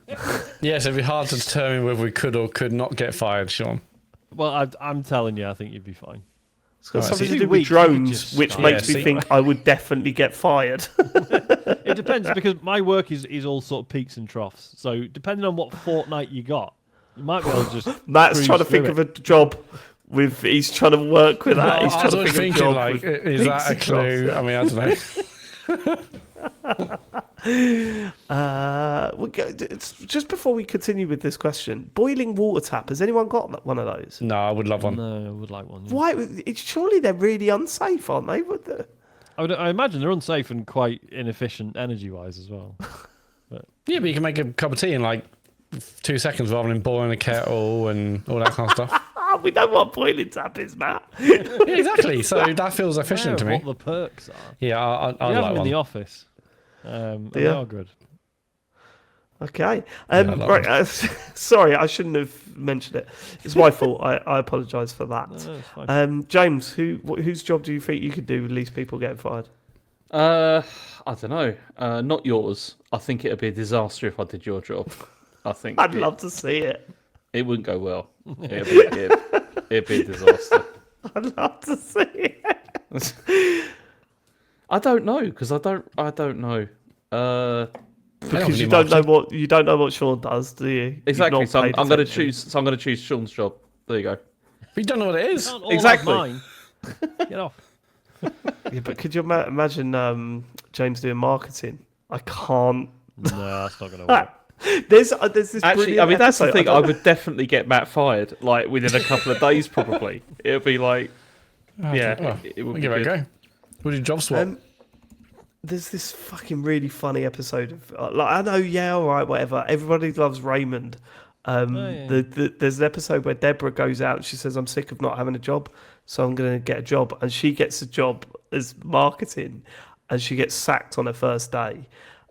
Yes, it'd be hard to determine whether we could or could not get fired, Sean. Well, I'm telling you, I think you'd be fine. It's got Right, something so to you do with weeks, you could drones, just which start. makes Yeah, me see- think I would definitely get fired. It depends because my work is all sort of peaks and troughs. So depending on what fortnight you got, you might be able to just. Matt's cruise trying to think through of a job with. He's trying to work with that. He's I trying was to always think of a thinking, job like, with is that a peaks and clue? troughs. I mean, I don't know. It's just before we continue with this question, boiling water tap. Has anyone got one of those? No, I would love one. No, I would like one. Yeah. Why? Surely they're really unsafe, aren't they? Would they? I imagine they're unsafe and quite inefficient energy-wise as well. Yeah, but you can make a cup of tea in like 2 seconds rather than boiling a kettle and all that kind of stuff. We know what boiling tap is, Matt. Yeah, exactly. So that feels efficient to me. What the perks are. Yeah, I'd We have like them in one. the office. And they you? are good. Okay. I love Right. Sorry, I shouldn't have mentioned it. It's my fault. I apologise for that. No, it's fine. James, whose job do you think you could do with least people getting fired? I don't know. Not yours. I think it'd be a disaster if I did your job. I think I'd love to see it. it wouldn't go well. It'd be a disaster. I'd love to see it. I don't know because I don't know. Because you don't know what Sean does, do you? You've Exactly. not So paid I'm going to attention. choose. So I'm going to choose Sean's job. There you go. But you don't know what it is. Can't all exactly. have mine. Get off. Yeah, but could you imagine James doing marketing? I can't. No, that's not going to work. There's this. Actually, I mean that's the brilliant thing. I episode- would definitely get Matt fired like within a couple of days, probably. It'll be like, yeah, it would be Give it a good. go. Would you job swap? There's this fucking really funny episode of like I know, yeah, all right, whatever. Everybody loves Raymond. Yeah. There's an episode where Deborah goes out and she says, "I'm sick of not having a job, so I'm going to get a job," and she gets a job as marketing, and she gets sacked on her first day.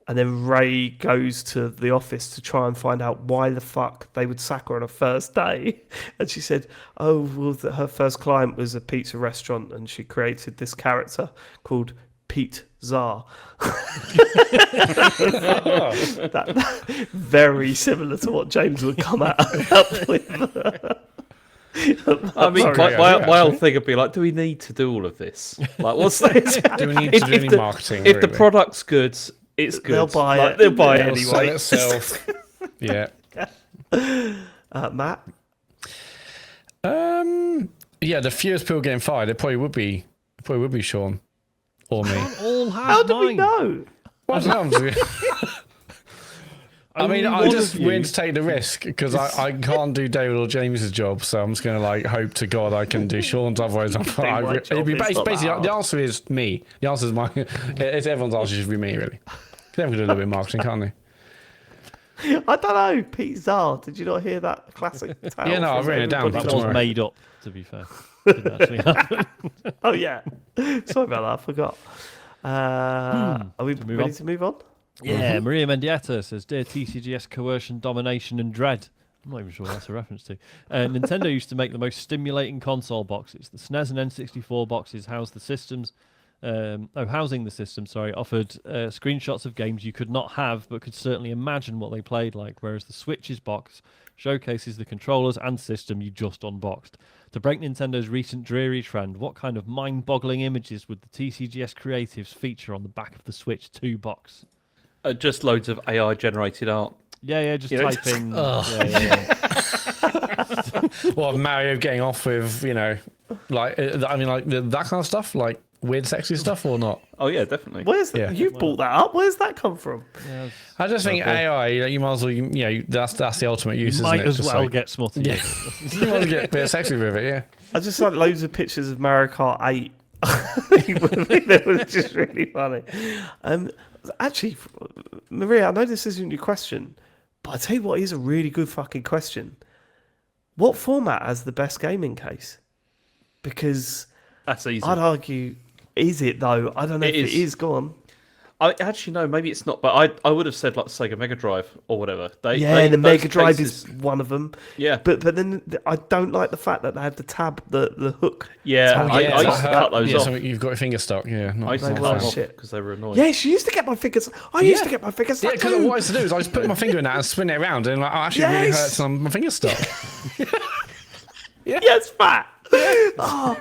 And then Ray goes to the office to try and find out why the fuck they would sack her on her first day. And she said, oh, well, her first client was a pizza restaurant and she created this character called Pete Czar. That, very similar to what James would come up with. I mean, Sorry, my whole thing would be like, do we need to do all of this? Like, what's this? Do we need to do any marketing? If the really? product's good, it's good. They'll buy Like, it. They'll buy it It'll sell anyway. itself. Yeah. Matt? Yeah, the fewest people getting fired, it probably would be Sean or me. All have How do we mine. know? What else? I mean, Only I'm one just of you. willing to take the risk because I can't do David or James's job, so I'm just going to like hope to God I can do Sean's. Otherwise, my job, it'd be it's not that basically hard. the answer is me. The answer is my. It's everyone's answer should be me really. They can do a little bit of marketing, can't they? I don't know. Pete Czar. Did you not hear that classic tale? Yeah, no, I've from written it down. Everybody That Don't was worry. made up, to be fair. Didn't actually happen. Oh yeah. Sorry about that. I forgot. Are we move ready on? to move on? Yeah, Maria Mendieta says, "Dear TCGS, coercion, domination, and dread." I'm not even sure what that's a reference to. Nintendo used to make the most stimulating console boxes. The SNES and N64 boxes housing the systems. Offered screenshots of games you could not have, but could certainly imagine what they played like. Whereas the Switch's box showcases the controllers and system you just unboxed. To break Nintendo's recent dreary trend, what kind of mind-boggling images would the TCGS creatives feature on the back of the Switch 2 box? Just loads of AI-generated art. Yeah, just You know, type in. Well, Mario getting off with like that kind of stuff, like weird, sexy stuff, or not? Oh yeah, definitely. Where's that? Yeah. You've brought that up. Where's that come from? Yeah, I just think AI. You might as well. That's the ultimate use. you isn't might it? as Just well like- get smutty. Yeah. You want to get a bit sexy with it, yeah. I just had loads of pictures of Mario Kart 8. That was just really funny. Actually, Maria, I know this isn't your question, but I tell you what is a really good fucking question. What format has the best gaming case? Because That's easy. I'd argue, is it though? I don't know It if is. it is. Go on. I actually no, maybe it's not, but I would have said like Sega Mega Drive or whatever. The The Mega Drive is one of them. Yeah, But then I don't like the fact that they have the tab, the hook. yeah. I used to cut those off. So you've got your finger stuck. Yeah. I used to They cut were them off shit. because they were annoying. Yeah, she used to get my fingers. I used to get my fingers. Yeah, stuck because too. what I used to do is I just put my finger in that and spin it around, and like, actually it really Yes. hurts, and my finger's stuck. Yes, fat. Oh,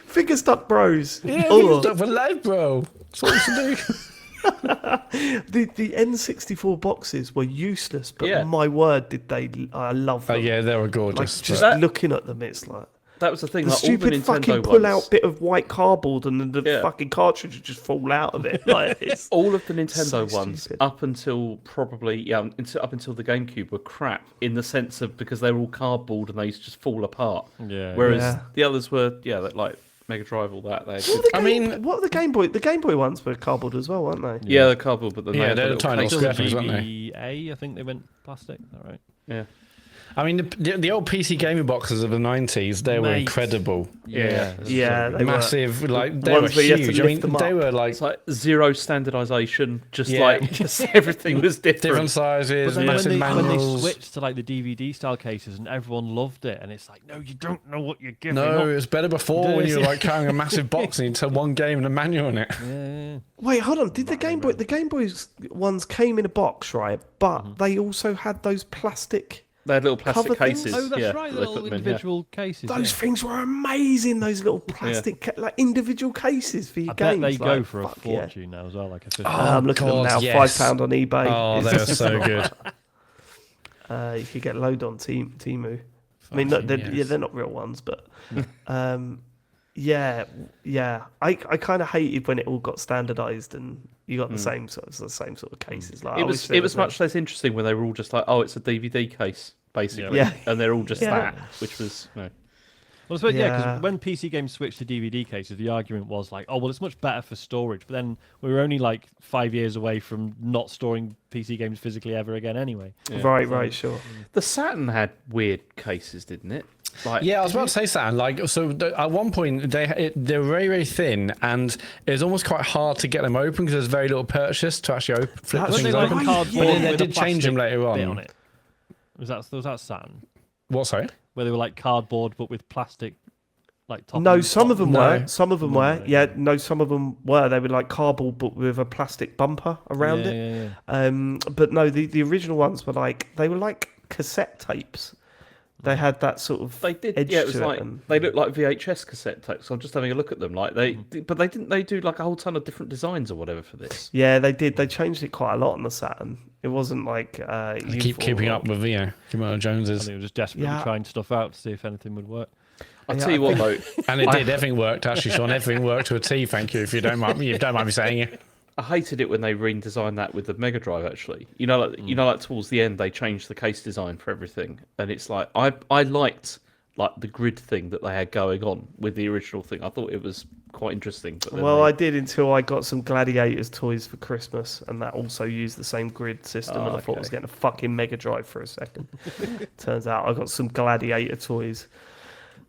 finger stuck bros. Yeah, Oh. finger's stuck for life, bro. That's what I used to do. The N64 boxes were useless, but Yeah. my word, did they? I love Oh them. yeah, they were Like gorgeous. just but- looking at them, it's like That was the thing. the Like all the stupid Nintendo fucking ones, pull-out bit of white cardboard, and then the Yeah. fucking cartridge would just fall out of it. Like, it's, all of the Nintendo So ones stupid. up until probably up until the GameCube were crap in the sense of because they were all cardboard and they used to just fall apart. Yeah. Whereas Yeah. the others were like Mega Drive, all that. They had What good- were I mean- what were the Game Boy? The Game Boy ones were cardboard as well, weren't they? yeah, the cardboard, but then Yeah, they had they're the the tiny little little cases. square things, weren't they? GBA, I think they went plastic. All right. Yeah, I mean, the old PC gaming boxes of the 90s, they were Mate. incredible. yeah. Yeah, they were. Massive, like, they Ones were where you had to huge. I lift mean, them they up. were like It's like zero standardization, just Yeah. like just everything was different different. sizes, But then massive when they manuals. switched to like the DVD style cases and everyone loved it, and it's like, no, you don't know what you're giving No, up. it was better before when This- you were like carrying a massive box and you had one game and a manual in it. Yeah. Wait, hold on. Did the Game Boy's ones came in a box, right? But Mm-hmm. they also had those plastic. They had little plastic Cover things? cases. Oh, that's yeah, right. that The they little put them in, individual cases. Those yeah. things were amazing. Those little plastic, like individual cases for your I bet games. they go like, for a fuck yeah. fortune now as well. Like a I'm looking at them God, now. yes. £5 on eBay. Oh, It's they were just so not- good. You could get load on Temu. I mean, no, Fucking yes. they're not real ones, but yeah. I kind of hated when it all got standardized and you got the same sort of cases. Like I It wish was there it was much less interesting when they were all just like, oh, it's a DVD case basically, Yeah. and they're all just Yeah. that, which was Well, I suppose, yeah, Yeah. because when PC games switched to DVD cases, the argument was like, oh, well, it's much better for storage. But then we were only like 5 years away from not storing PC games physically ever again anyway. Right, sure. the Saturn had weird cases, didn't it? Like Yeah, I was about to say something. Like, so at one point they were very, very thin, and it was almost quite hard to get them open because there's very little purchase to actually flip the That's Weren't things they like open. cardboard But then they with a did change them plastic later bit on. it? Was that Saturn? What? Sorry. Where they were like cardboard but with plastic like top. No, and some of them No. were. Some of them were. Yeah, no, some of them were. They were like cardboard, but with a plastic bumper around yeah, it. Yeah. But no, the original ones were like they were like cassette tapes. They had that sort of They did, edge yeah. It was to like and- they looked like VHS cassette tapes. I'm just having a look at them. Like but they didn't. They do like a whole ton of different designs or whatever for this. Yeah, they did. They changed it quite a lot on the Saturn. It wasn't like I keep uniform keeping or- up with Kimona I Joneses, think we were just desperately Yeah. trying stuff out to see if anything would work. I'll Yeah, tell you I what though, and it did. Everything worked actually, Sean. Everything worked to a T. Thank you. If you don't mind me saying it. I hated it when they redesigned that with the Mega Drive. Actually, like towards the end they changed the case design for everything, and it's like I liked like the grid thing that they had going on with the original thing. I thought it was quite interesting. But then Well, I did until I got some Gladiators toys for Christmas, and that also used the same grid system. And I thought I was okay. getting a fucking Mega Drive for a second. Turns out I got some Gladiator toys.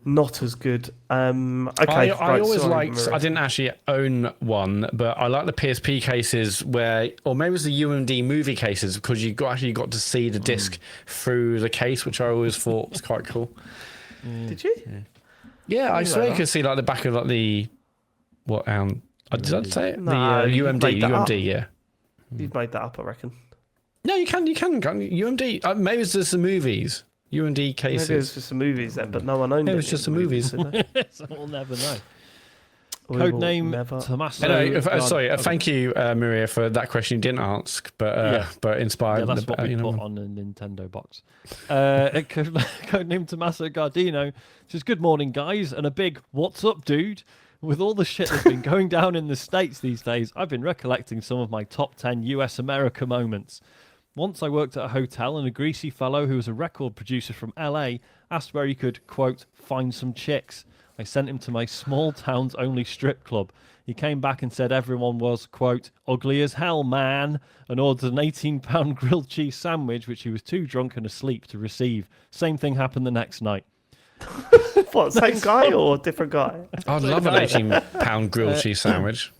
Not as good. Okay, I always sorry, liked. Maria. I didn't actually own one, but I like the PSP cases where, or maybe it was the UMD movie cases because you actually got to see the disc through the case, which I always thought was quite cool. Did you? Yeah, I like swear you that. could see like the back of like the what? Did I say it? No, the you UMD, made that up. UMD, yeah. You've made that up, I reckon. No, you can UMD. Maybe it's just the movies. UMD Maybe it was cases. just the movies then, but no one owned it. It was just the movies. did they? So we'll never know. We will Codename never- Tommaso. Anyway, God, sorry. okay. Thank you, Maria, for that question you didn't ask, but inspired. Yeah, that's what we put on a Nintendo box. Codename Tommaso Gardino says, "Good morning, guys," and a big "What's up, dude?" With all the shit that's been going down in the States these days, I've been recollecting some of my top 10 US America moments. Once I worked at a hotel and a greasy fellow who was a record producer from LA asked where he could, quote, find some chicks. I sent him to my small town's only strip club. He came back and said everyone was, quote, ugly as hell, man, and ordered an 18-pound grilled cheese sandwich, which he was too drunk and asleep to receive. Same thing happened the next night. What, same guy or different guy? I'd love an 18-pound grilled cheese sandwich.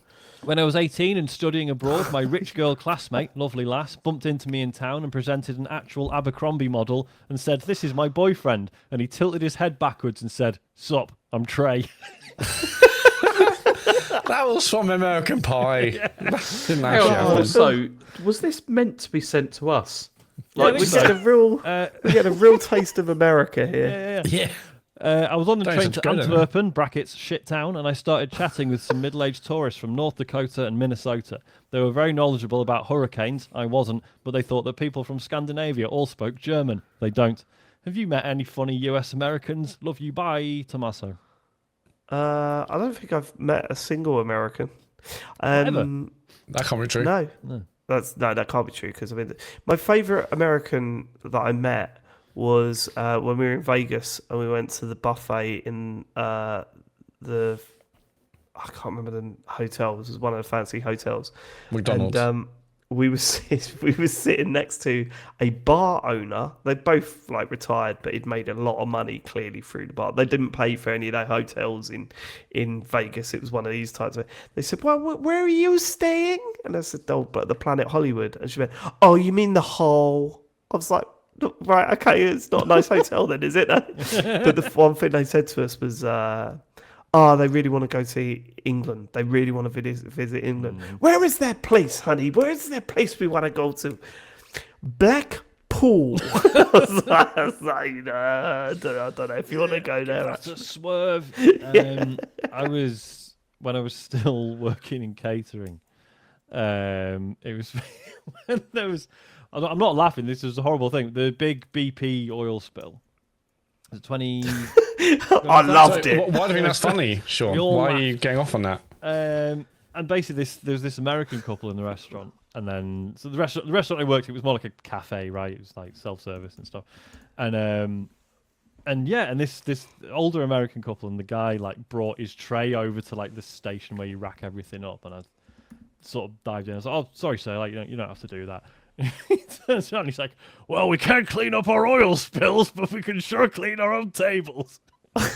When I was 18 and studying abroad, my rich girl classmate, lovely lass, bumped into me in town and presented an actual Abercrombie model and said, "This is my boyfriend." And he tilted his head backwards and said, "Sup, I'm Trey." That was from American Pie. Didn't actually happen. So, was this meant to be sent to us? Like, We get a real taste of America here. Yeah. Yeah. I was on the Don't train sound to good, isn't it? Antwerpen, brackets, shit town, and I started chatting with some middle-aged tourists from North Dakota and Minnesota. They were very knowledgeable about hurricanes. I wasn't, but they thought that people from Scandinavia all spoke German. They don't. Have you met any funny US Americans? Love you, bye, Tommaso. I don't think I've met a single American. Ever? That can't be true. No, that can't be true because I mean, my favourite American that I met was when we were in Vegas and we went to the buffet in I can't remember the hotel. This was one of the fancy hotels. McDonald's. And we were sitting next to a bar owner. They both like retired, but he'd made a lot of money clearly through the bar. They didn't pay for any of their hotels in Vegas. It was one of these types of. They said, "Well, where are you staying?" And I said, "Oh, but the Planet Hollywood." And she went, "Oh, you mean the Hole?" I was like, "Right, okay, it's not a nice hotel then, is it?" But the one thing they said to us was, they really want to go to England. They really want to visit England. Where is their place, honey? Where is their place we want to go to? Blackpool. I was like, I don't know if you want to go there. That's a swerve. When I was still working in catering, it was when there was. I'm not laughing. This is a horrible thing. The big BP oil spill. The 20. I loved it. Why do you think that's funny, Sean? We all Why are you getting off on that? And basically, there's this American couple in the restaurant, and then so the restaurant I worked, it was more like a cafe, right? It was like self-service and stuff, and this older American couple, and the guy like brought his tray over to like the station where you rack everything up, and I sort of dived in. I was like, "Oh, sorry, sir, like you don't have to do that." He turns around and he's like, "Well, we can't clean up our oil spills, but we can sure clean our own tables." I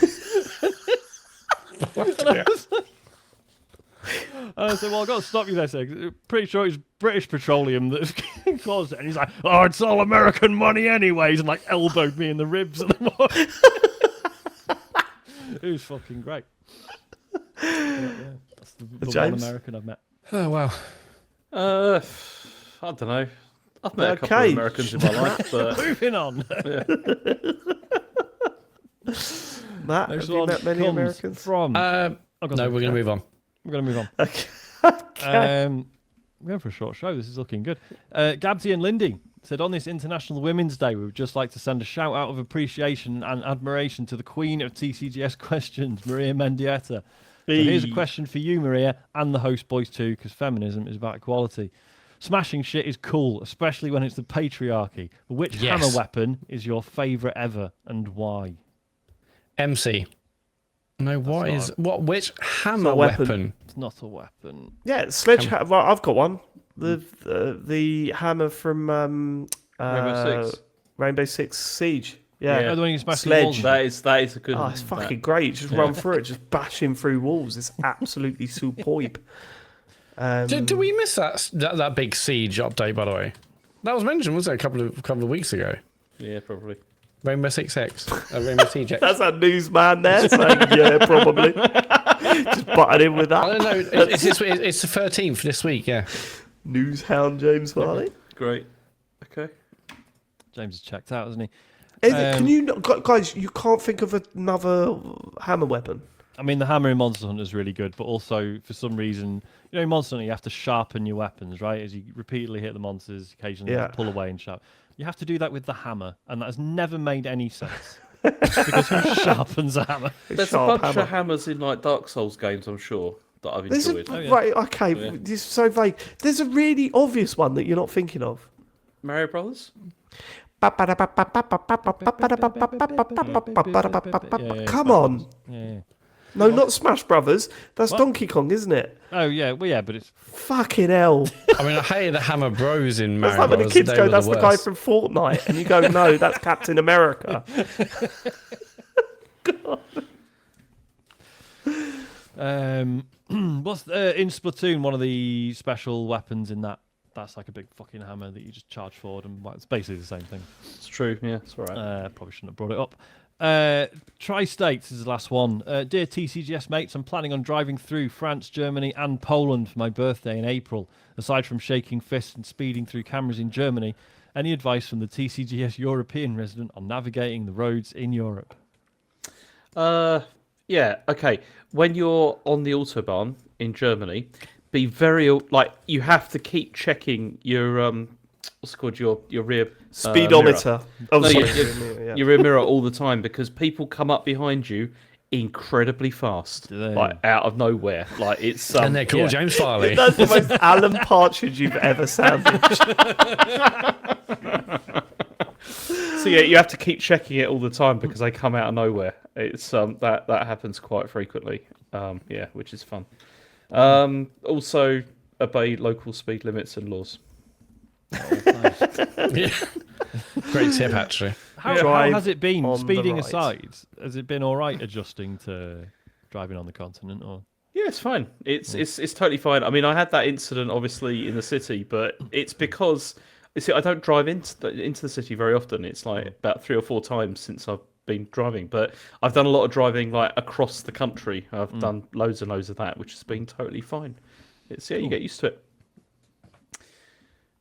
said, "Well, I've got to stop you there, sir. Pretty sure it's British Petroleum that caused it." And he's like, "Oh, it's all American money anyways," and like elbowed me in the ribs. And Who's fucking great. Yeah. That's the one James? American I've met. Oh wow. I don't know. I've met a couple of Okay. Americans in my life, but Moving on. Matt, Next have you one met many comes Americans? from. No, we're going to move on. We're going to move on. Okay. We're going for a short show. This is looking good. Gabsy and Lindy said, on this International Women's Day, we would just like to send a shout out of appreciation and admiration to the queen of TCGS questions, Maria Mendieta. So here's a question for you, Maria, and the host boys too, because feminism is about equality. Smashing shit is cool, especially when it's the patriarchy. But which hammer weapon is your favourite ever, and why? MC. No, which hammer a weapon. weapon? It's not a weapon. Yeah, sledgehammer. Well, I've got one. The hammer from Rainbow Six Siege. Yeah. Oh, the one you smash Sledge. the walls. that is a good Oh, one. it's fucking great. Just run through it, just bashing through walls. It's absolutely superb. Did we miss that big Siege update, by the way? That was mentioned, wasn't it, a couple of weeks ago? Yeah, probably. Rainbow Six X. Rainbow Siege X. That's a newsman there saying, yeah, probably. Just butted in with I that. don't know. It's the 13th this week, yeah. News hound James Farley. Great. Okay. James is checked out, isn't he? Can you not, guys? You can't think of another hammer weapon. I mean, the hammer in Monster Hunter is really good, but also for some reason, in Monster Hunter you have to sharpen your weapons, right? As you repeatedly hit the monsters, occasionally you pull away and sharpen. You have to do that with the hammer, and that has never made any sense. Because who sharpens a hammer? There's a bunch of hammers in like Dark Souls games, I'm sure, that I've enjoyed. Right, okay, this is so vague. There's a really obvious one that you're not thinking of. Mario Brothers? Come on. Yeah. No, not Smash Brothers. That's Donkey Kong, isn't it? Oh, yeah, well, yeah, but it's... Fucking hell. I mean, I hated the Hammer Bros in That's Mario like when the Bros. kids They go, were that's the guy worst. from Fortnite. And you go, no, that's Captain America. God. What's in Splatoon, one of the special weapons in that's like a big fucking hammer that you just charge forward, and it's basically the same thing. It's true, yeah, it's all right. Probably shouldn't have brought it up. Tri-States is the last one. Dear TCGS mates, I'm planning on driving through France, Germany and Poland for my birthday in April. Aside from shaking fists and speeding through cameras in Germany, any advice from the TCGS European resident on navigating the roads in Europe? Yeah, okay. When you're on the Autobahn in Germany, be very, you have to keep checking your, what's it called, your rear Speedometer. Mirror. Your rear mirror all the time, because people come up behind you incredibly fast, like out of nowhere. Like it's and they're called James Farley. That's the most Alan Partridge you've ever sounded. So yeah, you have to keep checking it all the time because they come out of nowhere. It's that happens quite frequently. Yeah, which is fun. Also obey local speed limits and laws. Yeah. Great tip, actually. How has it been, on speeding the right. aside? Has it been all right adjusting to driving on the continent? Or Yeah, it's fine. It's totally fine. I mean, I had that incident obviously in the city, but it's because I don't drive into the city very often. It's like about 3 or 4 times since I've been driving, but I've done a lot of driving like across the country. I've done loads and loads of that, which has been totally fine. It's you get used to it.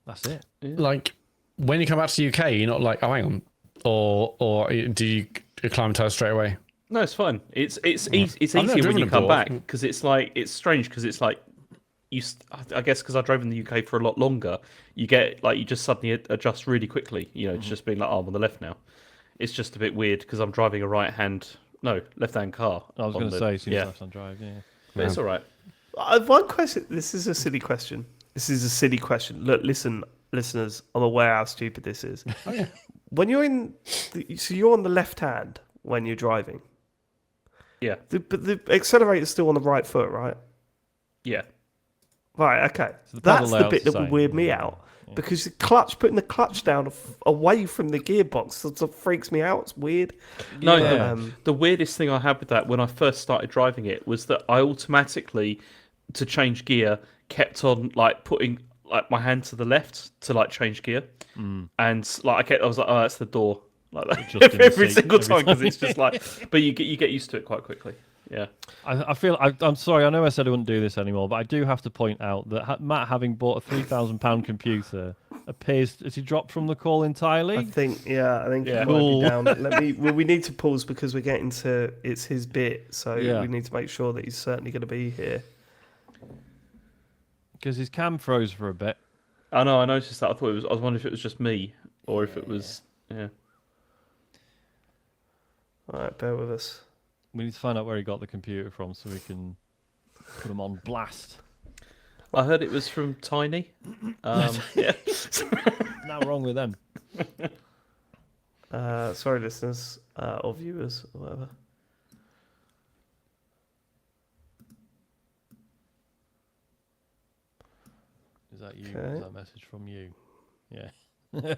that's it. Yeah. Like, when you come back to the UK, you're not like, oh, hang on. Or do you acclimatise straight away? No, it's fine. It's easier I've never when driven you come abroad. back because it's strange because it's like I guess because I drove in the UK for a lot longer, you get like you just suddenly adjust really quickly. You know, it's just being like, oh, I'm on the left now. It's just a bit weird because I'm driving a left-hand car. I was going to say, yeah, left-hand drive. Yeah, but it's all right. One question. This is a silly question. Look, listen, listeners. I'm aware how stupid this is. Oh, yeah. When you're so you're on the left hand when you're driving. Yeah, But the accelerator's still on the right foot, right? yeah. Right. Okay. So the That's pedal the layout's bit the that would same, weird me yeah. out because putting the clutch down away from the gearbox sort of freaks me out. It's weird. No, Yeah. the weirdest thing I had with that when I first started driving it was that I automatically, to change gear, kept on like putting like my hand to the left to like change gear, and like I was like, oh, that's the door, like that Just in every sync single every time because time. it's just like. But you get used to it quite quickly. Yeah. I feel I'm sorry. I know I said I wouldn't do this anymore, but I do have to point out that Matt, having bought a £3,000 computer, appears has he dropped from the call entirely? I think he might Cool. be down. We need to pause because we're getting to it's his bit, so Yeah. we need to make sure that he's certainly going to be here. Because his cam froze for a bit. I know. I noticed that. I was wondering if it was just me or if it was. Yeah. All right, bear with us. We need to find out where he got the computer from so we can put him on blast. I heard it was from Tiny. Yeah. Now wrong with them. Sorry, listeners or viewers or whatever. Is that you? Okay. Is that a message from you? Yeah. Yeah,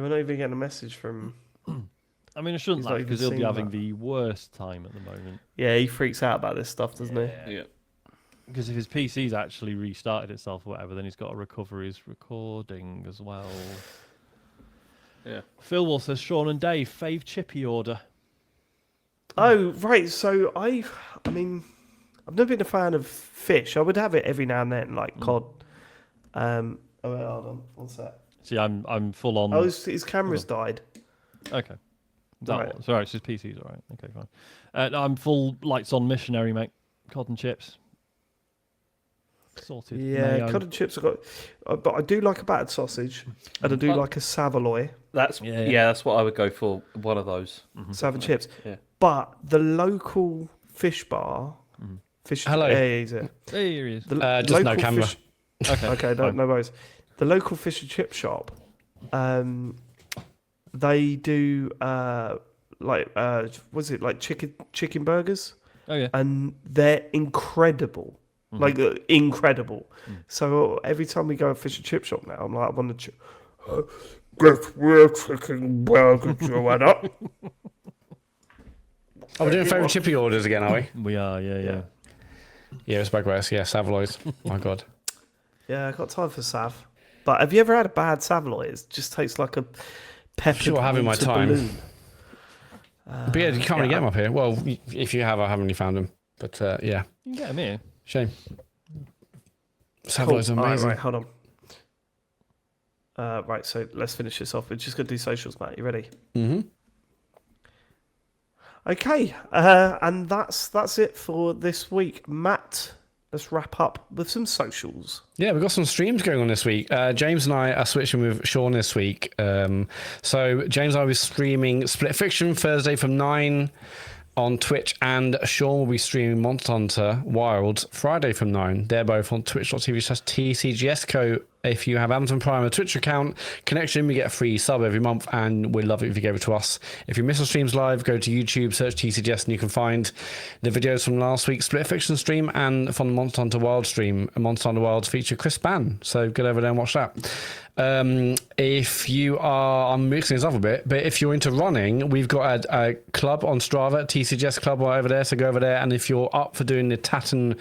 we're not even getting a message from. I mean, I shouldn't He's laugh not even because he'll be seen having that. the worst time at the moment. Yeah, he freaks out about this stuff, doesn't he? Yeah. Because if his PC's actually restarted itself or whatever, then he's got to recover his recording as well. Yeah. Phil says, Sean and Dave, fave chippy order. Oh, right. So I mean, I've never been a fan of fish. I would have it every now and then, like cod. Oh, wait, hold on. What's that? See, I'm full on. Oh, his camera's died. Okay. That Right. one. Sorry, it's his PC's all right. Okay, fine. No, I'm full lights on missionary, mate. Cod and chips. Sorted. Yeah, Mayo. cod and chips. But I do like a battered sausage, and I do Oh. like a Savoy, That's Yeah. that's what I would go for. One of those. Savor chips. Yeah. But the local fish bar, fish. Hello. Yeah, is it? Hey, here he is. The Just no camera. Fish, Okay. okay, no worries. The local fish and chip shop, they do was it like chicken burgers, Oh, yeah. and they're incredible, like incredible. So every time we go to fish and chip shop now, I'm like, I want to get real chicken burger joined up. Oh, we're doing favourite chippy orders again, are we? We are, yeah. Yeah, it's Bagwest. Yeah, Savoys. My God. Yeah, I got time for Sav. But have you ever had a bad Savoy? It just tastes like a peppered Sure, having my water time. balloon. But yeah, you can't really get them up here. Well, if you have, I haven't really found them. But yeah, You can get him here. shame. Savoy's Cool. All amazing. right, hold on. Right, so let's finish this off. We're just going to do socials, Matt. You ready? Mm-hmm. Okay, and that's it for this week. Matt, let's wrap up with some socials. Yeah, we've got some streams going on this week. James and I are switching with Sean this week. So James and I will be streaming Split Fiction Thursday from 9 on Twitch, and Sean will be streaming Monster Hunter Wild Friday from 9. They're both on twitch.tv/TCGSco. If you have Amazon Prime or Twitch account connection, we get a free sub every month, and we'd love it if you gave it to us. If you miss our streams live, go to YouTube, search TCGS, and you can find the videos from last week's Split Fiction stream and from the Monster Hunter Wild stream. Monster Hunter Wilds feature Chris Bann, so get over there and watch that. If you are, I'm mixing this up a bit, but if you're into running, we've got a club on Strava, TCGS Club right over there, so go over there. And if you're up for doing the Tatton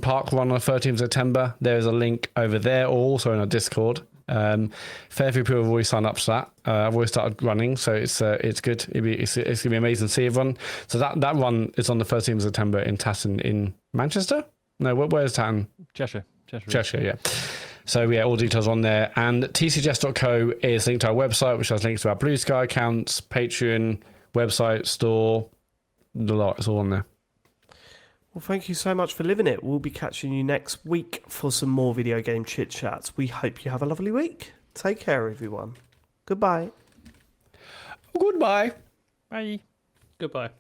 Park run on the 13th of September, there's a link over there, or also in our Discord. Fair few people have already signed up to that. I've already started running, so it's good. It's going to be amazing to see everyone. So that run is on the 13th of September in Tatton in Manchester? No, where's Tatton? Cheshire, yeah. So yeah, all details on there. And tcgs.co is linked to our website, which has links to our Blue Sky accounts, Patreon, website, store, the lot. It's all on there. Well, thank you so much for living it. We'll be catching you next week for some more video game chit chats. We hope you have a lovely week. Take care, everyone. Goodbye. Goodbye. Bye. Goodbye.